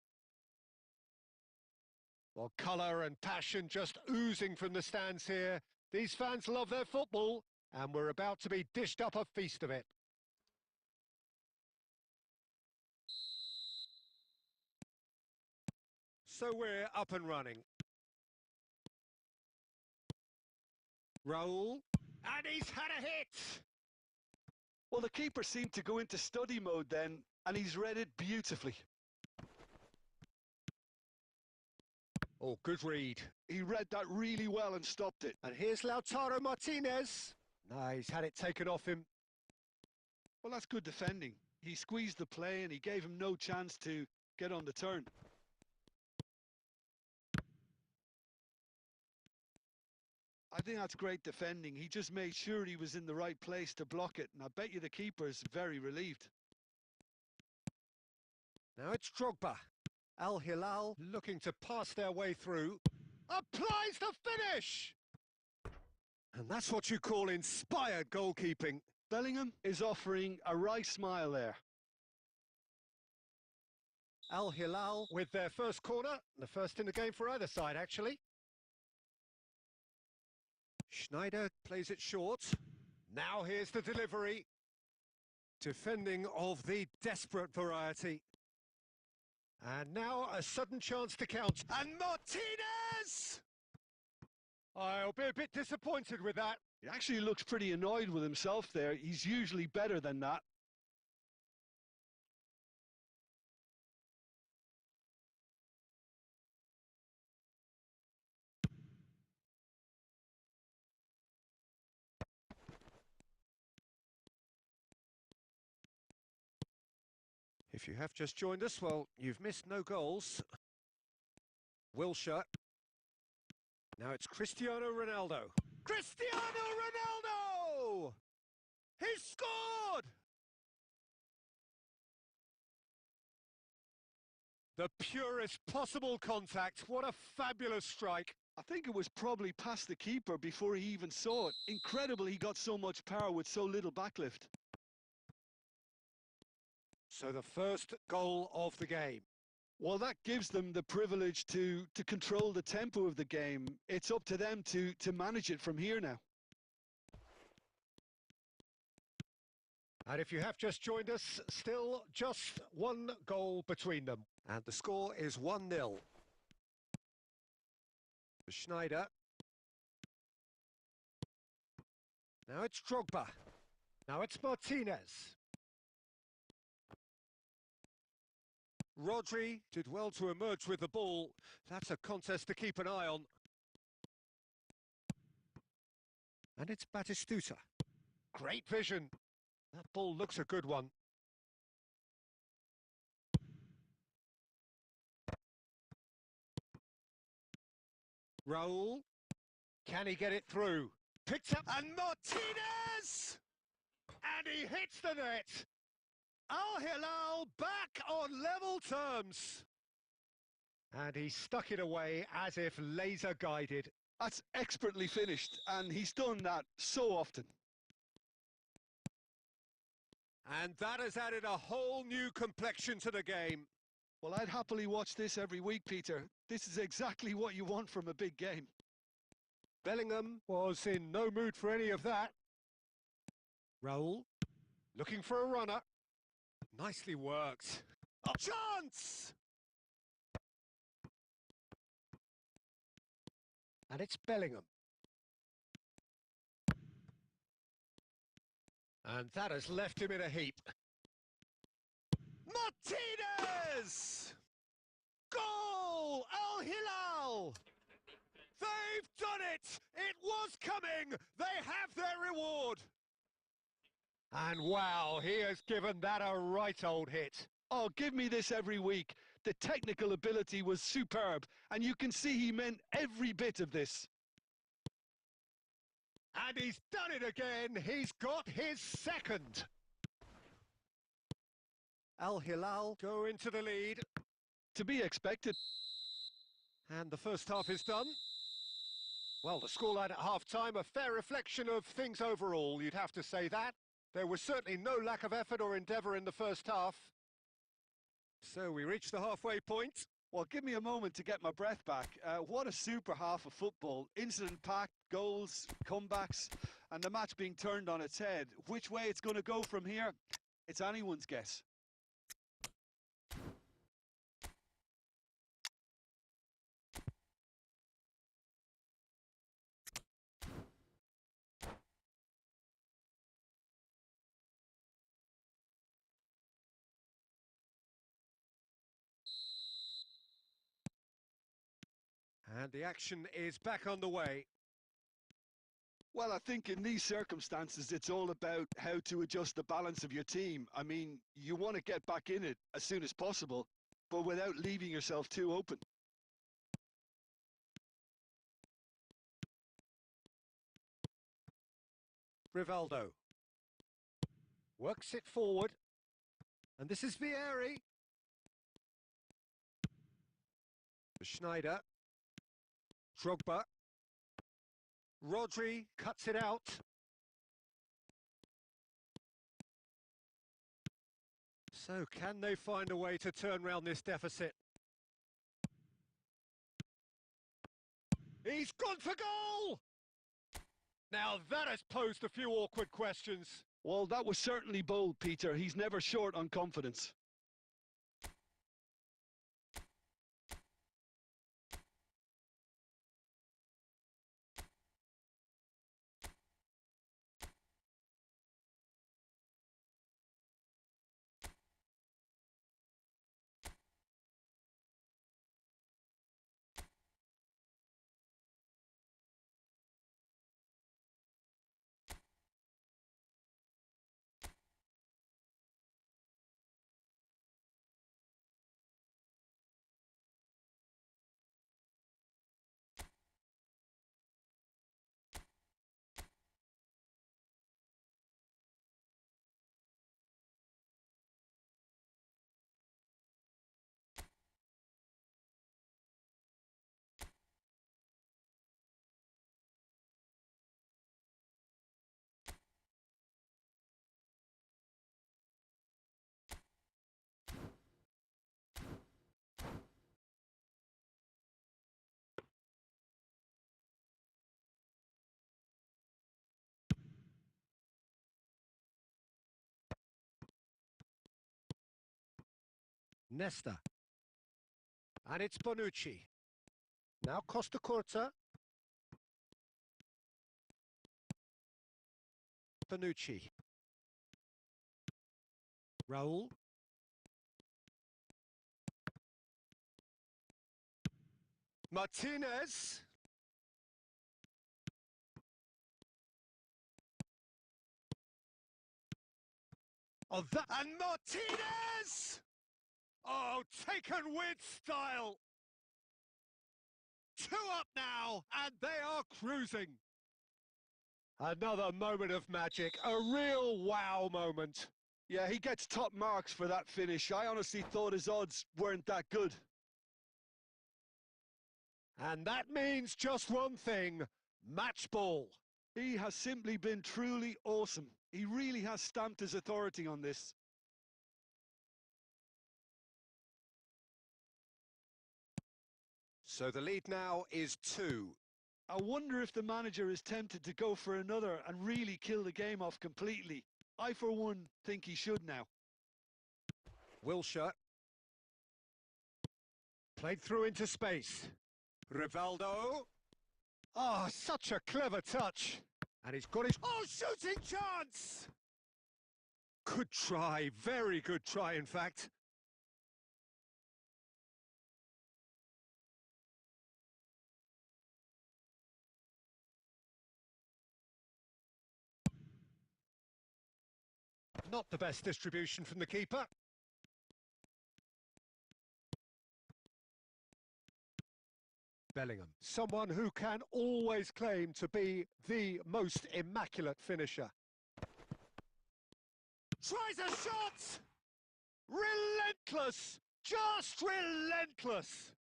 Well, colour and passion just oozing from the stands here. These fans love their football, and we're about to be dished up a feast of it. So we're up and running. Raul. And he's had a hit! Well, the keeper seemed to go into study mode then, and he's read it beautifully. Oh, good read. He read that really well and stopped it. And here's Lautaro Martinez. No, he's had it taken off him. Well, that's good defending. He squeezed the play and he gave him no chance to get on the turn. I think that's great defending. He just made sure he was in the right place to block it, and I bet you the keeper's very relieved. Now it's Drogba. Al Hilal looking to pass their way through. Applies the finish! And that's what you call inspired goalkeeping. Bellingham is offering a wry smile there. Al Hilal with their first corner, the first in the game for either side, actually. Schneider plays it short. Now here's the delivery. Defending of the desperate variety. And now a sudden chance to count. And Martinez! I'll be a bit disappointed with that. He actually looks pretty annoyed with himself there. He's usually better than that. If you have just joined us, well, you've missed no goals. Wilshere. Now it's Cristiano Ronaldo. Cristiano Ronaldo! He scored! The purest possible contact. What a fabulous strike. I think it was probably past the keeper before he even saw it. Incredible he got so much power with so little backlift. So the first goal of the game. Well, that gives them the privilege to control the tempo of the game. It's up to them to manage it from here now. And if you have just joined us, still just one goal between them. And the score is 1-0. Schneider. Now it's Drogba. Now it's Martinez. Rodri did well to emerge with the ball. That's a contest to keep an eye on. And it's Batistuta. Great vision. That ball looks a good one. Raul. Can he get it through? Picked up. And Martinez! And he hits the net. Al Hilal back on level terms. And he stuck it away as if laser guided. That's expertly finished, and he's done that so often. And that has added a whole new complexion to the game. Well, I'd happily watch this every week, Peter. This is exactly what you want from a big game. Bellingham was in no mood for any of that. Raul looking for a runner. Nicely worked. A chance! And it's Bellingham. And that has left him in a heap. Martinez! Goal! Al Hilal! They've done it! It was coming! They have their reward! And wow, he has given that a right old hit. Oh, give me this every week. The technical ability was superb, and you can see he meant every bit of this. And he's done it again. He's got his second. Al Hilal go into the lead. To be expected. And the first half is done. Well, the scoreline at half-time, a fair reflection of things overall, you'd have to say that. There was certainly no lack of effort or endeavour in the first half. So we reached the halfway point. Well, give me a moment to get my breath back. What a super half of football. Incident-packed, goals, comebacks, and the match being turned on its head. Which way it's going to go from here, it's anyone's guess. And the action is back on the way. Well, I think in these circumstances, it's all about how to adjust the balance of your team. I mean, you want to get back in it as soon as possible, but without leaving yourself too open. Rivaldo works it forward. And this is Vieri. Schneider. Drogba. Rodri cuts it out. So can they find a way to turn around this deficit? He's gone for goal! Now that has posed a few awkward questions. Well, that was certainly bold, Peter. He's never short on confidence. NESTA. And it's Bonucci. Now Costa Curta. Bonucci. Raul. Martinez. Oh, that and Martinez! Oh, taken with style. 2 up now, and they are cruising. Another moment of magic, a real wow moment. Yeah, he gets top marks for that finish. I honestly thought his odds weren't that good. And that means just one thing, match ball. He has simply been truly awesome. He really has stamped his authority on this. So the lead now is 2. I wonder if the manager is tempted to go for another and really kill the game off completely. I, for one, think he should now. Wilshere. Played through into space. Rivaldo. Ah, such a clever touch. And he's got his... Oh, shooting chance! Good try, very good try, in fact. Not the best distribution from the keeper. Bellingham, someone who can always claim to be the most immaculate finisher. Tries a shot! Relentless! Just relentless!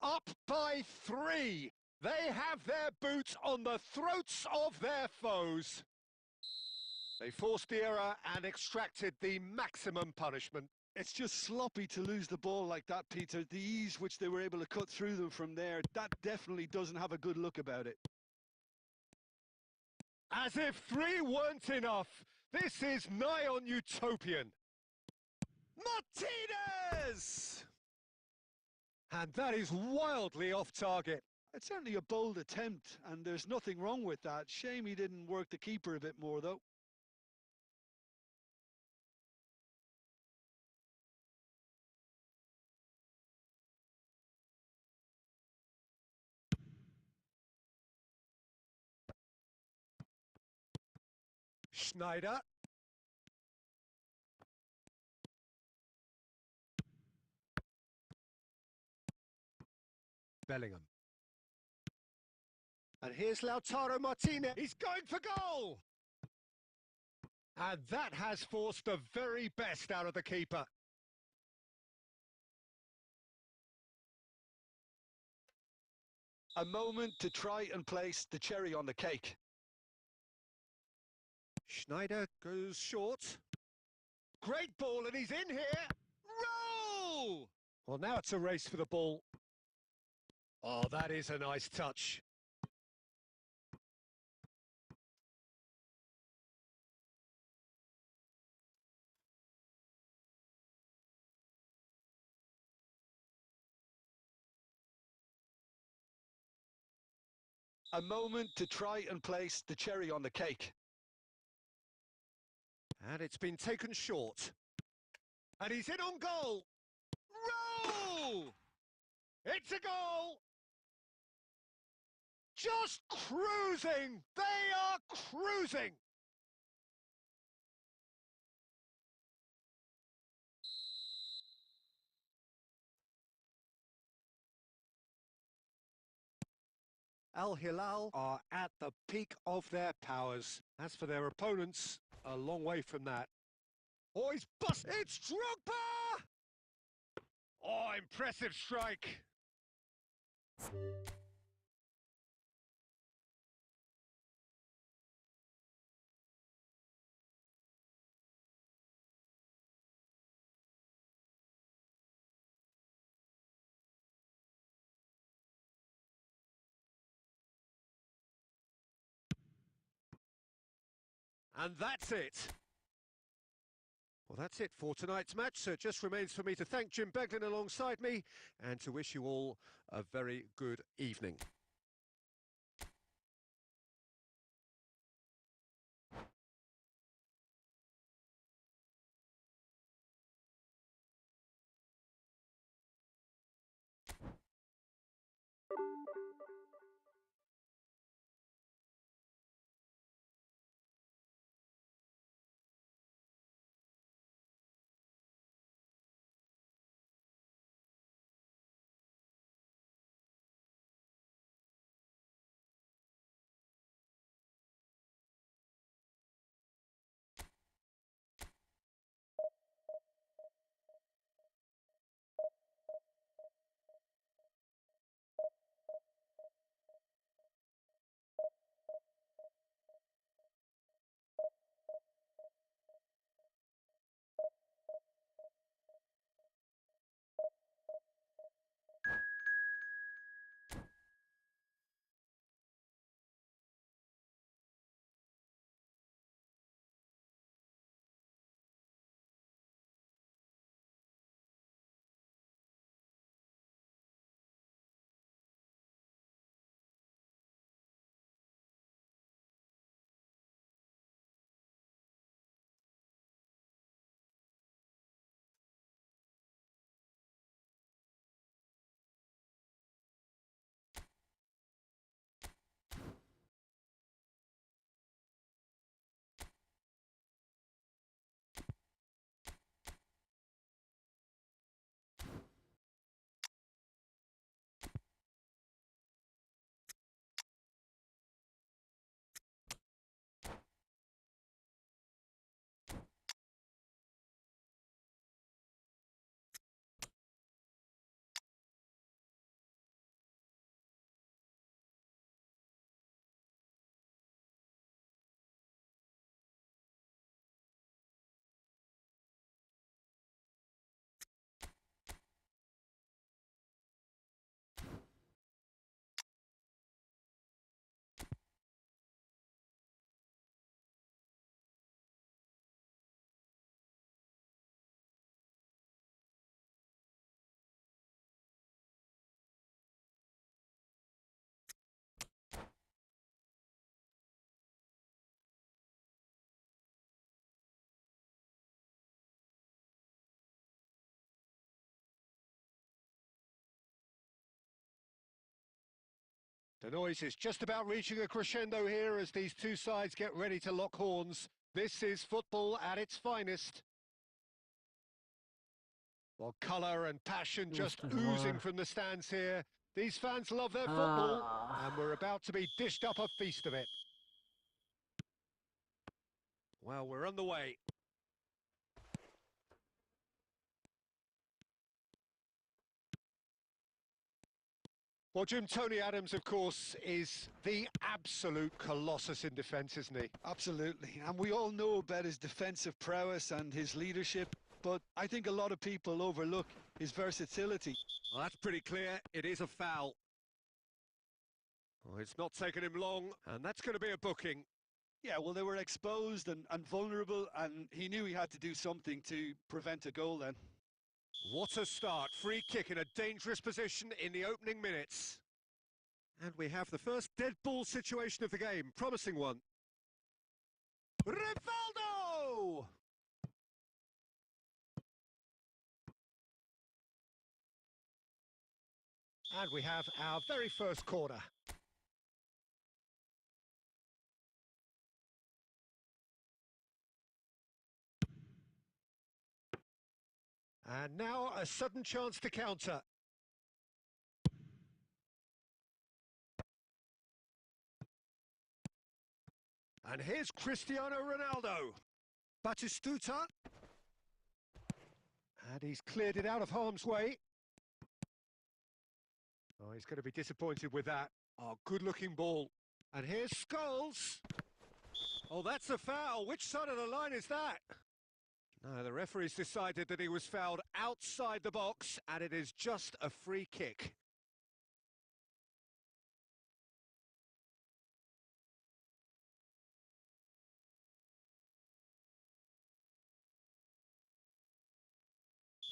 Up by 3. They have their boots on the throats of their foes. They forced the error and extracted the maximum punishment. It's just sloppy to lose the ball like that, Peter. The ease which they were able to cut through them from there, that definitely doesn't have a good look about it. As if 3 weren't enough, this is nigh on utopian. Martinez! And that is wildly off target. It's certainly a bold attempt, and there's nothing wrong with that. Shame he didn't work the keeper a bit more, though. Schneider. Bellingham. And here's Lautaro Martinez. He's going for goal! And that has forced the very best out of the keeper. A moment to try and place the cherry on the cake. Schneider goes short. Great ball, and he's in here. Roll! Well, now it's a race for the ball. Oh, that is a nice touch. A moment to try and place the cherry on the cake. And it's been taken short. And he's in on goal. Roll! It's a goal! Just cruising! They are cruising! Al Hilal are at the peak of their powers. As for their opponents, a long way from that. Oh, he's bust! It's Drogba! Oh, impressive strike. And that's it. Well, that's it for tonight's match, so it just remains for me to thank Jim Beglin alongside me and to wish you all a very good evening. The noise is just about reaching a crescendo here as these two sides get ready to lock horns. This is football at its finest. Well, colour and passion just oozing from the stands here. These fans love their football, and we're about to be dished up a feast of it. Well, we're on the way. Well, Jim, Tony Adams, of course, is the absolute colossus in defence, isn't he? Absolutely. And we all know about his defensive prowess and his leadership, but I think a lot of people overlook his versatility. Well, that's pretty clear. It is a foul. Oh, it's not taken him long, and that's going to be a booking. Yeah, well, they were exposed and vulnerable, and he knew he had to do something to prevent a goal then. What a start. Free kick in a dangerous position in the opening minutes. And we have the first dead ball situation of the game. Promising one. Rivaldo! And we have our very first corner. And now a sudden chance to counter. And here's Cristiano Ronaldo. Batistuta. And he's cleared it out of harm's way. Oh, he's going to be disappointed with that. Oh, good-looking ball. And here's Scholes. Oh, that's a foul. Which side of the line is that? No, the referee's decided that he was fouled outside the box, and it is just a free kick.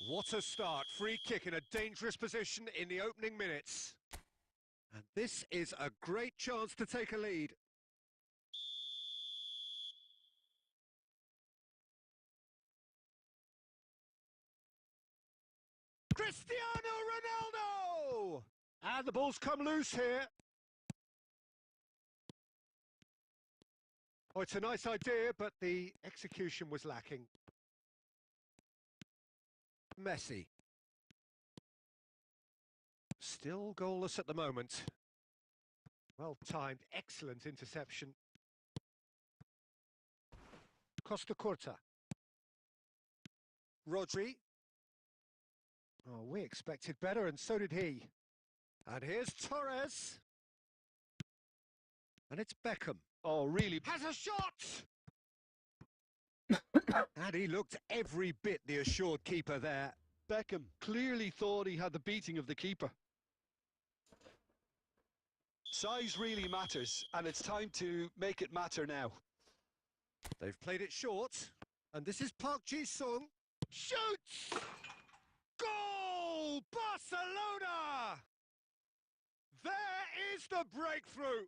What a start. Free kick in a dangerous position in the opening minutes. And this is a great chance to take a lead. Cristiano Ronaldo! And the ball's come loose here. Oh, it's a nice idea, but the execution was lacking. Messi. Still goalless at the moment. Well timed, excellent interception. Costa Curta. Rodri. Oh, we expected better, and so did he. And here's Torres. And it's Beckham. Oh, really? Has a shot! And he looked every bit the assured keeper there. Beckham clearly thought he had the beating of the keeper. Size really matters, and it's time to make it matter now. They've played it short, and this is Park Ji-sung. Shoots! Goal! Barcelona! There is the breakthrough!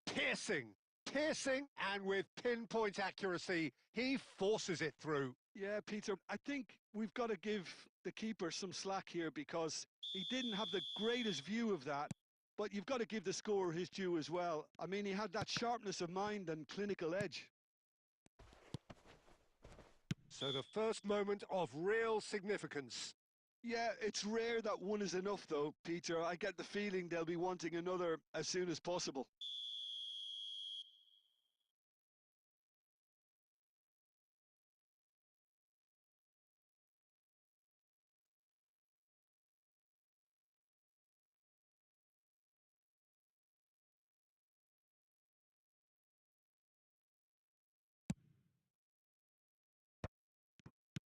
Piercing, and with pinpoint accuracy, he forces it through. Yeah, Peter, I think we've got to give the keeper some slack here because he didn't have the greatest view of that, but you've got to give the scorer his due as well. I mean, he had that sharpness of mind and clinical edge. So the first moment of real significance. Yeah, it's rare that one is enough, though, Peter. I get the feeling they'll be wanting another as soon as possible.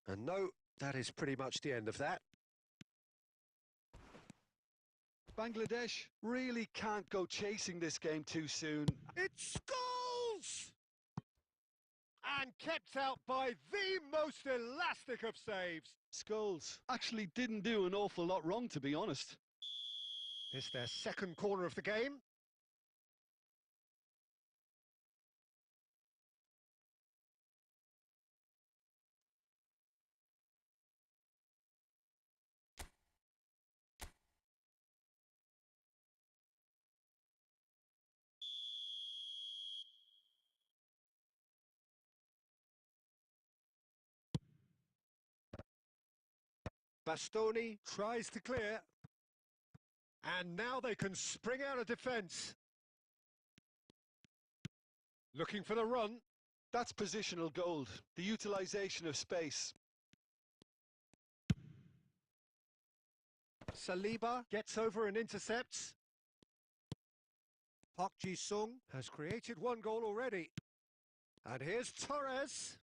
And no, that is pretty much the end of that. Bangladesh really can't go chasing this game too soon. It's Scholes! And kept out by the most elastic of saves. Scholes actually didn't do an awful lot wrong, to be honest. It's their second corner of the game. Bastoni tries to clear. And now they can spring out of defence. Looking for the run. That's positional gold, the utilisation of space. Saliba gets over and intercepts. Park Ji-sung has created one goal already. And here's Torres.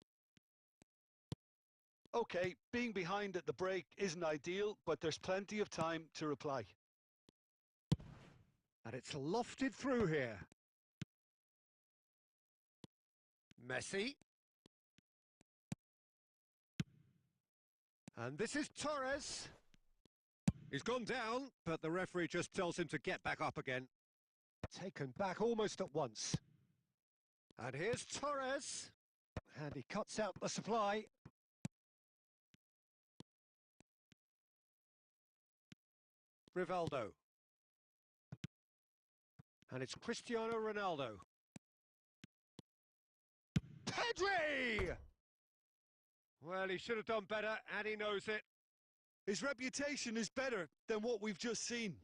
Okay, being behind at the break isn't ideal, but there's plenty of time to reply. And it's lofted through here. Messi. And this is Torres. He's gone down, but the referee just tells him to get back up again. Taken back almost at once. And here's Torres. And he cuts out the supply. Rivaldo. And it's Cristiano Ronaldo. Pedri! Well, he should have done better, and he knows it. His reputation is better than what we've just seen.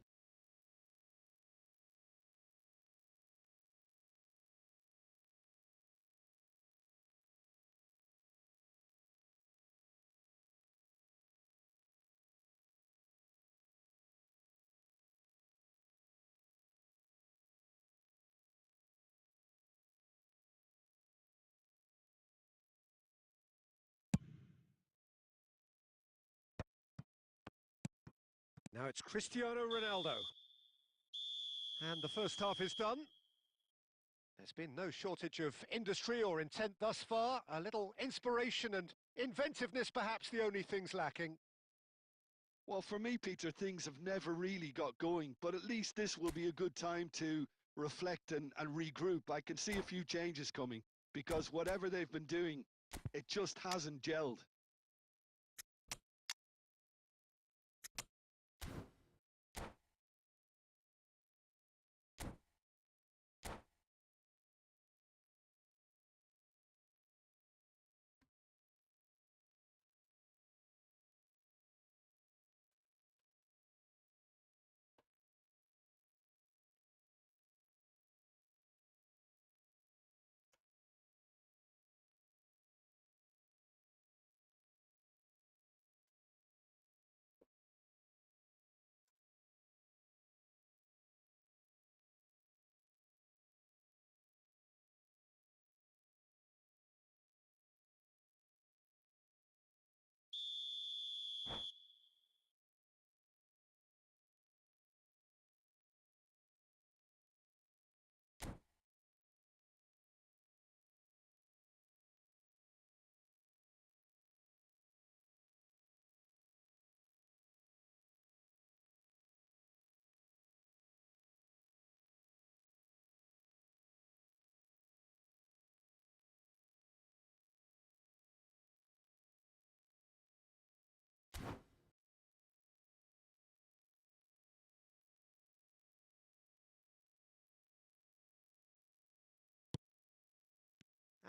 Now it's Cristiano Ronaldo. And the first half is done. There's been no shortage of industry or intent thus far. A little inspiration and inventiveness, perhaps the only things lacking. Well, for me, Peter, things have never really got going, but at least this will be a good time to reflect and regroup. I can see a few changes coming, because whatever they've been doing, it just hasn't gelled.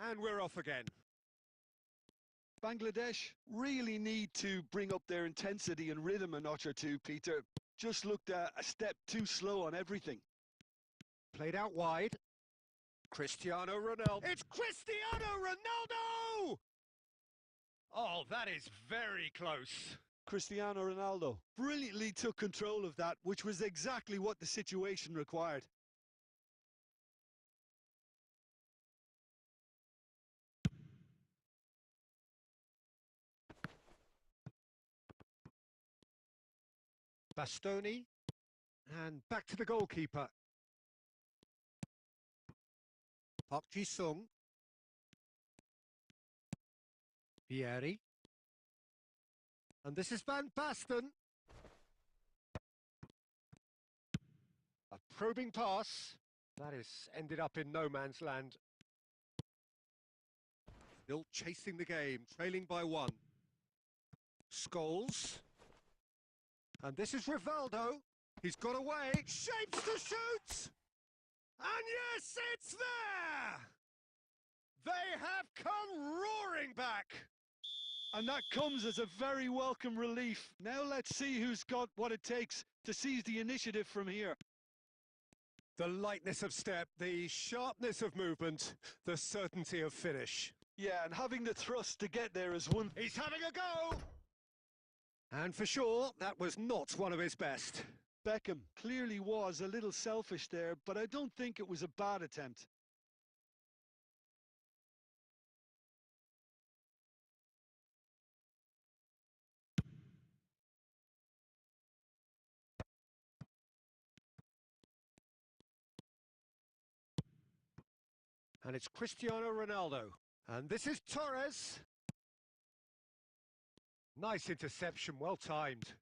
And we're off again. Bangladesh really need to bring up their intensity and rhythm a notch or two, Peter. Just looked a step too slow on everything. Played out wide. Cristiano Ronaldo. It's Cristiano Ronaldo! Oh, that is very close. Cristiano Ronaldo brilliantly took control of that, which was exactly what the situation required. Bastoni. And back to the goalkeeper. Park Ji-sung. Vieri. And this is Van Basten. A probing pass. That is ended up in no man's land. Still chasing the game, trailing by one. Scholes. And this is Rivaldo. He's got away. Shapes to shoot! And yes, it's there! They have come roaring back. And that comes as a very welcome relief. Now let's see who's got what it takes to seize the initiative from here. The lightness of step, the sharpness of movement, the certainty of finish. Yeah, and having the thrust to get there is one. He's having a go! And for sure, that was not one of his best. Beckham clearly was a little selfish there, but I don't think it was a bad attempt. And it's Cristiano Ronaldo. And this is Torres. Nice interception, well timed.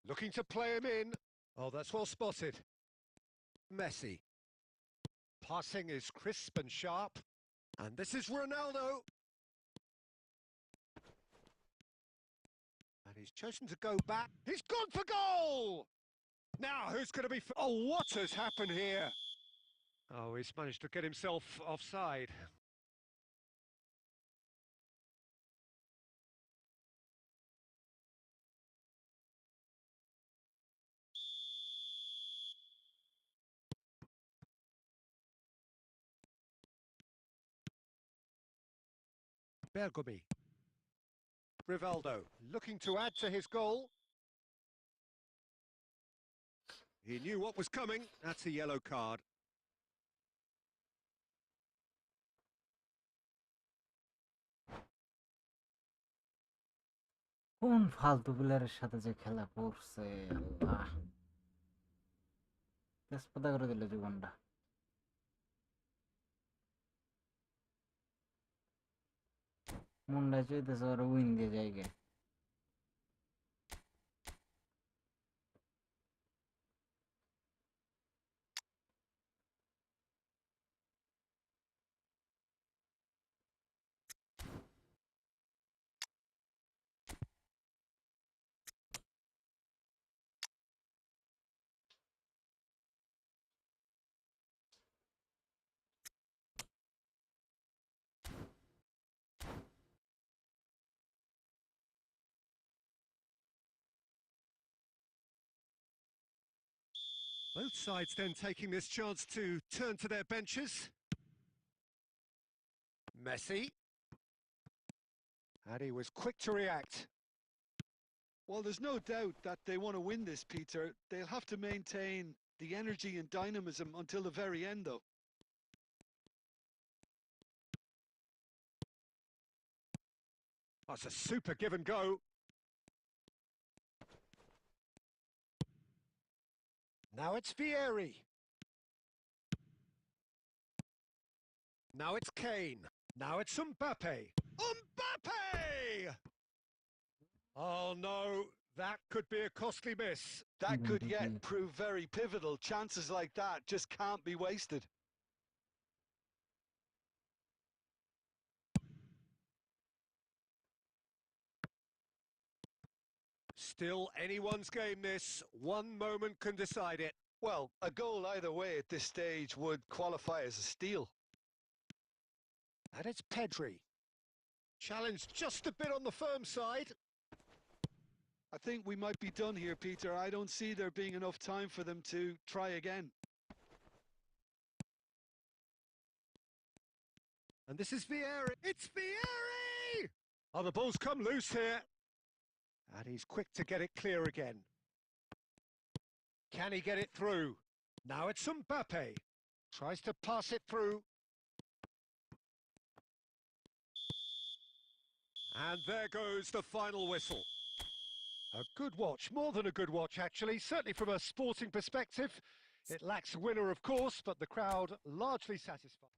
Looking to play him in. Oh, that's well spotted. Messi. Passing is crisp and sharp. And this is Ronaldo. And he's chosen to go back. He's gone for goal! Now, who's going to be... Oh, what has happened here? Oh, he's managed to get himself offside. Bergomi. Rivaldo looking to add to his goal. He knew what was coming. That's a yellow card. কোন ফালতু প্লেয়ারের সাথে যে খেলা করছে আল্লাহ, তেজপাতা করে দিল জীবনটা। মনটা চাইতেছে ওরা উইন দিয়ে জায়গায়। Both sides then taking this chance to turn to their benches. Messi. And he was quick to react. Well, there's no doubt that they want to win this, Peter. They'll have to maintain the energy and dynamism until the very end, though. That's a super give and go. Now it's Vieri. Now it's Kane. Now it's Mbappe. Mbappe! Oh no, that could be a costly miss. That could yet prove very pivotal. Chances like that just can't be wasted. Still anyone's game this. One moment can decide it. Well, a goal either way at this stage would qualify as a steal. And it's Pedri. Challenged just a bit on the firm side. I think we might be done here, Peter. I don't see there being enough time for them to try again. And this is Vieri. It's Vieri! Oh, the ball's come loose here. And he's quick to get it clear again. Can he get it through? Now it's Mbappe. Tries to pass it through. And there goes the final whistle. A good watch, more than a good watch actually, certainly from a sporting perspective. It lacks a winner of course, but the crowd largely satisfied.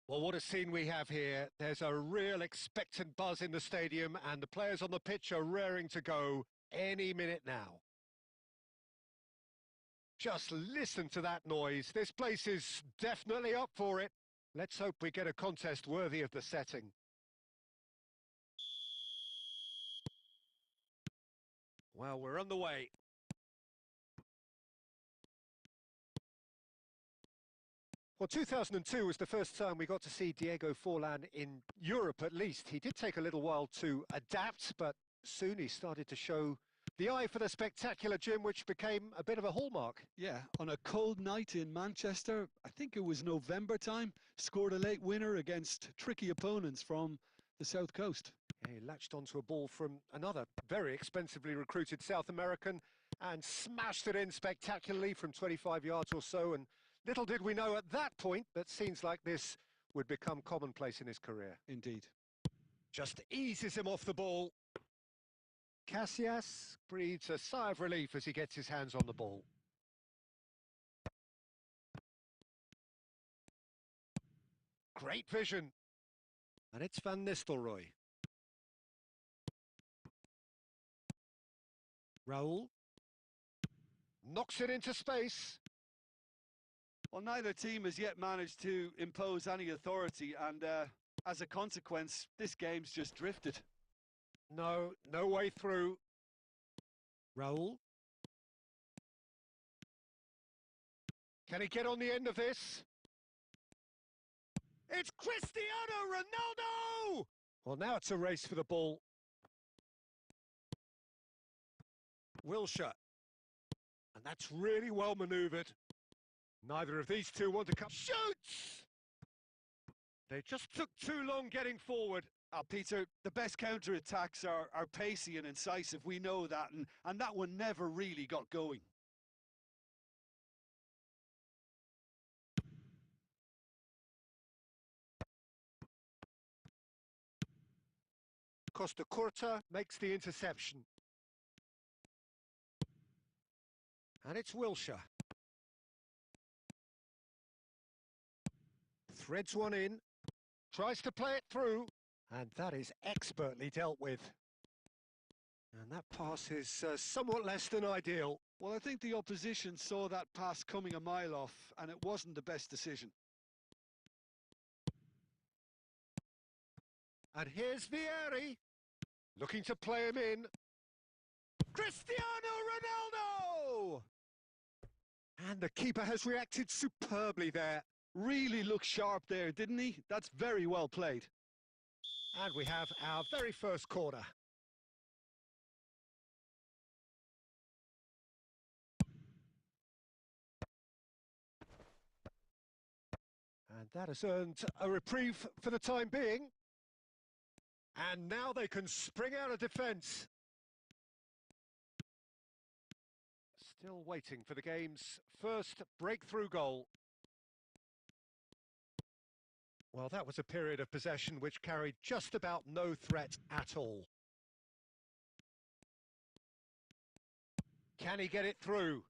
Well, what a scene we have here. There's a real expectant buzz in the stadium, and the players on the pitch are raring to go any minute now. Just listen to that noise. This place is definitely up for it. Let's hope we get a contest worthy of the setting. Well, we're on the way. Well, 2002 was the first time we got to see Diego Forlan in Europe, at least. He did take a little while to adapt, but soon he started to show the eye for the spectacular, Jim, which became a bit of a hallmark. Yeah, on a cold night in Manchester, I think it was November time, scored a late winner against tricky opponents from the South Coast. Yeah, he latched onto a ball from another very expensively recruited South American and smashed it in spectacularly from 25 yards or so, and little did we know at that point that scenes like this would become commonplace in his career. Indeed. Just eases him off the ball. Casillas breathes a sigh of relief as he gets his hands on the ball. Great vision. And it's Van Nistelrooy. Raul. Knocks it into space. Well, neither team has yet managed to impose any authority, and as a consequence, this game's just drifted. No way through. Raul. Can he get on the end of this? It's Cristiano Ronaldo! Well, now it's a race for the ball. Wilshere. And that's really well manoeuvred. Neither of these two want to come. Shoots! They just took too long getting forward. Peter, the best counter-attacks are pacey and incisive, we know that, and that one never really got going. Costa Curta makes the interception. And it's Wilshere. Threads one in, tries to play it through, and that is expertly dealt with. And that pass is somewhat less than ideal. Well, I think the opposition saw that pass coming a mile off, and it wasn't the best decision. And here's Vieri, looking to play him in. Cristiano Ronaldo! And the keeper has reacted superbly there. Really looked sharp there, didn't he? That's very well played. And we have our very first corner. And that has earned a reprieve for the time being. And now they can spring out of defence. Still waiting for the game's first breakthrough goal. Well, that was a period of possession which carried just about no threat at all. Can he get it through?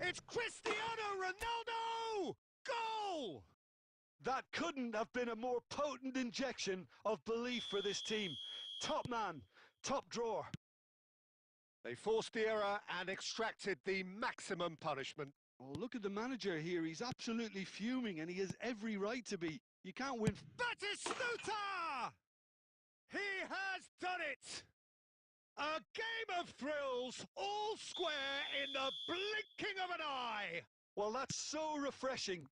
It's Cristiano Ronaldo! Goal! That couldn't have been a more potent injection of belief for this team. Top man, top drawer. They forced the error and extracted the maximum punishment. Oh, look at the manager here. He's absolutely fuming, and he has every right to be. You can't win. Batistuta! He has done it! A game of thrills, all square in the blinking of an eye! Well, that's so refreshing.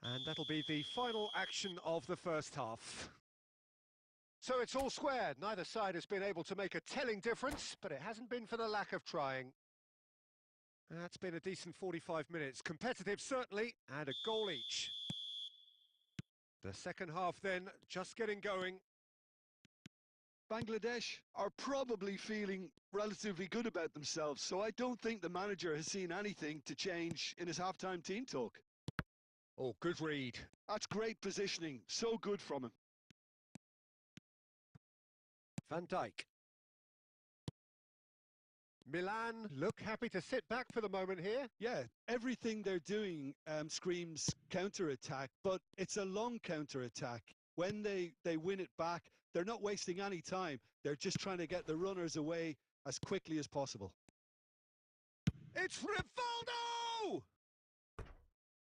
And that'll be the final action of the first half. So it's all square. Neither side has been able to make a telling difference, but it hasn't been for the lack of trying. That's been a decent 45 minutes. Competitive, certainly, and a goal each. The second half, then, just getting going. Bangladesh are probably feeling relatively good about themselves, so I don't think the manager has seen anything to change in his half-time team talk. Oh, good read. That's great positioning. So good from him. Van Dijk. Milan look happy to sit back for the moment here. Yeah, everything they're doing screams counter-attack, but it's a long counter-attack. When they win it back, they're not wasting any time. They're just trying to get the runners away as quickly as possible. It's Rivaldo!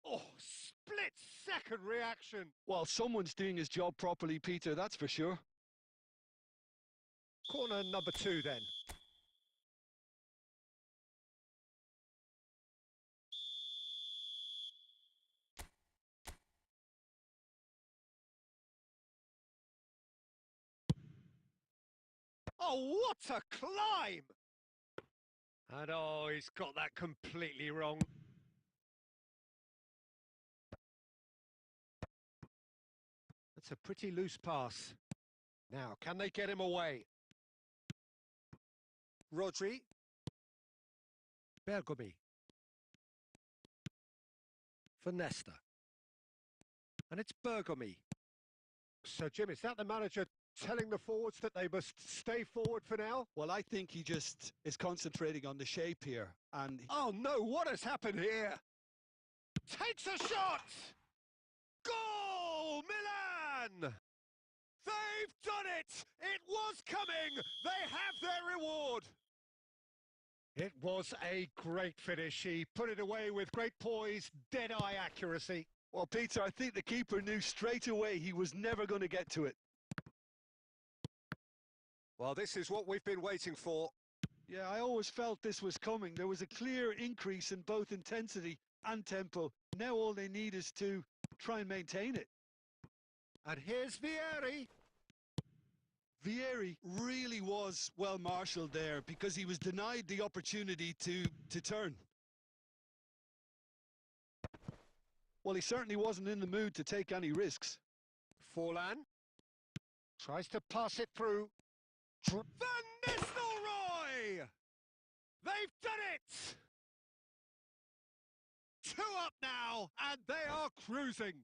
Oh, split-second reaction. Well, someone's doing his job properly, Peter, that's for sure. Corner number 2 then. Oh, what a climb! And oh, he's got that completely wrong. That's a pretty loose pass. Now, can they get him away? Rodri. Bergomi. For NESTA. And it's Bergomi. So, Jim, is that the manager telling the forwards that they must stay forward for now? Well, I think he just is concentrating on the shape here. And oh, no, what has happened here? Takes a shot! Goal, Milan! They've done it! It was coming! They have their reward! It was a great finish. He put it away with great poise, dead-eye accuracy. Well, Peter, I think the keeper knew straight away he was never going to get to it. Well, this is what we've been waiting for. Yeah, I always felt this was coming. There was a clear increase in both intensity and tempo. Now all they need is to try and maintain it. And here's Vieri. Vieri really was well marshalled there because he was denied the opportunity to turn. Well, he certainly wasn't in the mood to take any risks. Forlan tries to pass it through. Van Nistelrooy! They've done it! 2 up now, and they are cruising.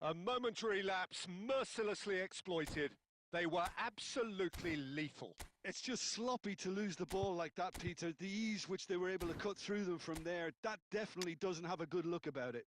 A momentary lapse mercilessly exploited. They were absolutely lethal. It's just sloppy to lose the ball like that, Peter. The ease which they were able to cut through them from there, that definitely doesn't have a good look about it.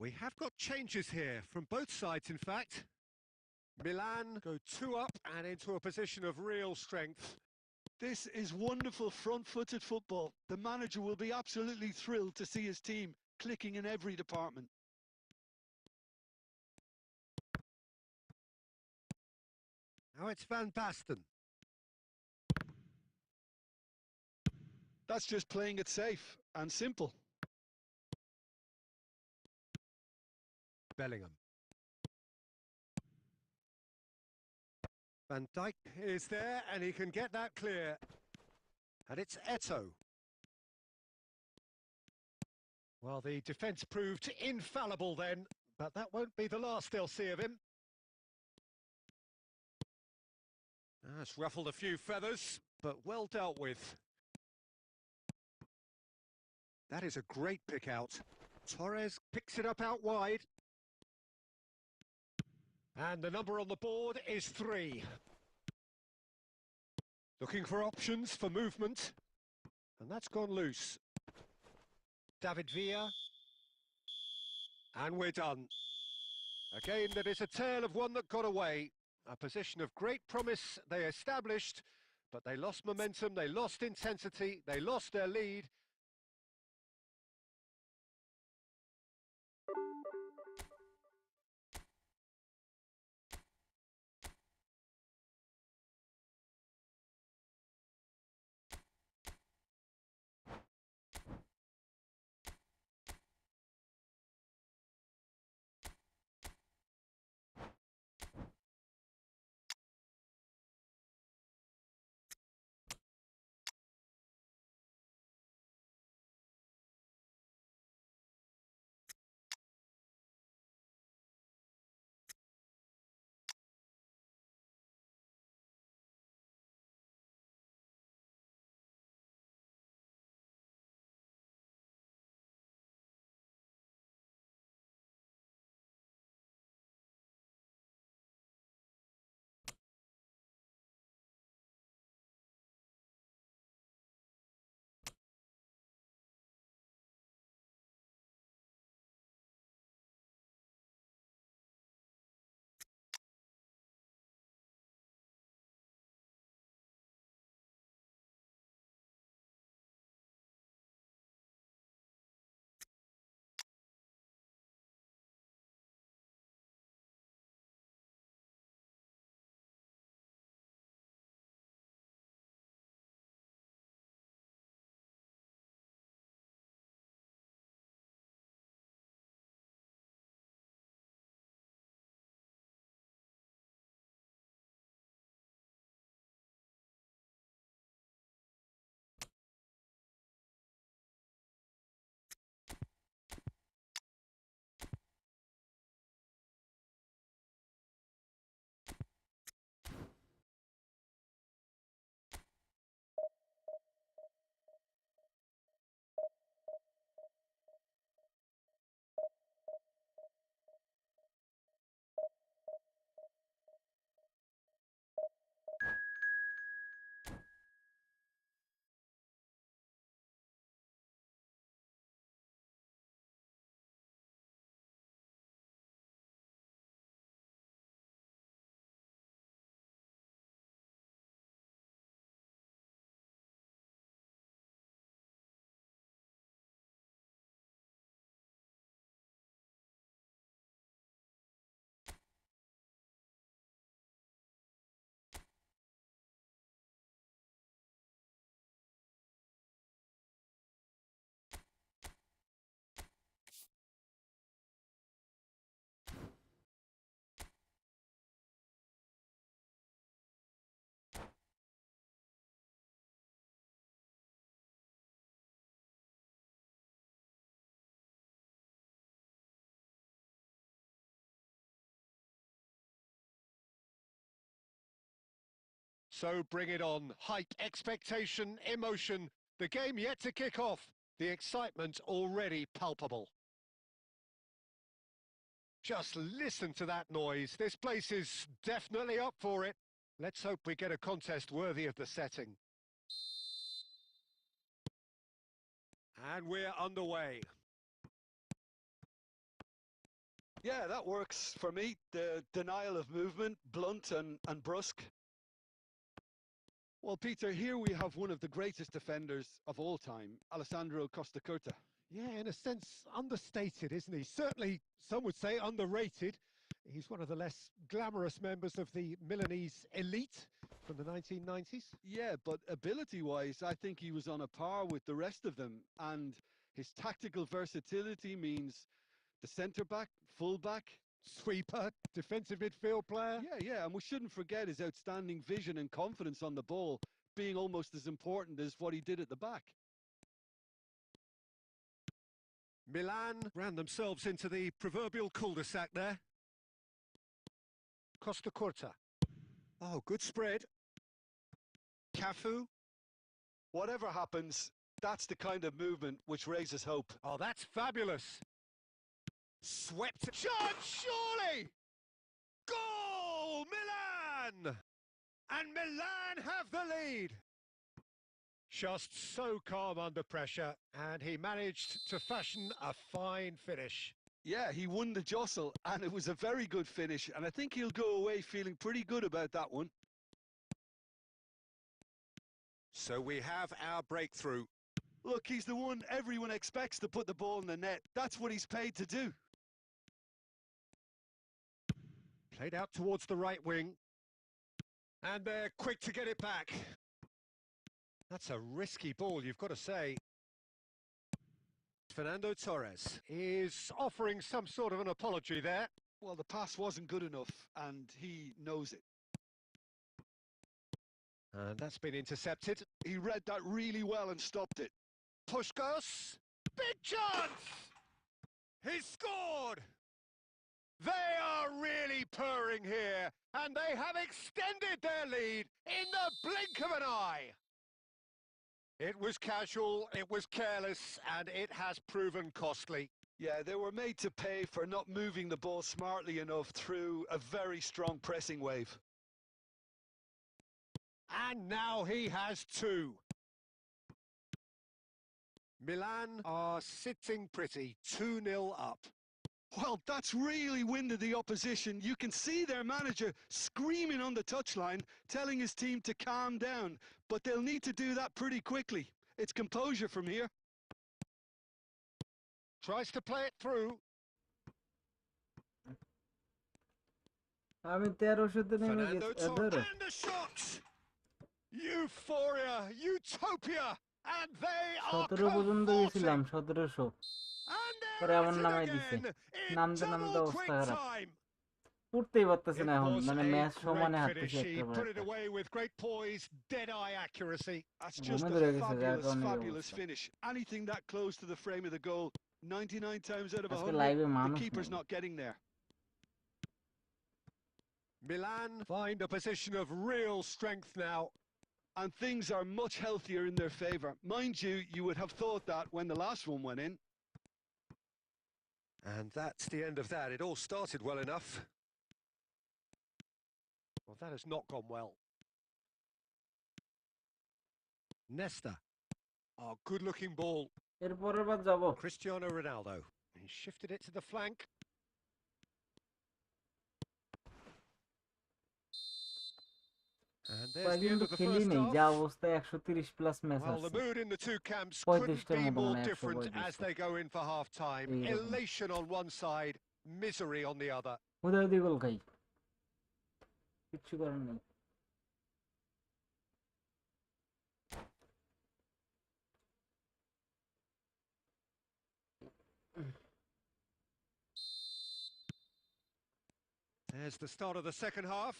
We have got changes here from both sides, in fact. Milan go 2 up and into a position of real strength. This is wonderful front-footed football. The manager will be absolutely thrilled to see his team clicking in every department. Now it's Van Basten. That's just playing it safe and simple. Bellingham. Van Dijk is there and he can get that clear. And it's Eto'o. Well, the defence proved infallible then, but that won't be the last they'll see of him. It's ruffled a few feathers, but well dealt with. That is a great pick out. Torres picks it up out wide. And the number on the board is 3. Looking for options for movement. And that's gone loose. David Villa. And we're done. Again, that is a tale of one that got away. A position of great promise they established, but they lost momentum, they lost intensity, they lost their lead. So bring it on. Hype, expectation, emotion. The game yet to kick off. The excitement already palpable. Just listen to that noise. This place is definitely up for it. Let's hope we get a contest worthy of the setting. And we're underway. Yeah, that works for me. The denial of movement, blunt and brusque. Well, Peter, here we have one of the greatest defenders of all time, Alessandro Costa Curta. Yeah, in a sense, understated, isn't he? Certainly, some would say underrated. He's one of the less glamorous members of the Milanese elite from the 1990s. Yeah, but ability-wise, I think he was on a par with the rest of them. And his tactical versatility means the centre-back, full-back, Sweeper, defensive midfield player. Yeah, and we shouldn't forget his outstanding vision and confidence on the ball being almost as important as what he did at the back. Milan ran themselves into the proverbial cul-de-sac there. Costa Curta. Oh, good spread. Cafu. Whatever happens, That's the kind of movement which raises hope. Oh, that's fabulous. Swept. Shot, surely! Goal! Milan! And Milan have the lead. Just so calm under pressure, and he managed to fashion a fine finish. Yeah, he won the jostle, and it was a very good finish, and I think he'll go away feeling pretty good about that one. So we have our breakthrough. Look, he's the one everyone expects to put the ball in the net. That's what he's paid to do. Played out towards the right wing. And they're quick to get it back. That's a risky ball, you've got to say. Fernando Torres is offering some sort of an apology there. Well, the pass wasn't good enough, and he knows it. And that's been intercepted. He read that really well and stopped it. Puskos, big chance! He scored! They are really purring here, and they have extended their lead in the blink of an eye. It was casual, it was careless, and it has proven costly. Yeah, they were made to pay for not moving the ball smartly enough through a very strong pressing wave. And now he has two. Milan are sitting pretty, 2-0 up. Well, that's really winded the opposition. You can see their manager screaming on the touchline, telling his team to calm down. But they'll need to do that pretty quickly. It's composure from here. Tries to play it through. আমি 1300-তে নেমে Fernando গেছি Torres এদের and the shot! Euphoria, utopia, and they are 17 পর্যন্ত গেছিলাম cavorting. 1700 And পরে they're এমন at it নামাই দিছে again in নামতে নামতে double অবস্থা quick খারাপ time. উঠতেই পারতেছে It না এখন was মানে a ম্যাচ সমানে great হাঁটতেছে finish. He একটা পর put it একটা away with great poise, dead-eye accuracy. That's just ঘুমে a ধরে গেছে যার fabulous, কারণে এই fabulous অবস্থা finish. Anything that close to the frame of the goal, 99 times out of আজকে 100, লাইভে the মানুষ keeper's নেই not getting there. Milan find a position of real strength now. And things are much healthier in their favour. Mind you, you would have thought that when the last one went in. And that's the end of that. It all started well enough. Well, that has not gone well. NESTA. Oh, good-looking ball. এরপরের বার যাব Cristiano Ronaldo. He shifted it to the flank. And there's the end কিন্তু of the খেলি first নেই যা half. অবস্থায় 130 plus match Well, the আছে mood in the two camps 35 couldn't টার be মতো more মনে হয় different 135 as they go in for half-time. এইরকম Elation on one side, misery on the other. উদয় দি গোল খাই কিচ্ছু করার নেই There's the start of the second half.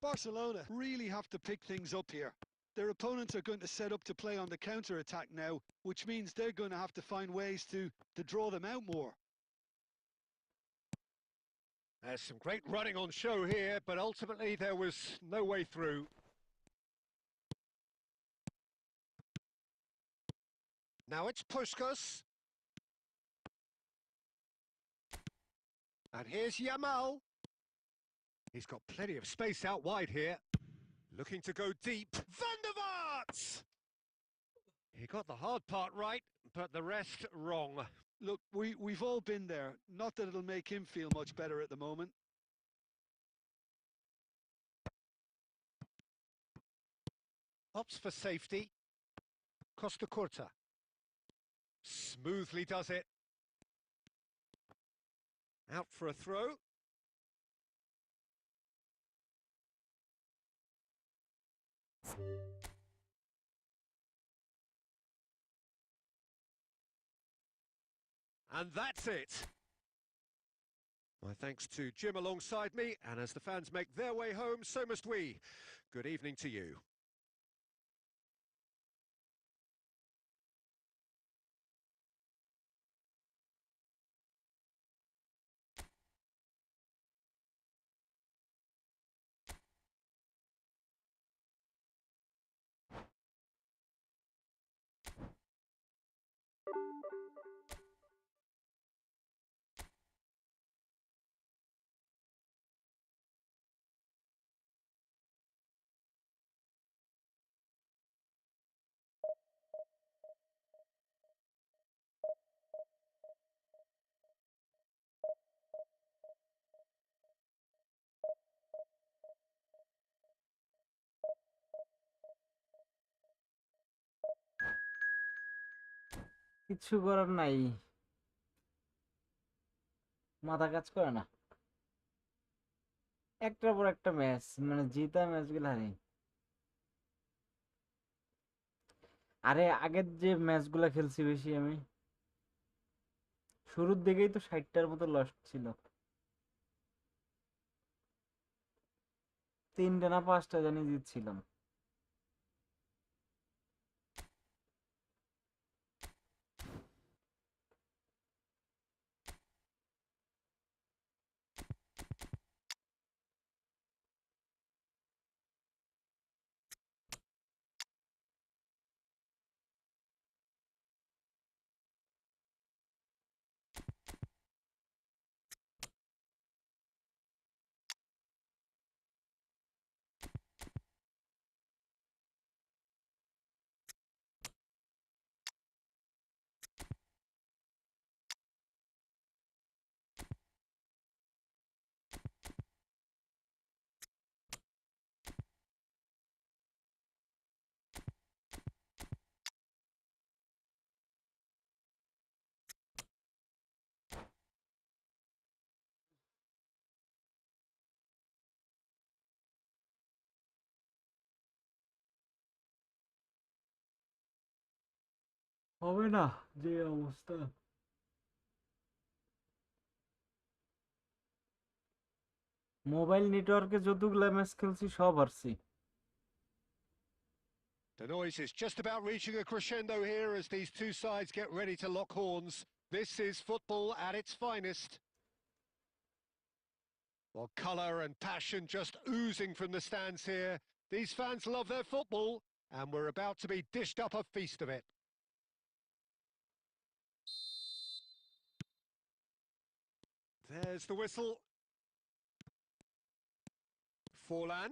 Barcelona really have to pick things up here. Their opponents are going to set up to play on the counter-attack now, which means they're going to have to find ways to draw them out more. There's some great running on show here, but ultimately there was no way through. Now it's Puskos. And here's Yamal. He's got plenty of space out wide here. Looking to go deep. Van der Vaart! He got the hard part right, but the rest wrong. Look, we've all been there. Not that it'll make him feel much better at the moment. Opts for safety. Costa Curta. Smoothly does it. Out for a throw. And that's it. My thanks to Jim alongside me, and as the fans make their way home, so must we. Good evening to you. কিছু করার নাই, মাথা কাজ করে না। একটার পর একটা ম্যাচ, মানে জিতা ম্যাচগুলো হারি। আরে আগের যে ম্যাচগুলো খেলছি বেশি আমি, শুরুর দিকেই তো 60টার মতো লস্ট ছিল, 3টা না 5টা জানি জিতছিলাম। হবে না যে অবস্থা। মোবাইল নেটওয়ার্কে যতগুলা ম্যাচ খেলছি সব হারছি। The noise is just about reaching a crescendo here as these two sides get ready to lock horns. This is football at its finest. Well, colour and passion just oozing from the stands here. These fans love their football, and we're about to be dished up a feast of it. There's the whistle. Forlan.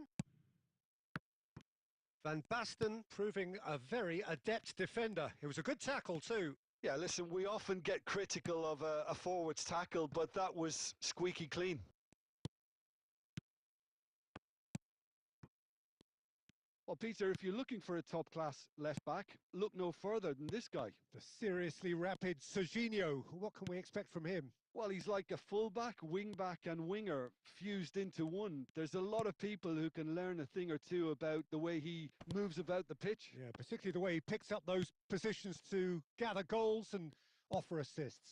Van Basten proving a very adept defender. It was a good tackle too. Yeah, listen, we often get critical of a forward's tackle, but that was squeaky clean. Well, Peter, if you're looking for a top-class left-back, look no further than this guy. The seriously rapid Serginho. What can we expect from him? Well, he's like a fullback, wingback and winger fused into one. There's a lot of people who can learn a thing or two about the way he moves about the pitch. Yeah, particularly the way he picks up those positions to gather goals and offer assists.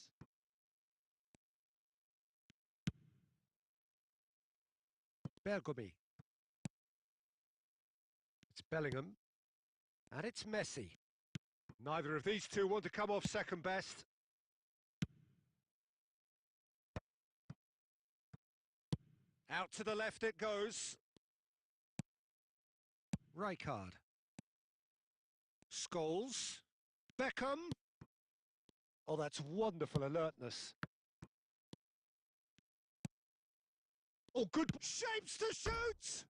Bergomi. It's Bellingham. And it's Messi. Neither of these two want to come off second best. Out to the left it goes. Rijkaard. Scholes. Beckham. Oh, that's wonderful alertness. Oh, good shapes to shoot!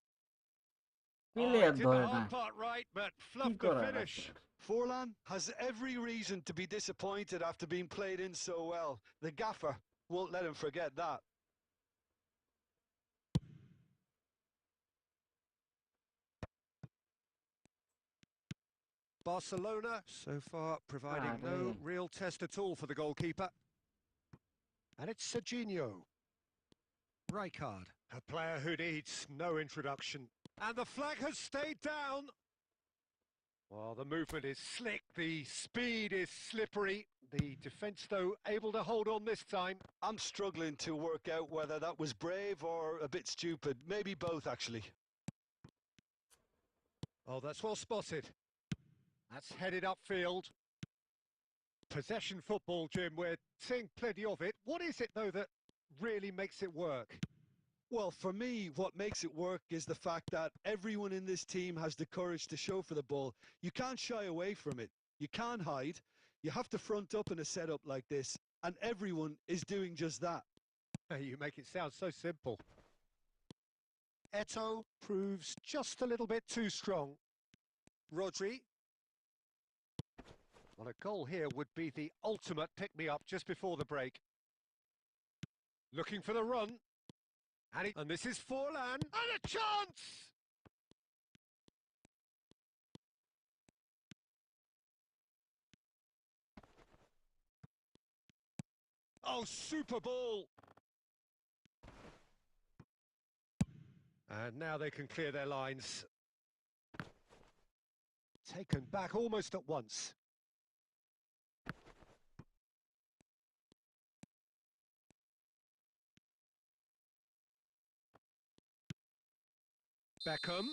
Oh, he player did the ধরে না, hard part right, but কি fluffed the করার finish. আছে? Forlan has every reason to be disappointed after being played in so well. The gaffer won't let him forget that. Barcelona so far providing no real test at all for the goalkeeper. And it's Serginho. Rijkaard, a player who needs no introduction. And the flag has stayed down. Well, the movement is slick, the speed is slippery. The defence, though, able to hold on this time. I'm struggling to work out whether that was brave or a bit stupid. Maybe both, actually. Oh, that's well spotted. That's headed upfield. Possession football, Jim, we're seeing plenty of it. What is it, though, that really makes it work? Well, for me, what makes it work is the fact that everyone in this team has the courage to show for the ball. You can't shy away from it. You can't hide. You have to front up in a setup like this, and everyone is doing just that. You make it sound so simple. Eto'o proves just a little bit too strong. Rodri. Well, a goal here would be the ultimate pick-me-up just before the break. Looking for the run. And this is Forlan. And a chance! Oh, super ball! And now they can clear their lines. Taken back almost at once. Beckham.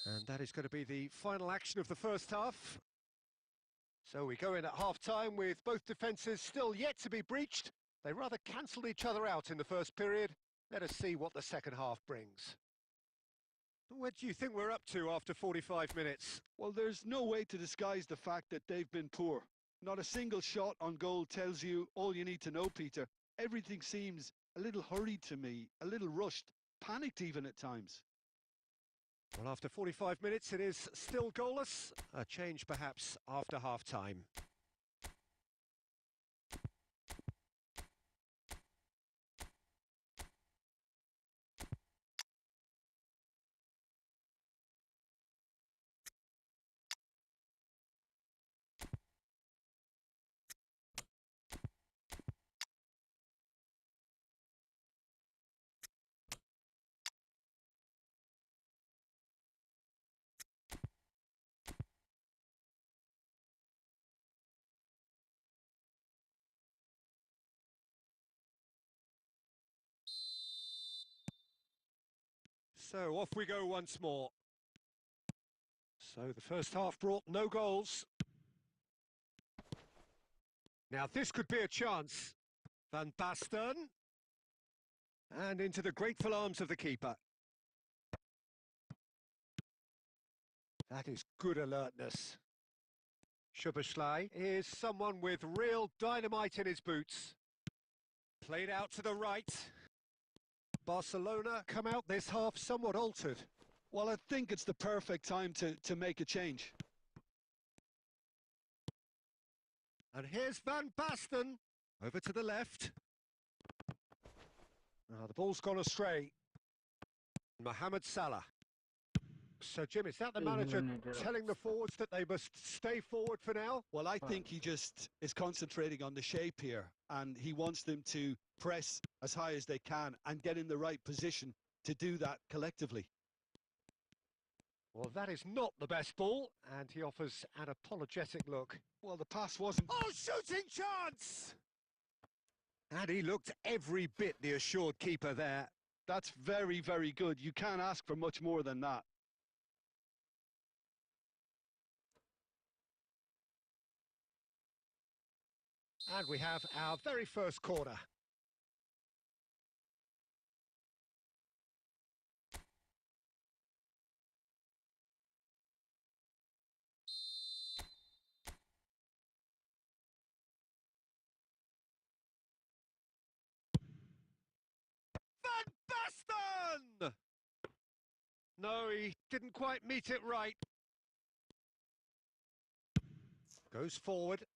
And that is going to be the final action of the first half. So we go in at half-time with both defences still yet to be breached. They rather cancelled each other out in the first period. Let us see what the second half brings. What do you think we're up to after 45 minutes? Well, there's no way to disguise the fact that they've been poor. Not a single shot on goal tells you all you need to know, Peter. Everything seems a little hurried to me, a little rushed, panicked even at times. Well, after 45 minutes, it is still goalless. A change, perhaps, after half-time. So off we go once more. So the first half brought no goals. Now this could be a chance. Van Basten. And into the grateful arms of the keeper. That is good alertness. Szoboszlai is someone with real dynamite in his boots. Played out to the right. Barcelona come out this half somewhat altered. Well, I think it's the perfect time to make a change. And here's Van Basten. Over to the left. The ball's gone astray. Mohamed Salah. So, Jim, is that the manager telling the forwards that they must stay forward for now? Well, I think he just is concentrating on the shape here, and he wants them to press as high as they can and get in the right position to do that collectively. Well, that is not the best ball, and he offers an apologetic look. Well, the pass wasn't... Oh, shooting chance! And he looked every bit the assured keeper there. That's very, very good. You can't ask for much more than that. And we have our very first corner. Van Basten! No, he didn't quite meet it right. Goes forward.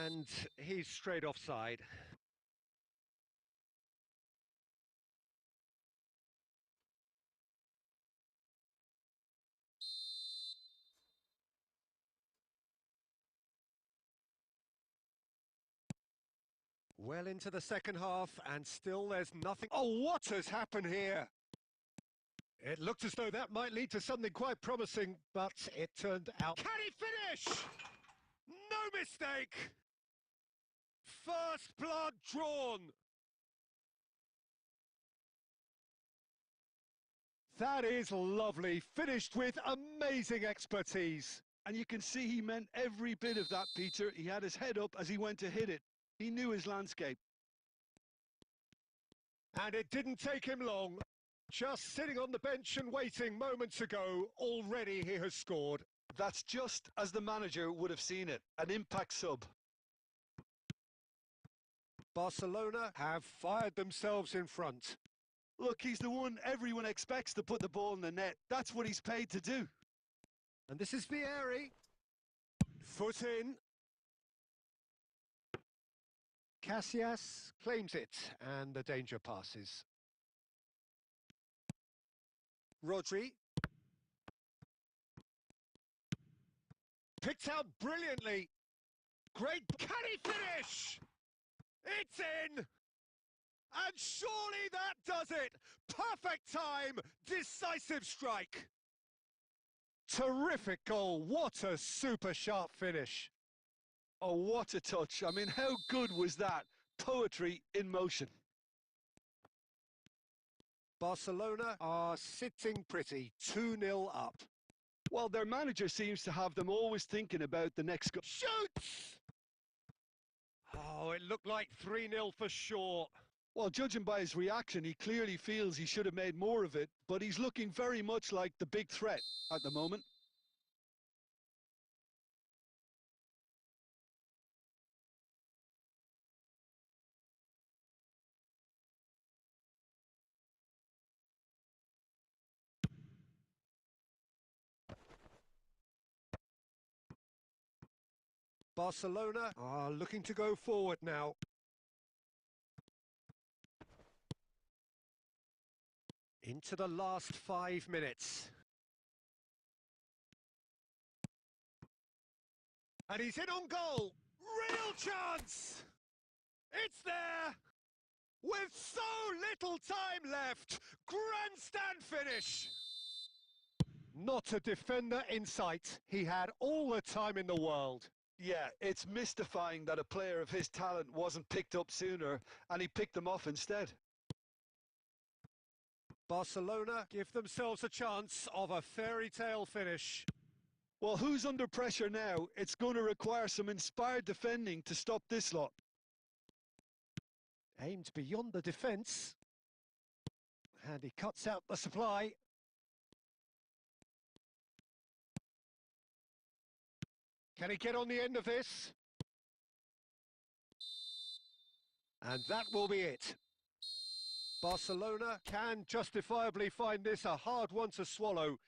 And he's straight offside. Well into the second half, and still there's nothing. Oh, what has happened here? It looked as though that might lead to something quite promising, but it turned out... Can he finish? No mistake! First blood drawn! That is lovely, finished with amazing expertise. And you can see he meant every bit of that, Peter. He had his head up as he went to hit it. He knew his landscape. And it didn't take him long. Just sitting on the bench and waiting moments ago, already he has scored. That's just as the manager would have seen it, an impact sub. Barcelona have fired themselves in front. Look, he's the one everyone expects to put the ball in the net. That's what he's paid to do. And this is Vieri. Foot in. Casillas claims it, and the danger passes. Rodri. Picked out brilliantly. Great, can he finish? It's in! And surely that does it! Perfect time, decisive strike! Terrific goal, what a super sharp finish. Oh, what a touch. I mean, how good was that? Poetry in motion. Barcelona are sitting pretty, 2-0 up. Well, their manager seems to have them always thinking about the next goal. Shoots! Oh, it looked like 3-0 for sure. Well, judging by his reaction, he clearly feels he should have made more of it, but he's looking very much like the big threat at the moment. Barcelona are looking to go forward now. Into the last 5 minutes. And he's in on goal. Real chance! It's there! With so little time left. Grandstand finish! Not a defender in sight. He had all the time in the world. Yeah, it's mystifying that a player of his talent wasn't picked up sooner, and he picked them off instead. Barcelona give themselves a chance of a fairy tale finish. Well, who's under pressure now? It's going to require some inspired defending to stop this lot. Aimed beyond the defence. And he cuts out the supply. Can he get on the end of this? And that will be it. Barcelona can justifiably find this a hard one to swallow.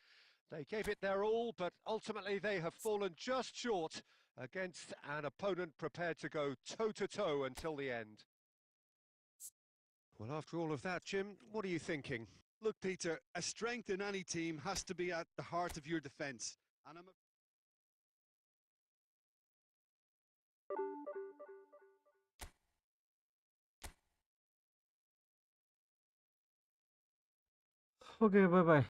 They gave it their all, but ultimately they have fallen just short against an opponent prepared to go toe-to-toe until the end. Well, after all of that, Jim, what are you thinking? Look, Peter, a strength in any team has to be at the heart of your defence. And I'm Okay, bye bye.